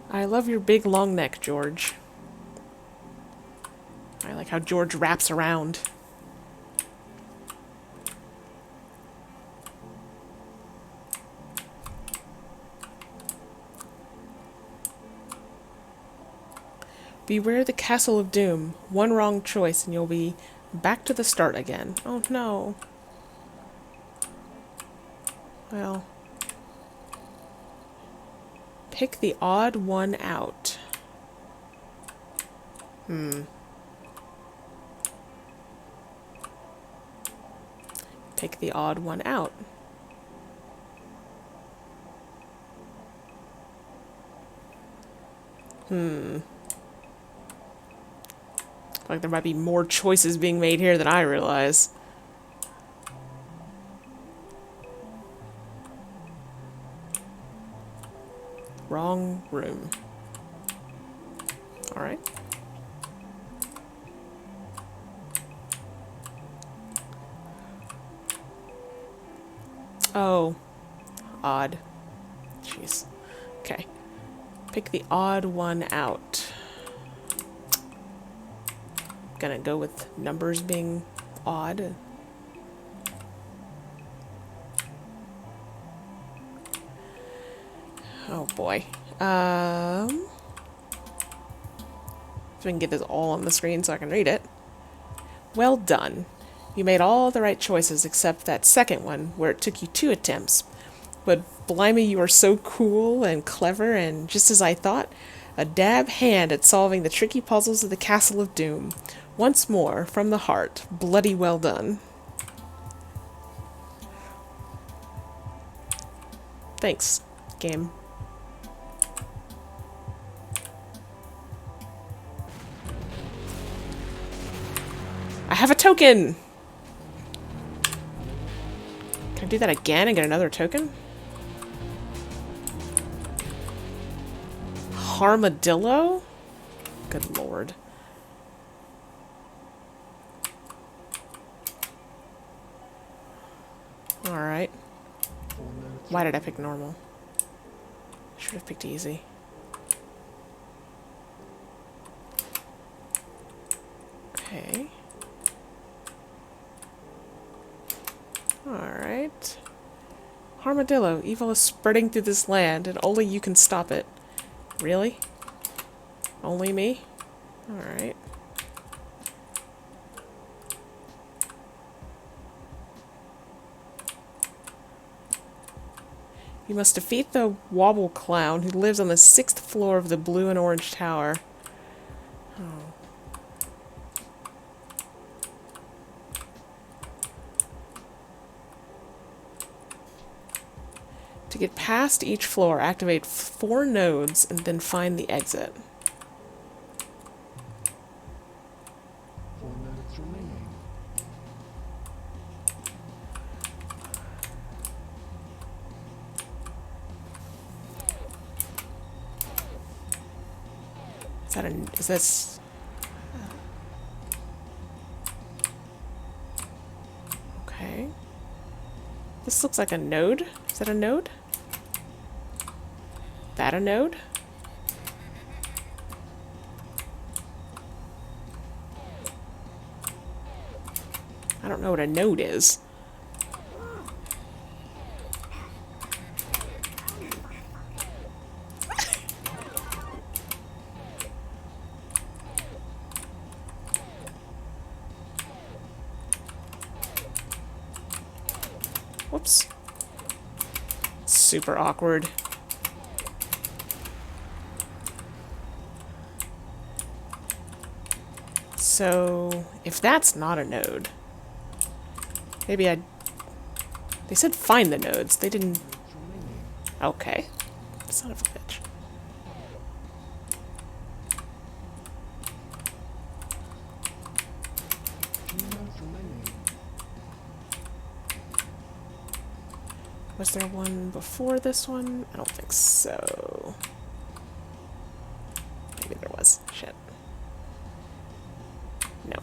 I love your big long neck, George. I like how George wraps around. Beware the Castle of Doom. One wrong choice and you'll be back to the start again. Oh no. Well. Pick the odd one out. Pick the odd one out. Like there might be more choices being made here than I realize. Wrong room. Alright. Oh. Odd. Jeez. Okay. Pick the odd one out. Gonna go with numbers being odd. Oh boy. If we can get this all on the screen so I can read it. Well done. You made all the right choices except that second one where it took you 2 attempts. But blimey, you are so cool and clever, and just as I thought, a dab hand at solving the tricky puzzles of the Castle of Doom. Once more, from the heart, bloody well done. Thanks, game. I have a token! Can I do that again and get another token? Armadillo? Good lord. Alright. Why did I pick normal? Should have picked easy. Okay. Alright. Armadillo, evil is spreading through this land, and only you can stop it. Really? Only me? Alright. You must defeat the Wobble Clown who lives on the 6th floor of the blue and orange tower. Oh. To get past each floor, activate 4 nodes and then find the exit. 4 minutes remaining. Is this... Okay. This looks like a node. Is that a node? That a node? I don't know what a node is. Whoops. Super awkward. So, if that's not a node, maybe I... They said find the nodes. They didn't... Okay. Son of a bitch. Was there one before this one? I don't think so. Maybe there was. Shit. No.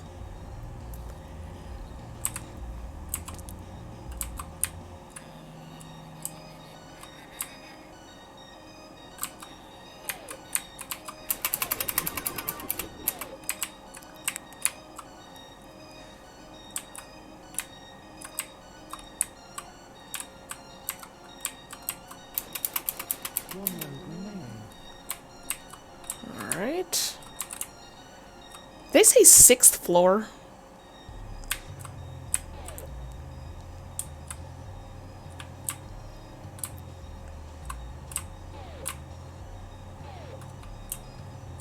Alright. They say 6th floor.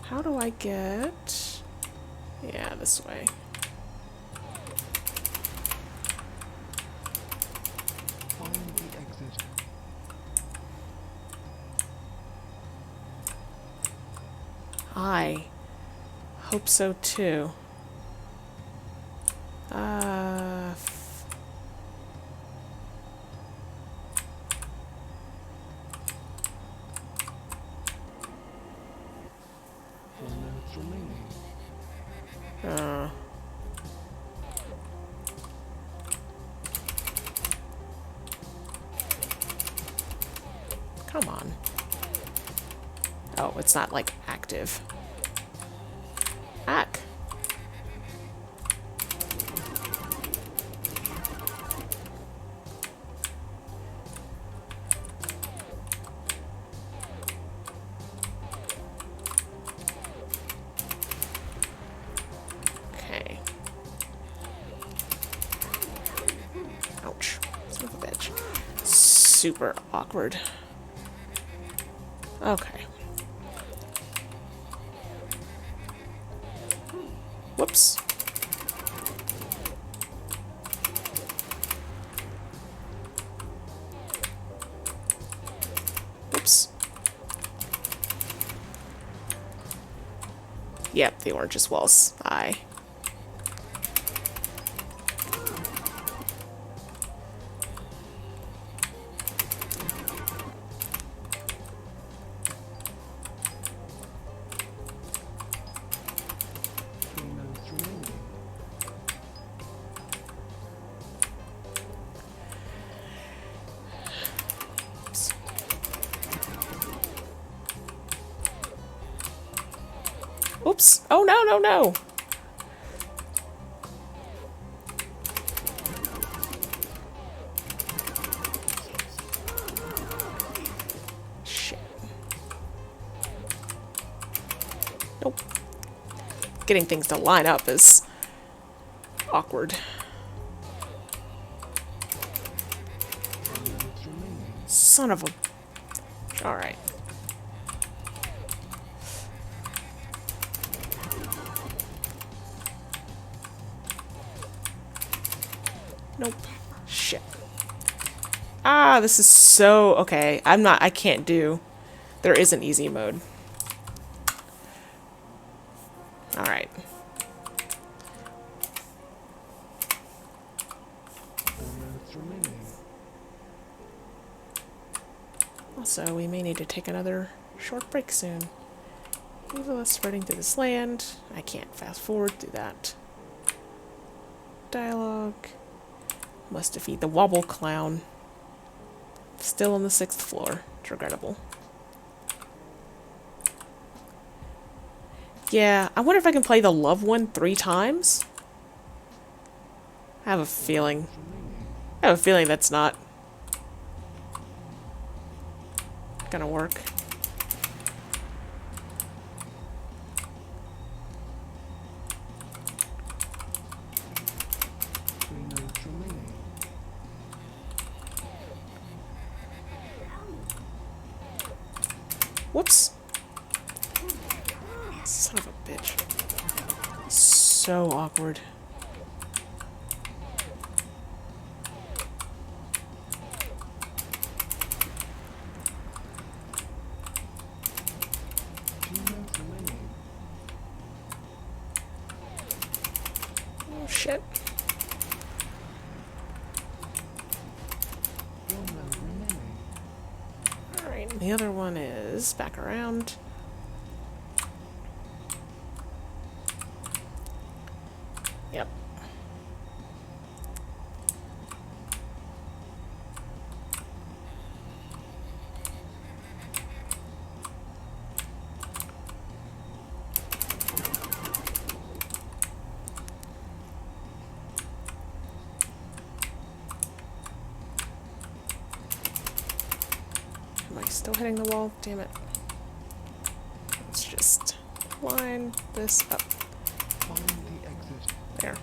How do I get... Yeah, this way. I hope so too. Come on. Oh, it's not like active. Ack. Okay. Ouch. Son of a bitch. Super awkward. Okay. Whoops. Whoops. Yep, the orange walls. Aye. Oops. Oh, no, no, no. Shit. Nope. Getting things to line up is awkward. Son of a... Alright. Nope. Shit. Ah, this is so... Okay, I can't do... There is an easy mode. Alright. Also, we may need to take another short break soon. Evil is spreading through this land. I can't fast forward through that. Dialogue. Must defeat the Wobble Clown. Still on the 6th floor. It's regrettable. Yeah, I wonder if I can play the love one 3 times? I have a feeling. I have a feeling that's not gonna work. Whoops. Son of a bitch. so awkward. Oh shit. Alright, the other one is back around. Yep. Am I still hitting the wall? Damn it. Let's just line this up. There.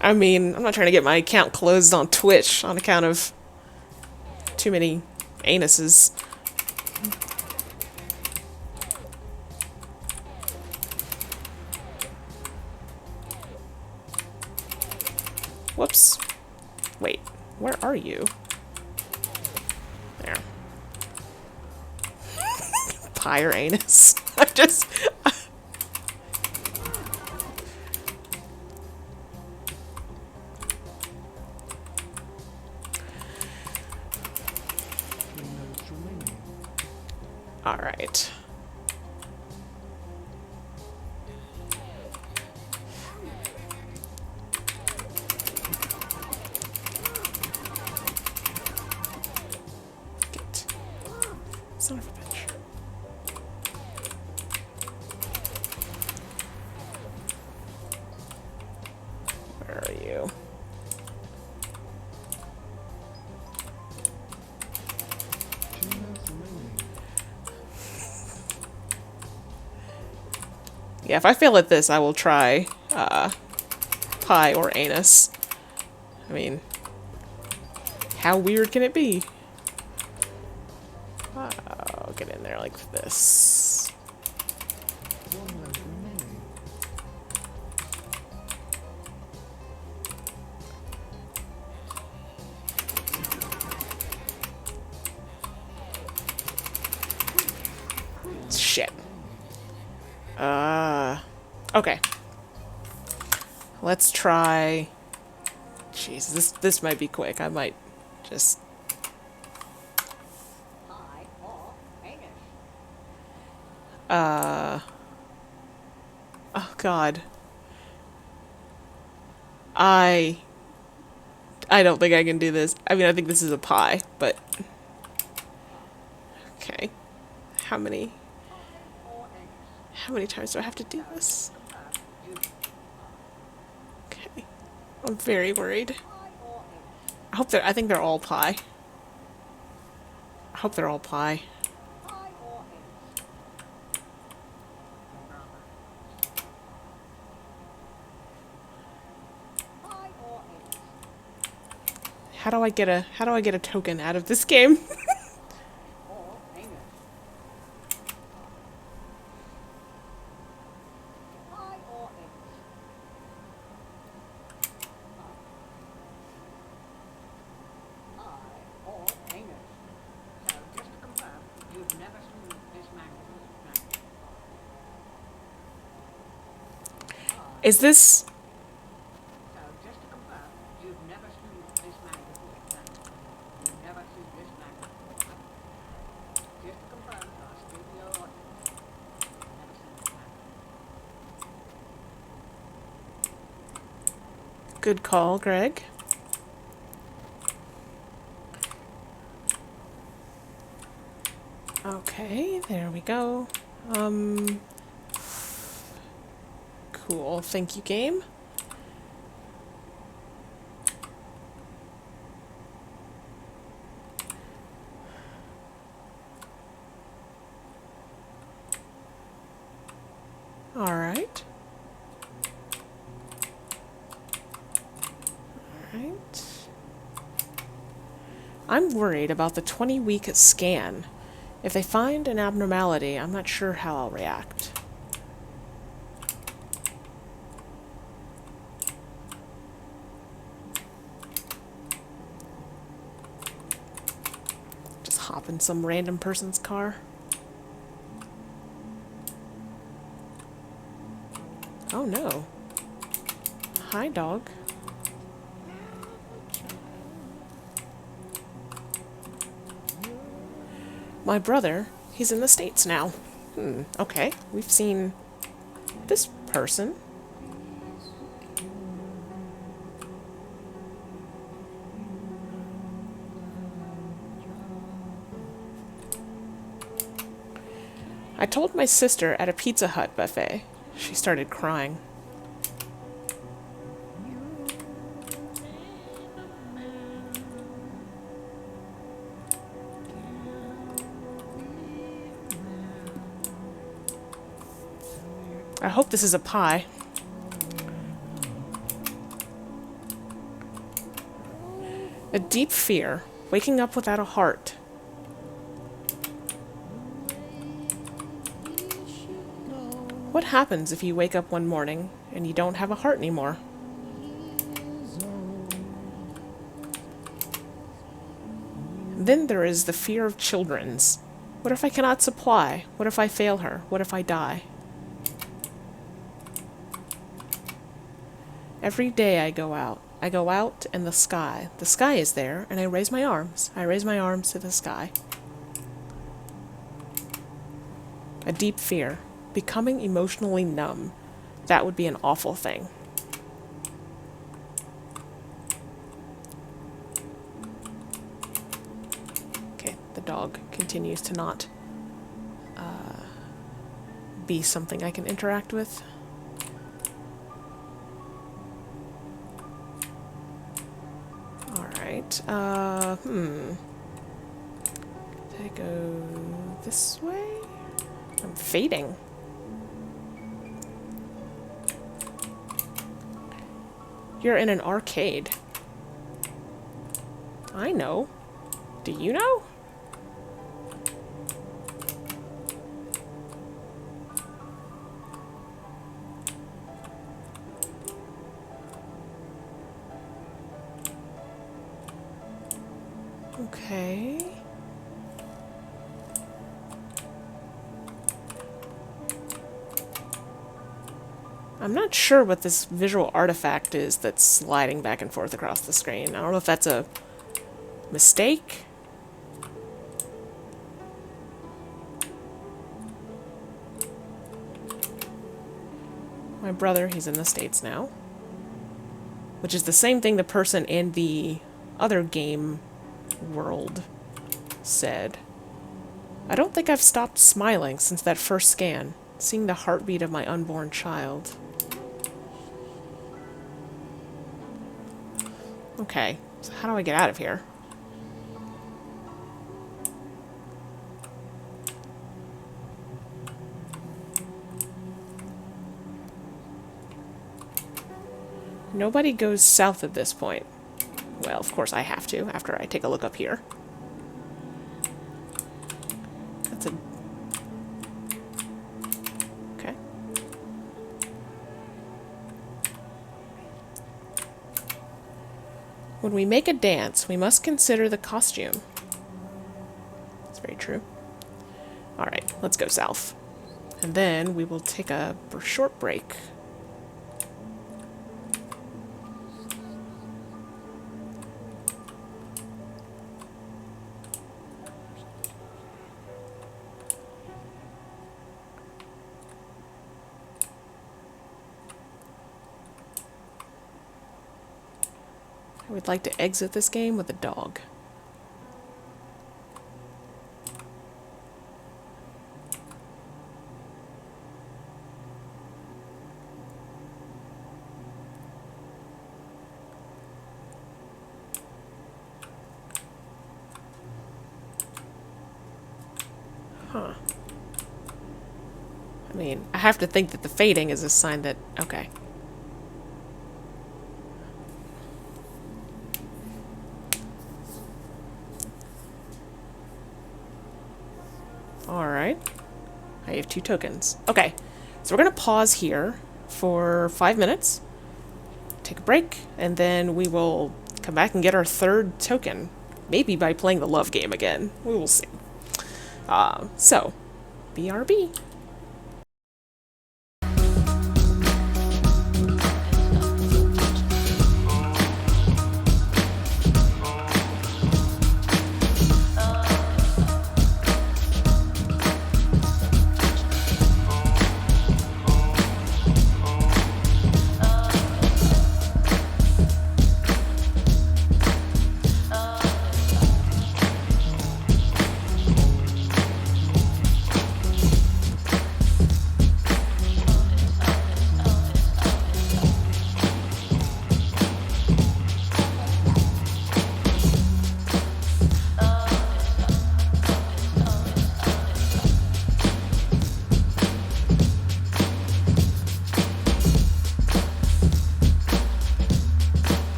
I mean, I'm not trying to get my account closed on Twitch on account of too many anuses. Whoops. Wait, where are you? There. Pie or anus? I just... Alright. Get. Son of a bitch. Where are you? Yeah, if I fail at this, I will try pie or anus. I mean, how weird can it be? I'll get in there like this. Shit. Okay. Let's try... Jeez, this might be quick. I might just... Oh, God. I don't think I can do this. I mean, I think this is a pie, but... Okay. How many times do I have to do this? Okay. I'm very worried. I think they're all pie. I hope they're all pie. How do I get a token out of this game? Is this... Good call, Greg. Okay, there we go. Cool. Thank you, game. All right. Right. I'm worried about the 20-week scan. If they find an abnormality, I'm not sure how I'll react. Just hop in some random person's car. Oh no. Hi, dog. My brother, he's in the States now. Okay. We've seen this person. I told my sister at a Pizza Hut buffet. She started crying. I hope this is a pie. A deep fear, waking up without a heart. What happens if you wake up one morning and you don't have a heart anymore? Then there is the fear of children's. What if I cannot supply? What if I fail her? What if I die? Every day I go out. I go out in the sky. The sky is there, and I raise my arms. I raise my arms to the sky. A deep fear. Becoming emotionally numb. That would be an awful thing. Okay, the dog continues to not be something I can interact with. Alright, Did I go this way? I'm fading. You're in an arcade. I know. Do you know? Okay. I'm not sure what this visual artifact is that's sliding back and forth across the screen. I don't know if that's a mistake. My brother, he's in the States now. Which is the same thing the person in the other game world said. I don't think I've stopped smiling since that first scan, seeing the heartbeat of my unborn child. Okay, so how do I get out of here? Nobody goes south at this point. Well, of course I have to, after I take a look up here. That's a... Okay. When we make a dance, we must consider the costume. That's very true. Alright, let's go south. And then we will take a short break. I would like to exit this game with a dog. Huh. I mean, I have to think that the fading is a sign that... Okay. Alright. I have 2 tokens. Okay, so we're gonna pause here for 5 minutes, take a break, and then we will come back and get our 3rd token. Maybe by playing the love game again. We will see. So, BRB.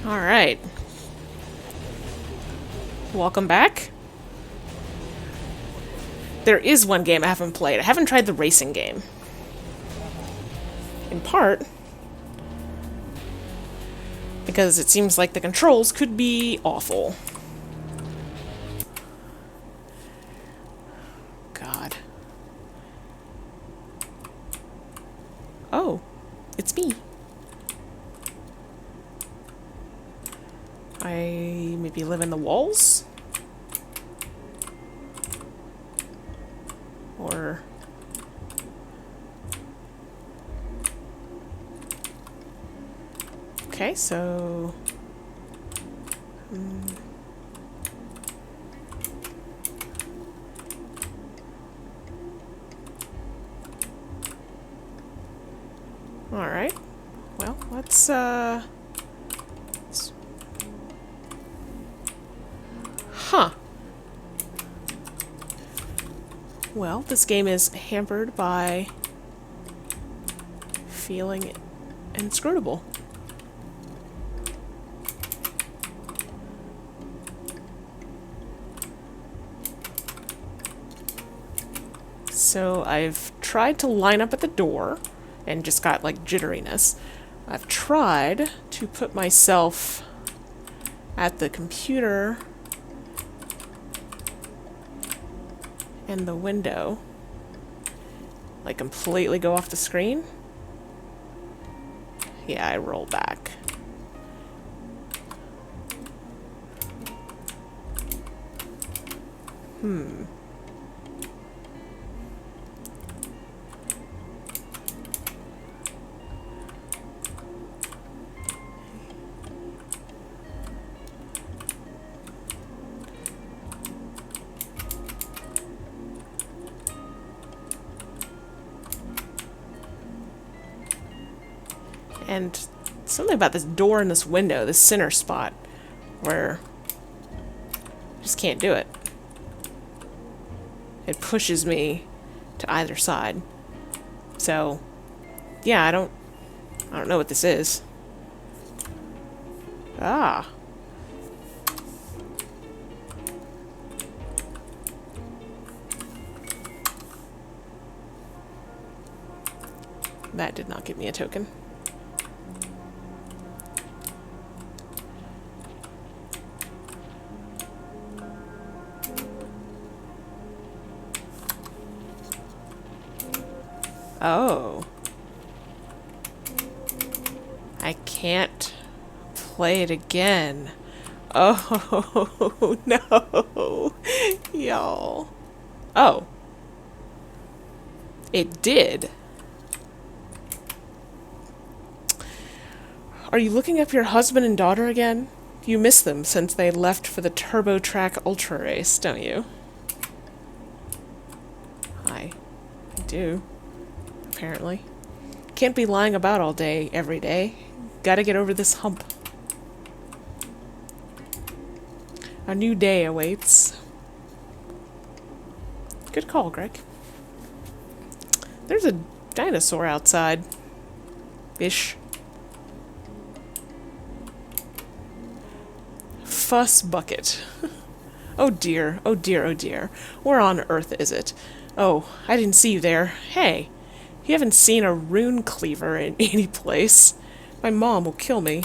Alright. Welcome back. There is one game I haven't played. I haven't tried the racing game. In part because it seems like the controls could be awful. God. Oh, it's me. I maybe live in the walls? Or... Okay, so... Alright. Well, let's, Huh. Well, this game is hampered by feeling inscrutable. So I've tried to line up at the door and just got like jitteriness. I've tried to put myself at the computer and the window. Like completely go off the screen. Yeah, I roll back. And something about this door and this window, this center spot, where I just can't do it. It pushes me to either side. So, yeah, I don't know what this is. Ah. That did not give me a token. Oh. I can't play it again. Oh, no. Y'all. Oh. It did. Are you looking up your husband and daughter again? You miss them since they left for the Turbo Track Ultra race, don't you? I do. Apparently. Can't be lying about all day, every day. Gotta get over this hump. A new day awaits. Good call, Greg. There's a dinosaur outside. Ish. Fuss bucket. Oh dear, oh dear, oh dear. Where on earth is it? Oh, I didn't see you there. Hey, you haven't seen a rune cleaver in any place. My mom will kill me.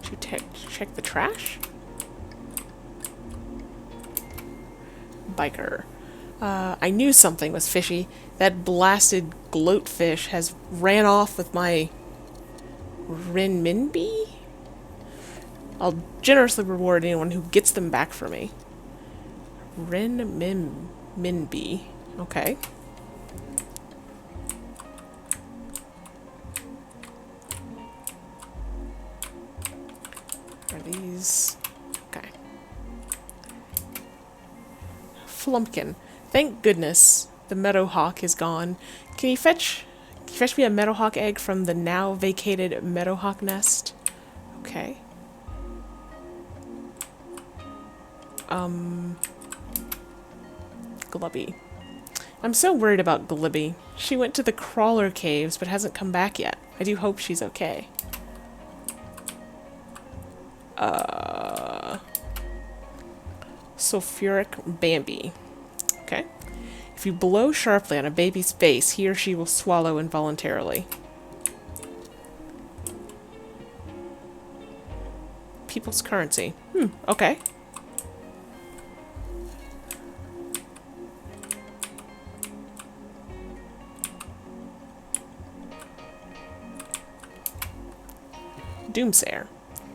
Did you check the trash? Biker. I knew something was fishy. That blasted gloatfish has ran off with my renminbi? I'll generously reward anyone who gets them back for me. Renminbi. Okay. Are these... Okay. Flumpkin. Thank goodness the meadowhawk is gone. Can you fetch me a meadowhawk egg from the now vacated meadowhawk nest? Okay. Glubby. I'm so worried about Glibby. She went to the crawler caves but hasn't come back yet. I do hope she's okay. Sulfuric Bambi. Okay. If you blow sharply on a baby's face, he or she will swallow involuntarily. People's currency. Okay. Doomsayer.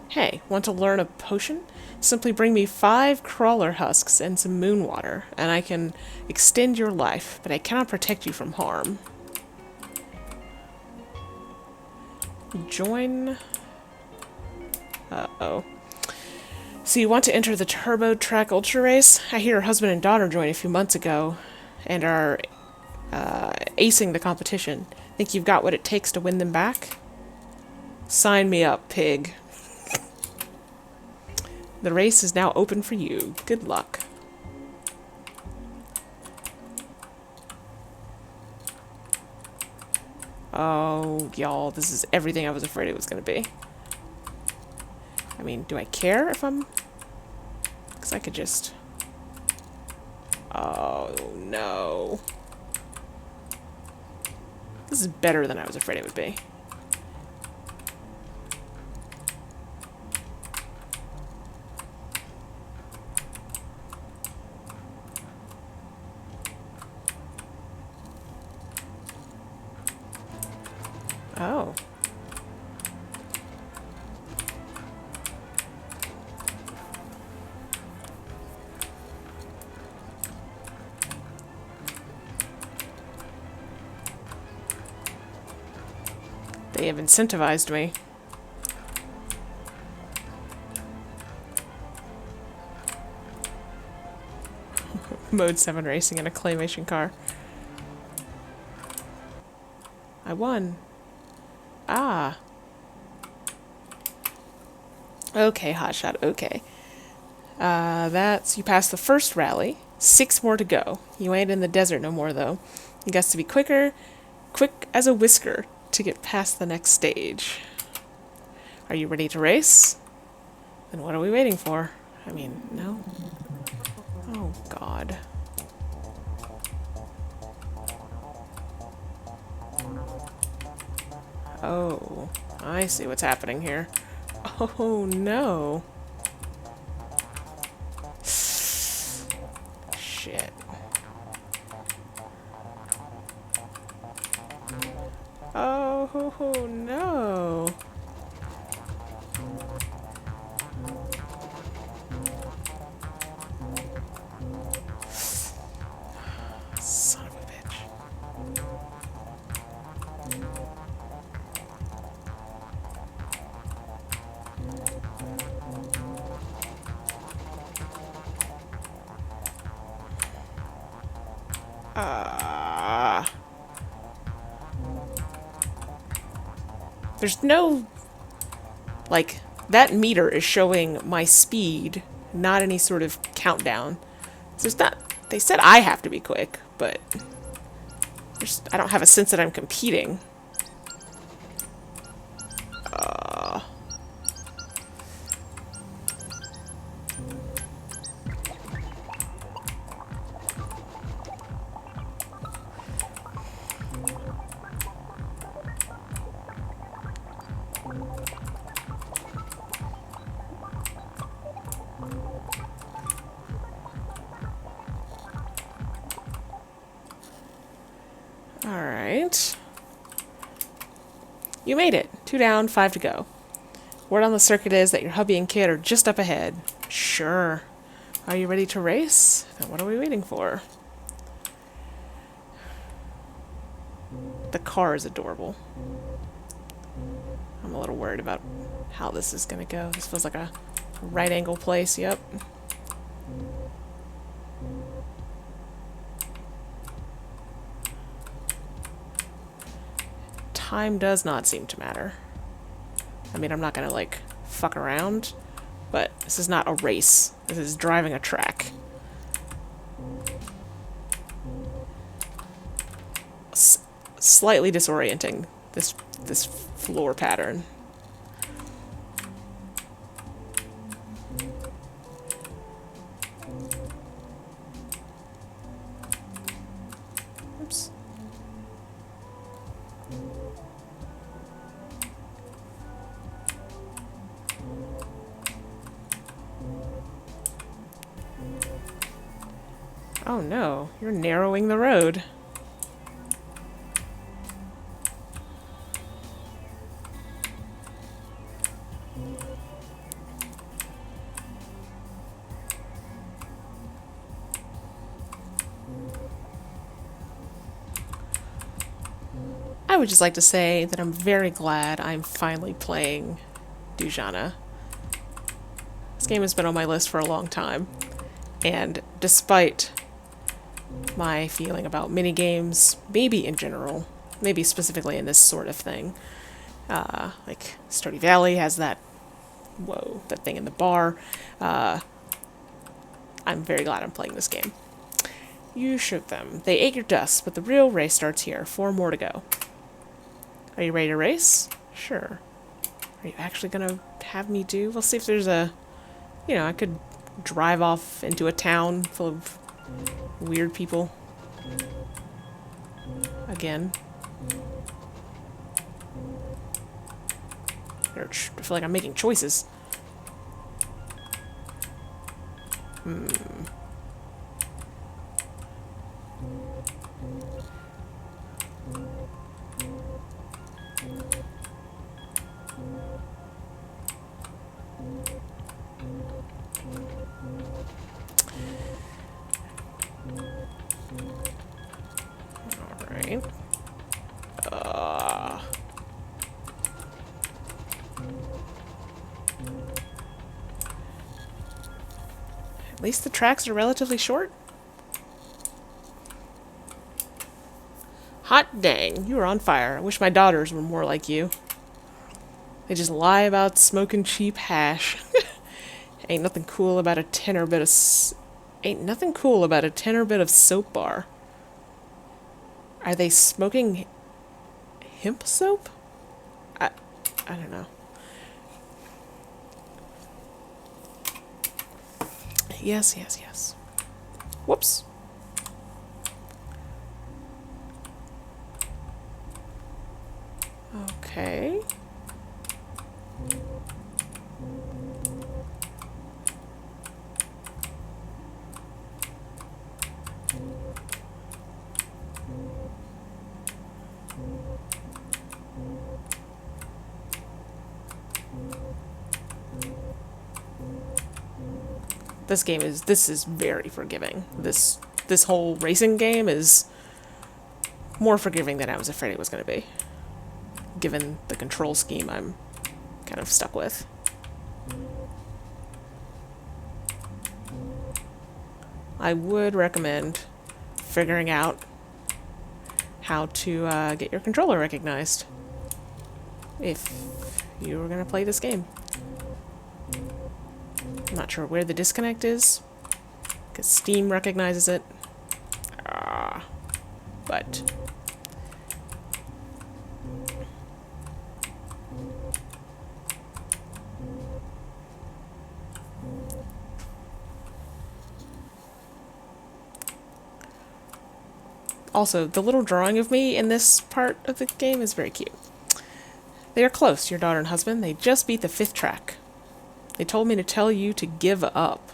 Hey, want to learn a potion? Simply bring me 5 crawler husks and some moon water, and I can extend your life, but I cannot protect you from harm. Join... Uh-oh. So you want to enter the Turbo Track Ultra race? I hear your husband and daughter joined a few months ago, and are acing the competition. Think you've got what it takes to win them back? Sign me up, pig. The race is now open for you. Good luck. Oh, y'all, this is everything I was afraid it was going to be. I mean, do I care if I'm... Because I could just... Oh, no. This is better than I was afraid it would be. Oh. They have incentivized me. Mode 7 racing in a claymation car. I won. Ah. Okay, hotshot, okay. You passed the first rally. 6 more to go. You ain't in the desert no more, though. You got to be quick as a whisker to get past the next stage. Are you ready to race? Then what are we waiting for? I mean, no? Oh, God. Oh, I see what's happening here. Oh, no. Shit. Oh, no. Son of a bitch. There's no... Like, that meter is showing my speed, not any sort of countdown. So it's not... They said I have to be quick, but... I don't have a sense that I'm competing. Alright. You made it. 2 down, 5 to go. Word on the circuit is that your hubby and kid are just up ahead. Sure. Are you ready to race? Then what are we waiting for? The car is adorable. I'm a little worried about how this is going to go. This feels like a right angle place, yep. Time does not seem to matter. I mean, I'm not gonna, like, fuck around, but this is not a race. This is driving a track. Slightly disorienting, this floor pattern. Oops. Oh no, you're narrowing the road. I would just like to say that I'm very glad I'm finally playing Dujanah. This game has been on my list for a long time, and despite my feeling about minigames, maybe in general, maybe specifically in this sort of thing, like Stardew Valley has that, whoa, that thing in the bar, I'm very glad I'm playing this game. You shook them. They ate your dust, but the real race starts here. 4 more to go. Are you ready to race? Sure. Are you actually gonna have me do? We'll see if there's a... You know, I could drive off into a town full of Weird people. Again. I feel like I'm making choices. Alright. At least the tracks are relatively short. Hot dang, you are on fire. I wish my daughters were more like you. They just lie about smoking cheap hash. Ain't nothing cool about a tenor bit of soap bar. Are they smoking hemp soap? I don't know. Yes, yes, yes. Whoops. Okay. This is very forgiving. This whole racing game is more forgiving than I was afraid it was going to be, given the control scheme I'm kind of stuck with. I would recommend figuring out how to get your controller recognized if you were going to play this game. I'm not sure where the disconnect is, because Steam recognizes it. But also, the little drawing of me in this part of the game is very cute. They are close, your daughter and husband. They just beat the 5th track. They told me to tell you to give up.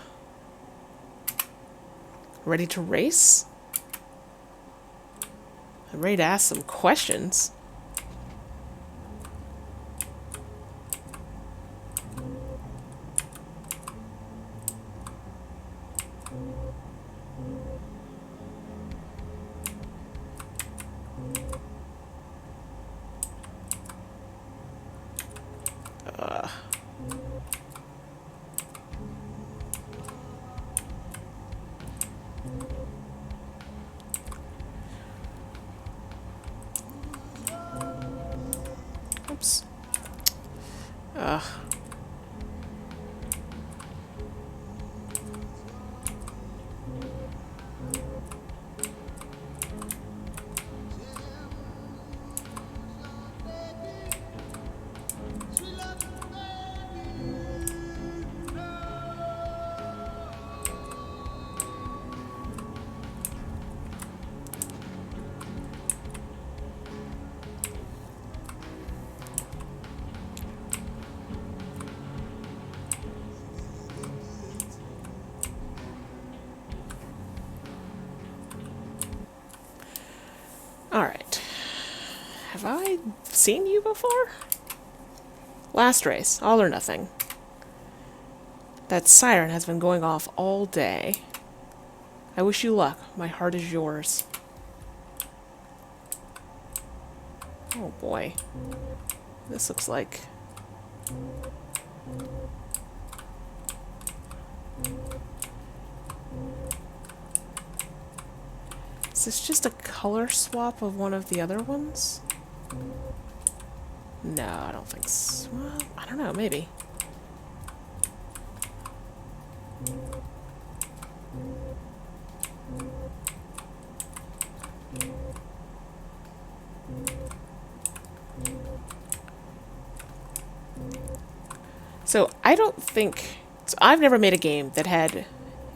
Ready to race? I'm ready to ask some questions. Oops. Alright. Have I seen you before? Last race, all or nothing. That siren has been going off all day. I wish you luck. My heart is yours. Oh boy. This looks like... Is this just a color swap of one of the other ones? No, I don't think so. Well, I don't know, maybe. So, I've never made a game that had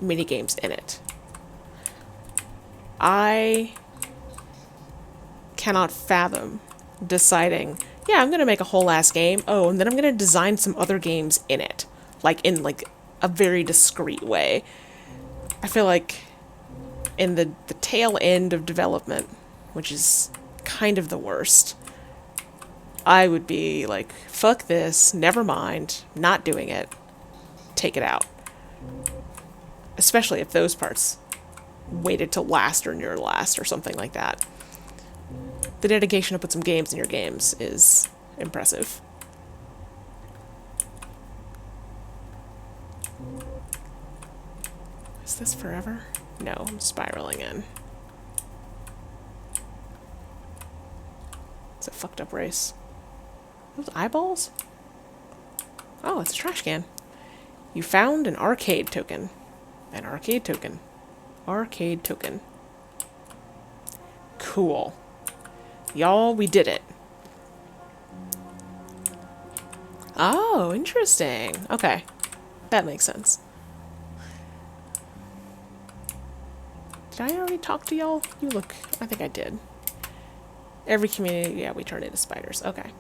mini games in it. I cannot fathom deciding, yeah, I'm gonna make a whole ass game. Oh, and then I'm gonna design some other games in it, like in like a very discreet way. I feel like in the tail end of development, which is kind of the worst, I would be like, fuck this, never mind, not doing it, take it out. Especially if those parts waited till last or near last or something like that. The dedication to put some games in your games is impressive. Is this forever? No, I'm spiraling in. It's a fucked up race. Those eyeballs? Oh, it's a trash can. You found an arcade token. An arcade token. Arcade token. Cool. Y'all, we did it. Oh, interesting. Okay. That makes sense. Did I already talk to y'all? You look... I think I did. Every community... Yeah, we turn into spiders. Okay.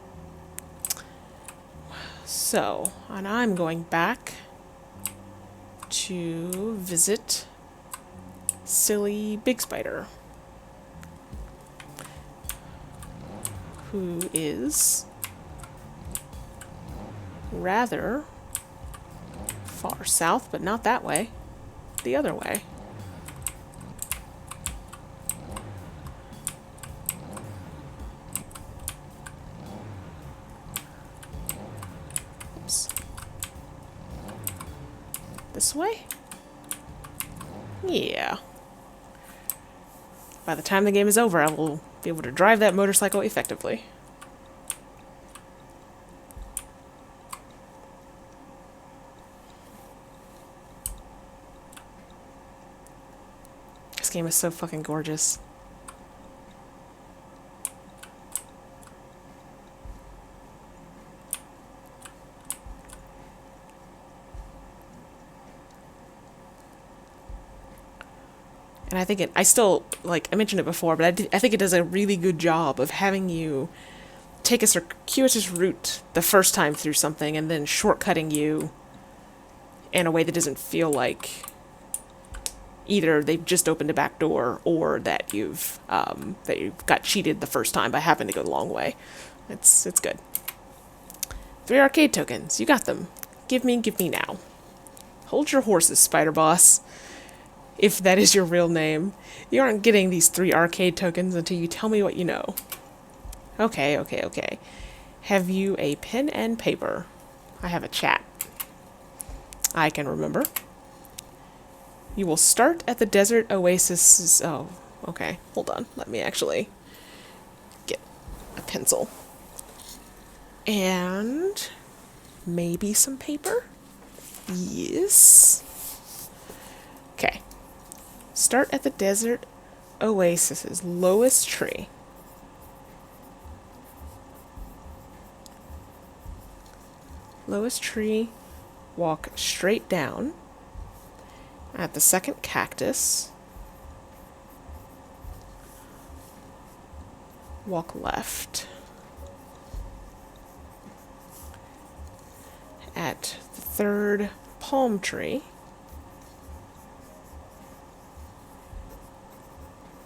So, and I'm going back to visit silly Big Spider, who is rather far south, but not that way. The other way. Oops. This way? Yeah. By the time the game is over, I will be able to drive that motorcycle effectively. This game is so fucking gorgeous. And I think I still, like, I mentioned it before, but I think it does a really good job of having you take a circuitous route the first time through something and then shortcutting you in a way that doesn't feel like either they've just opened a back door or that you've got cheated the first time by having to go the long way. It's good. 3 arcade tokens. You got them. Give me now. Hold your horses, Spider Boss. If that is your real name. You aren't getting these 3 arcade tokens until you tell me what you know. Okay. Have you a pen and paper? I have a chat. I can remember. You will start at the desert oasis. Oh, okay. Hold on. Let me actually get a pencil. And maybe some paper? Yes. Okay. Start at the desert oasis's lowest tree. Lowest tree. Walk straight down. At the second cactus, walk left. At the third palm tree,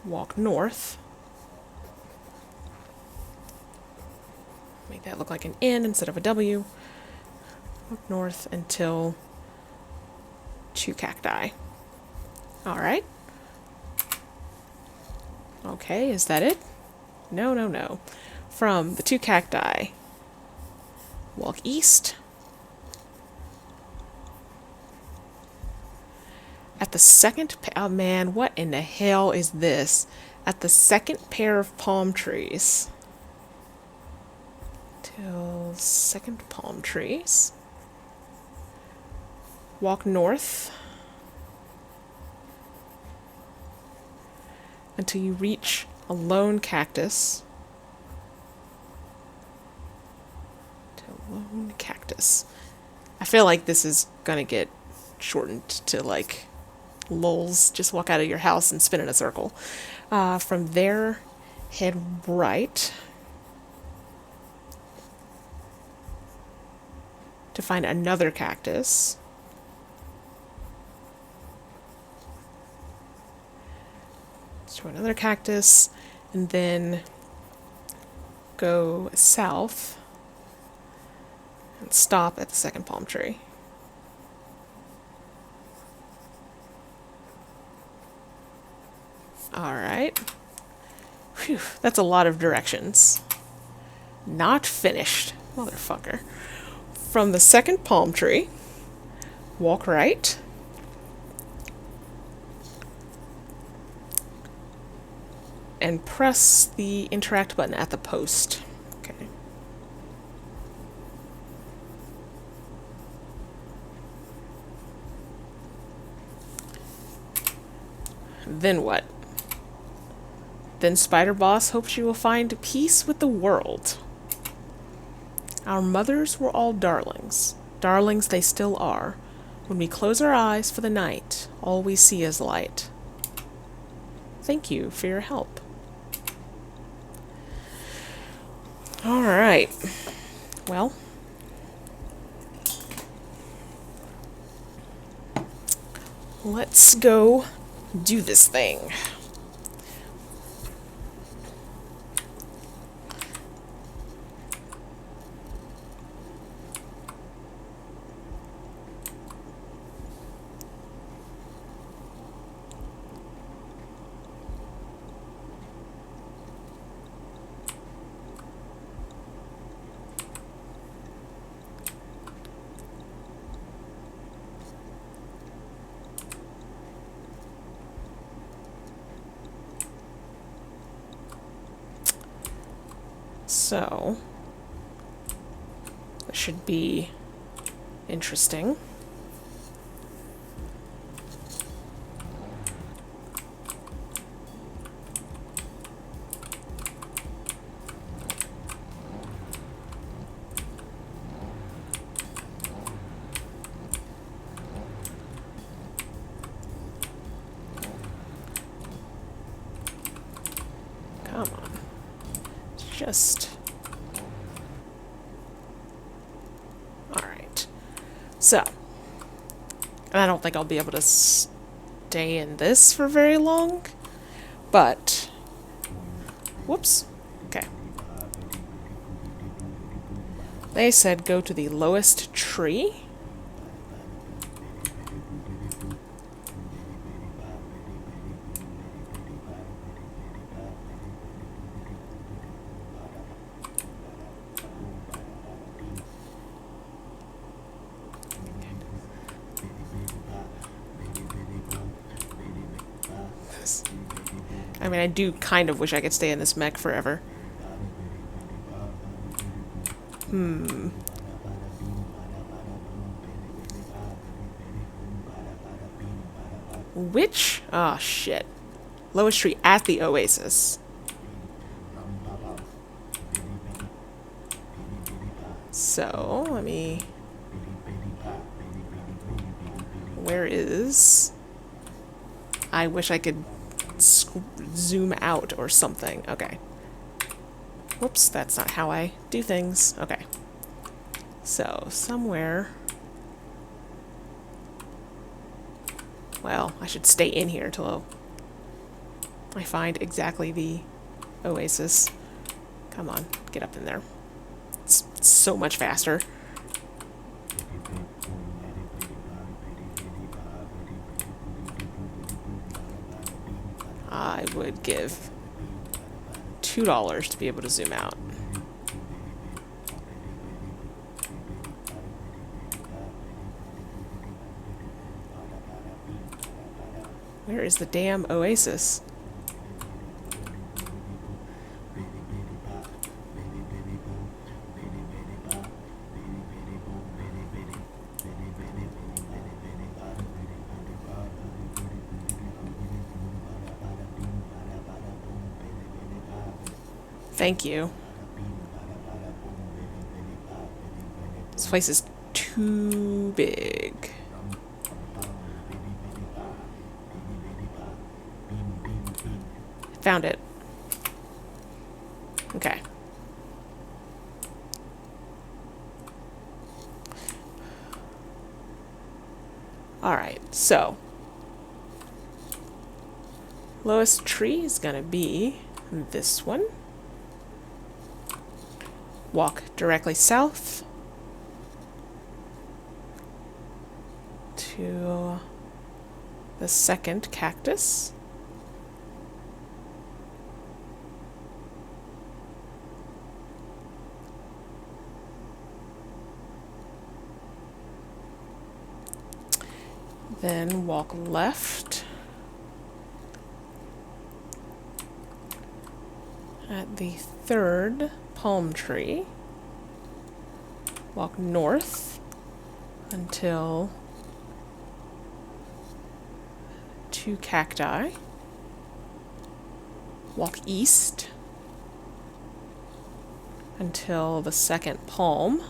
walk north. Make that look like an N instead of a W. Walk north until 2 cacti. Alright. Okay, is that it? No. From the 2 cacti, walk east. At the second... Oh man, what in the hell is this? At the second pair of palm trees. Till second palm trees. Walk north until you reach a lone cactus. To lone cactus. I feel like this is gonna get shortened to like Lols, just walk out of your house and spin in a circle. From there, head right to find another cactus. To another cactus, and then go south and stop at the second palm tree. Alright. Phew, that's a lot of directions. Not finished, motherfucker. From the second palm tree, walk right. And press the interact button at the post. Okay. Then what? Then Spider Boss hopes you will find peace with the world. Our mothers were all darlings. Darlings they still are. When we close our eyes for the night, all we see is light. Thank you for your help. Alright. Well. Let's go do this thing. So, that should be interesting. Come on. Just... Alright. So. And I don't think I'll be able to stay in this for very long. But... Whoops. Okay. They said go to the lowest tree. I mean, I do kind of wish I could stay in this mech forever. Which? Oh, shit. Lowest tree at the oasis. So, let me... Where is... I wish I could zoom out or something. Okay. Whoops, that's not how I do things. Okay. So, somewhere... Well, I should stay in here till I find exactly the oasis. Come on, get up in there. It's so much faster. I would give $2 to be able to zoom out. Where is the damn oasis? Thank you. This place is too big. Found it. Okay. Alright, so lowest tree is gonna be this one. Walk directly south to the second cactus. Then walk left at the third palm tree. Walk north until 2 cacti. Walk east until the second palm.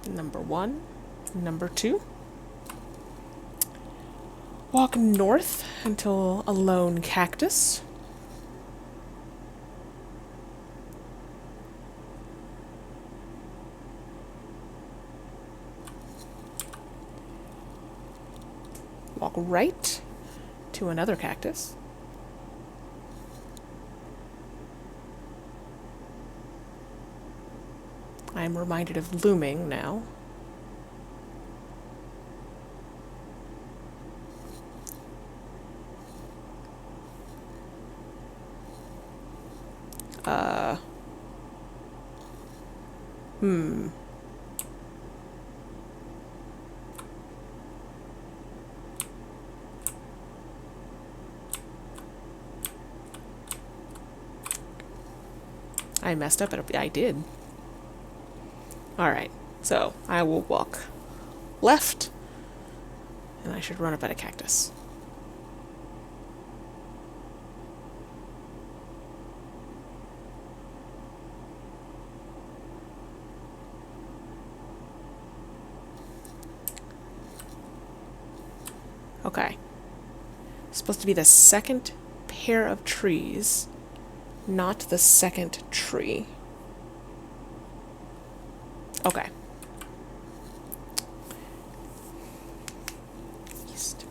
Number 1, number 2. Walk north until a lone cactus. Walk right to another cactus. I'm reminded of looming now. I messed up. I did. Alright, so I will walk left, and I should run up at a cactus. Okay. It's supposed to be the second pair of trees, not the second tree. Okay. East.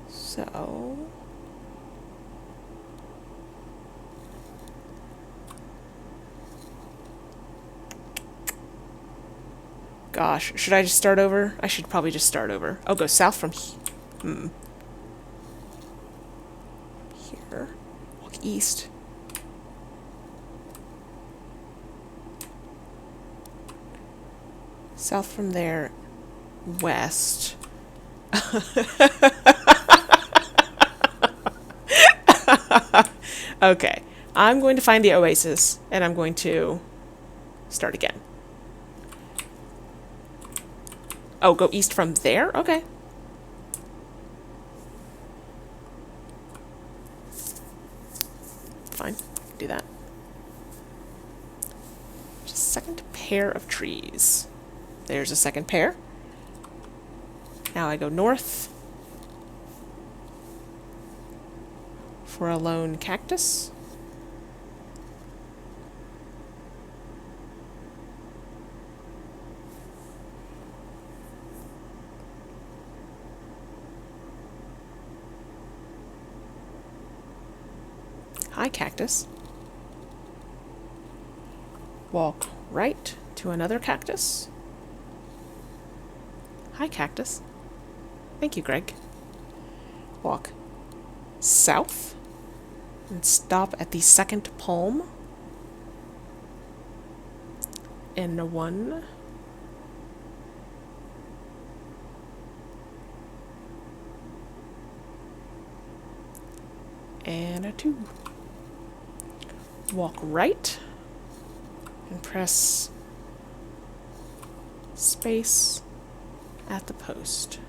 So gosh, should I just start over? I should probably just start over. Oh, go south from here. Walk east. South from there, west. Okay, I'm going to find the oasis, and I'm going to start again. Oh, go east from there? Okay. Fine, do that. Just second pair of trees. There's a second pair. Now I go north for a lone cactus. Hi, cactus. Walk right to another cactus. Hi, cactus. Thank you, Greg. Walk south and stop at the second palm. And a 1. And a 2. Walk right and press space at the post.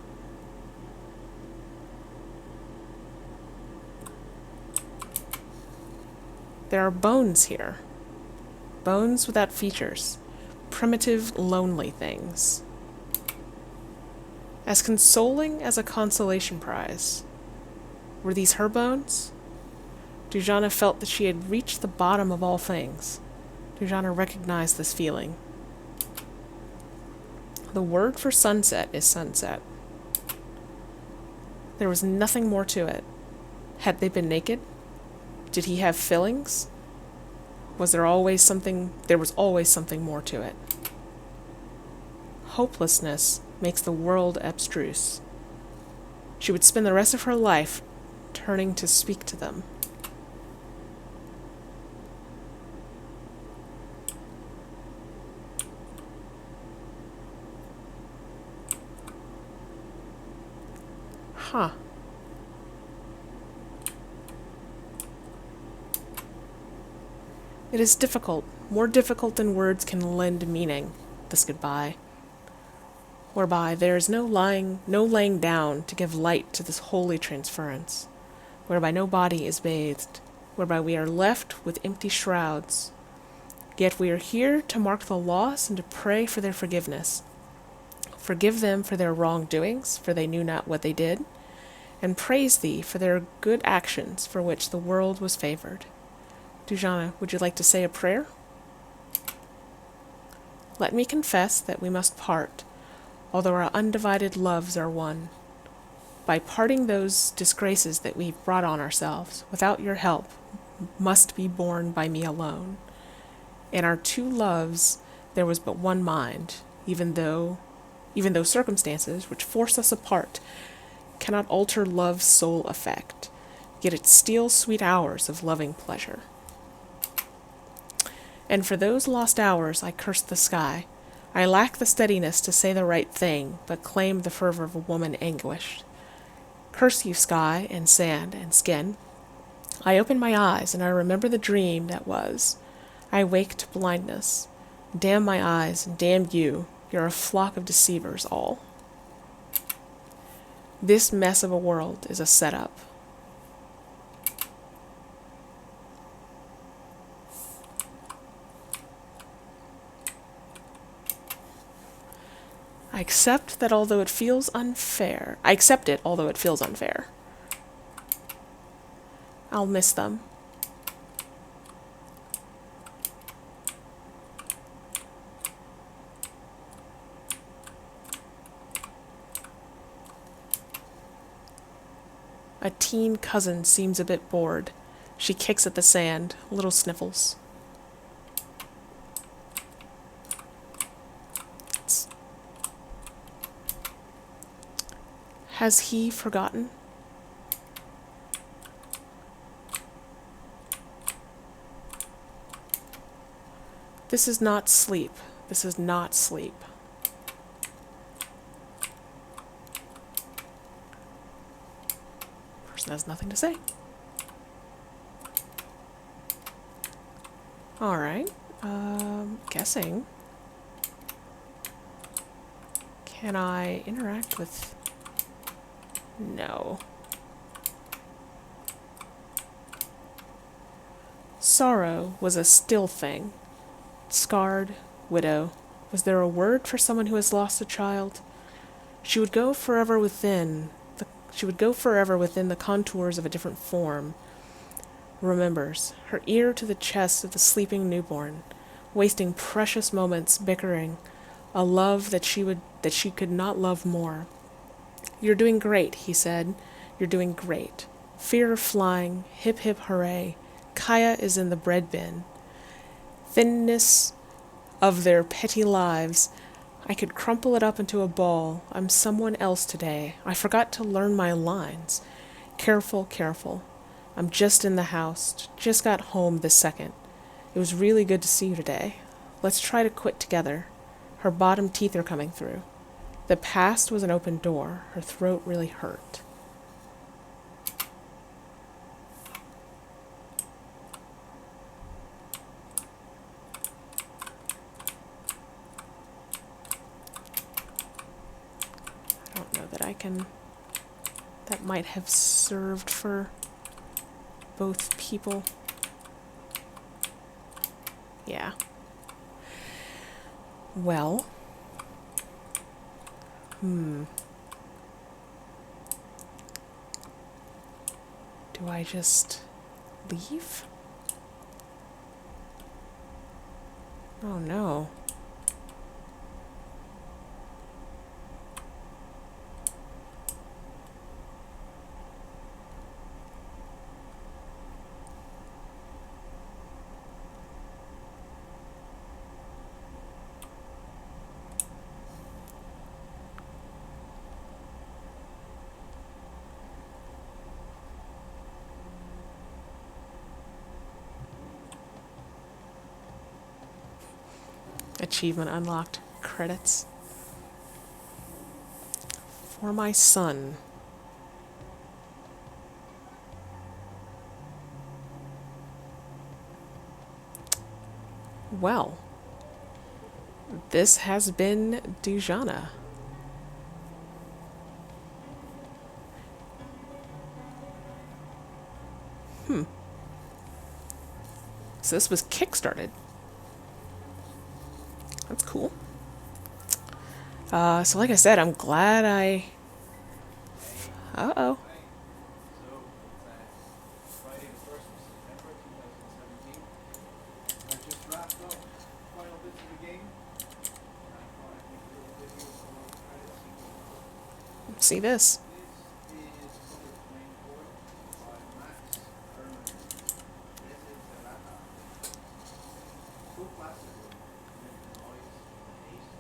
There are bones here. bones without features, primitive, lonely things. As consoling as a consolation prize. Were these her bones? Dujanah felt that she had reached the bottom of all things. Dujanah recognized this feeling. The word for sunset is sunset. There was nothing more to it. Had they been naked? Did he have fillings? There was always something more to it. Hopelessness makes the world abstruse. She would spend the rest of her life turning to speak to them. Huh. It is difficult, more difficult than words can lend meaning, this goodbye, whereby there is no laying down to give light to this holy transference, whereby no body is bathed, whereby we are left with empty shrouds. Yet we are here to mark the loss and to pray for their forgiveness. Forgive them for their wrongdoings, for they knew not what they did, and praise thee for their good actions for which the world was favored. Dujanah, would you like to say a prayer? Let me confess that we must part, although our undivided loves are one. By parting, those disgraces that we've brought on ourselves, without your help, must be borne by me alone. In our two loves there was but one mind, even though circumstances which force us apart cannot alter love's sole effect, yet it steals sweet hours of loving pleasure. And for those lost hours I cursed the sky. I lack the steadiness to say the right thing, but claim the fervor of a woman anguished. Curse you, sky and sand and skin. I open my eyes, and I remember the dream that was. I wake to blindness. Damn my eyes, and damn you. You're a flock of deceivers, all. This mess of a world is a setup. I accept it, although it feels unfair. I'll miss them. A teen cousin seems a bit bored. She kicks at the sand, little sniffles. Has he forgotten? This is not sleep. This is not sleep. Person has nothing to say. Alright. Guessing. Can I interact with... No. Sorrow was a still thing. Scarred, widow. Was there a word for someone who has lost a child? She would go forever within the contours of a different form. Remembers, her ear to the chest of the sleeping newborn, wasting precious moments bickering, a love that she could not love more. You're doing great, he said. You're doing great. Fear of flying, hip hip hooray. Kaya is in the bread bin. Thinness of their petty lives. I could crumple it up into a ball. I'm someone else today. I forgot to learn my lines. Careful, careful. I'm just in the house. Just got home this second. It was really good to see you today. Let's try to quit together. Her bottom teeth are coming through. The past was an open door. Her throat really hurt. I don't know that I can... That might have served for both people. Yeah. Well, do I just leave? Oh no. Achievement unlocked. Credits. For my son. Well, this has been Dujanah. So this was kickstarted. That's cool. So like I said, I'm glad I... Uh-oh. So, it's Friday the 1st of September 2017. I just wrapped up the final bits of the game, and I thought I'd make a little video for the credit sequence. See this. This is Public Domain 4 by Max Herman. Reserata. So placidly amid the noise and the haste,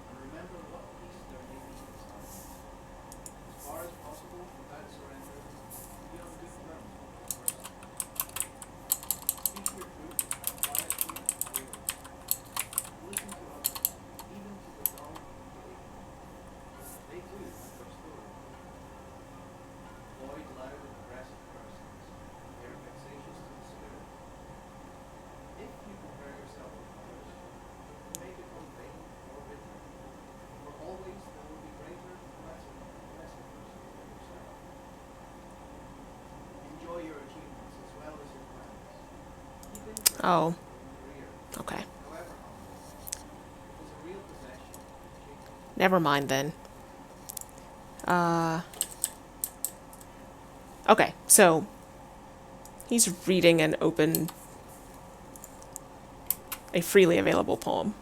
and remember what peace there may be inside. As far as possible, without surrender, be on good terms with the person. Speak your truth, quietly and clearly. Listen to others, even to the dull and the ignorant. They too have their story. Avoid loud and aggressive persons. They are vexatious to the spirit. If you compare yourself with others, you may become vain or bitter. For always there will be greater and lesser persons than yourself. Enjoy your achievements as well as your plans. Keep interest Oh, in your career, okay. however humble. It is a real possession and achievement. Never mind then. Okay, so he's reading a freely available poem.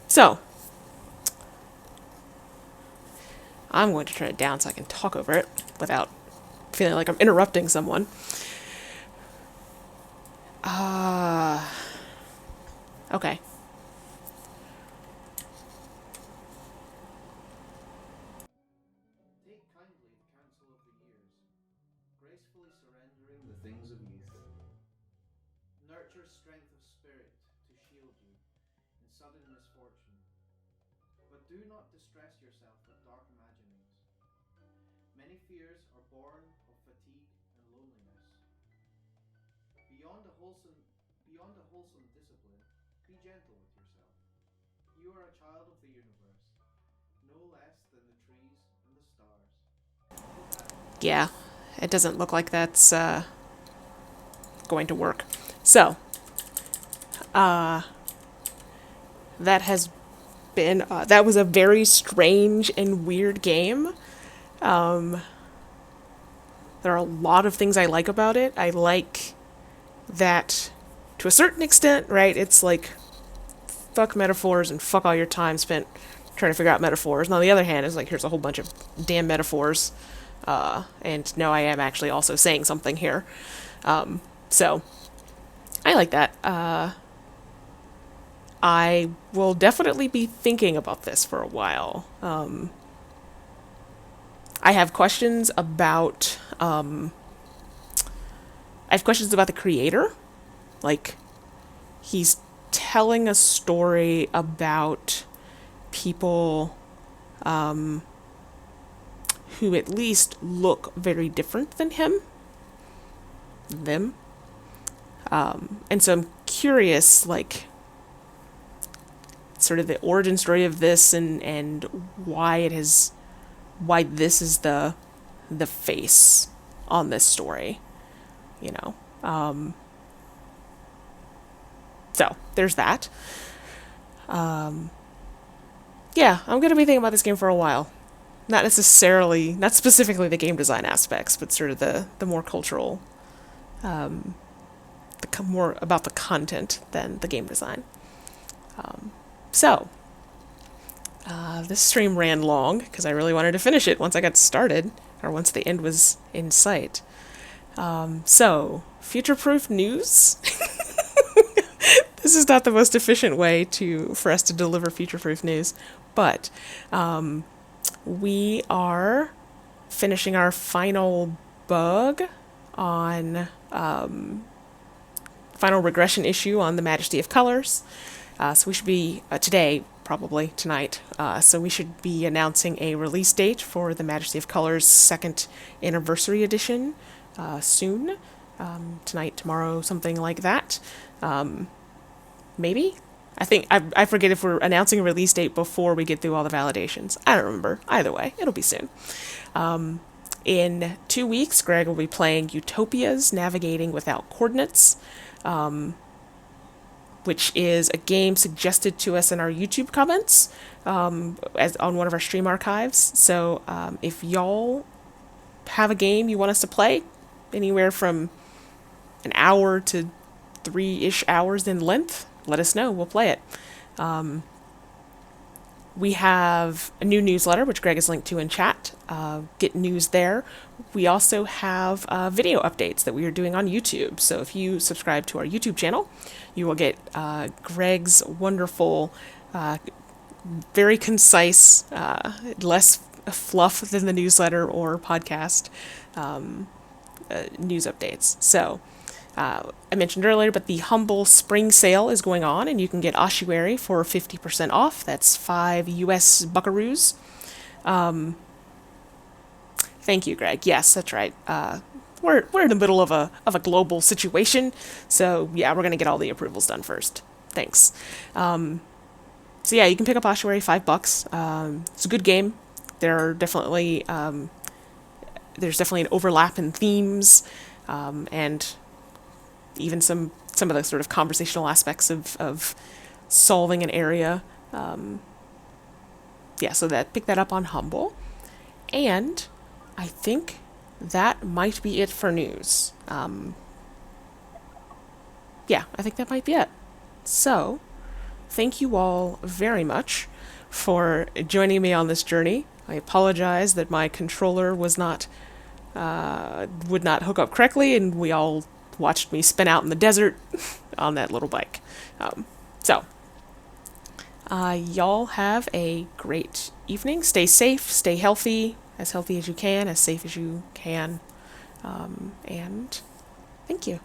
So, I'm going to turn it down so I can talk over it without feeling like I'm interrupting someone. Okay. Take kindly the counsel of the years, gracefully surrendering the things of youth. Nurture strength of spirit to shield you in sudden misfortune. But do not distress yourself with dark imaginings. Many fears are born of fatigue and loneliness. Beyond a wholesome discipline, be gentle with yourself. You are a child of the universe, no less than the trees and the stars. Yeah, it doesn't look like that's going to work. So, that has been that was a very strange and weird game. There are a lot of things I like about it. I like that to a certain extent, right? It's like fuck metaphors and fuck all your time spent trying to figure out metaphors. And on the other hand, it's like here's a whole bunch of damn metaphors. And no, I am actually also saying something here. So I like that. I will definitely be thinking about this for a while. I have questions about the creator. Like, he's telling a story about people who at least look very different than him. Them. And so I'm curious, like, sort of the origin story of this and why this is the face on this story, you know. So there's that. Yeah, I'm going to be thinking about this game for a while. Not specifically the game design aspects, but sort of the more cultural, more about the content than the game design. So, this stream ran long because I really wanted to finish it once I got started, or once the end was in sight. So, future-proof news. This is not the most efficient way for us to deliver future-proof news, but we are finishing our final bug on final regression issue on the Majesty of Colors. So we should be today, probably tonight. So we should be announcing a release date for the Majesty of Colors second anniversary edition soon. Tonight, tomorrow, something like that. Maybe? I forget if we're announcing a release date before we get through all the validations. I don't remember. Either way, it'll be soon. In 2 weeks, Greg will be playing Utopias Navigating Without Coordinates, which is a game suggested to us in our YouTube comments as on one of our stream archives. So if y'all have a game you want us to play, anywhere from an hour to 3-ish hours in length, let us know. We'll play it. We have a new newsletter, which Greg has linked to in chat. Get news there. We also have video updates that we are doing on YouTube. So if you subscribe to our YouTube channel, you will get Greg's wonderful, very concise, less fluff than the newsletter or podcast news updates. So I mentioned earlier, but the Humble Spring Sale is going on, and you can get Ossuary for 50% off. That's 5 US buckaroos. Thank you, Greg. Yes, that's right. We're in the middle of a global situation, so yeah, we're gonna get all the approvals done first. Thanks. So yeah, you can pick up Ossuary, $5. It's a good game. There's definitely an overlap in themes, and even some of the sort of conversational aspects of solving an area. So pick that up on Humble. And I think that might be it for news. I think that might be it. So, thank you all very much for joining me on this journey. I apologize that my controller would not hook up correctly, and we all watched me spin out in the desert on that little bike. Y'all have a great evening. Stay safe, stay healthy as you can, as safe as you can. And thank you.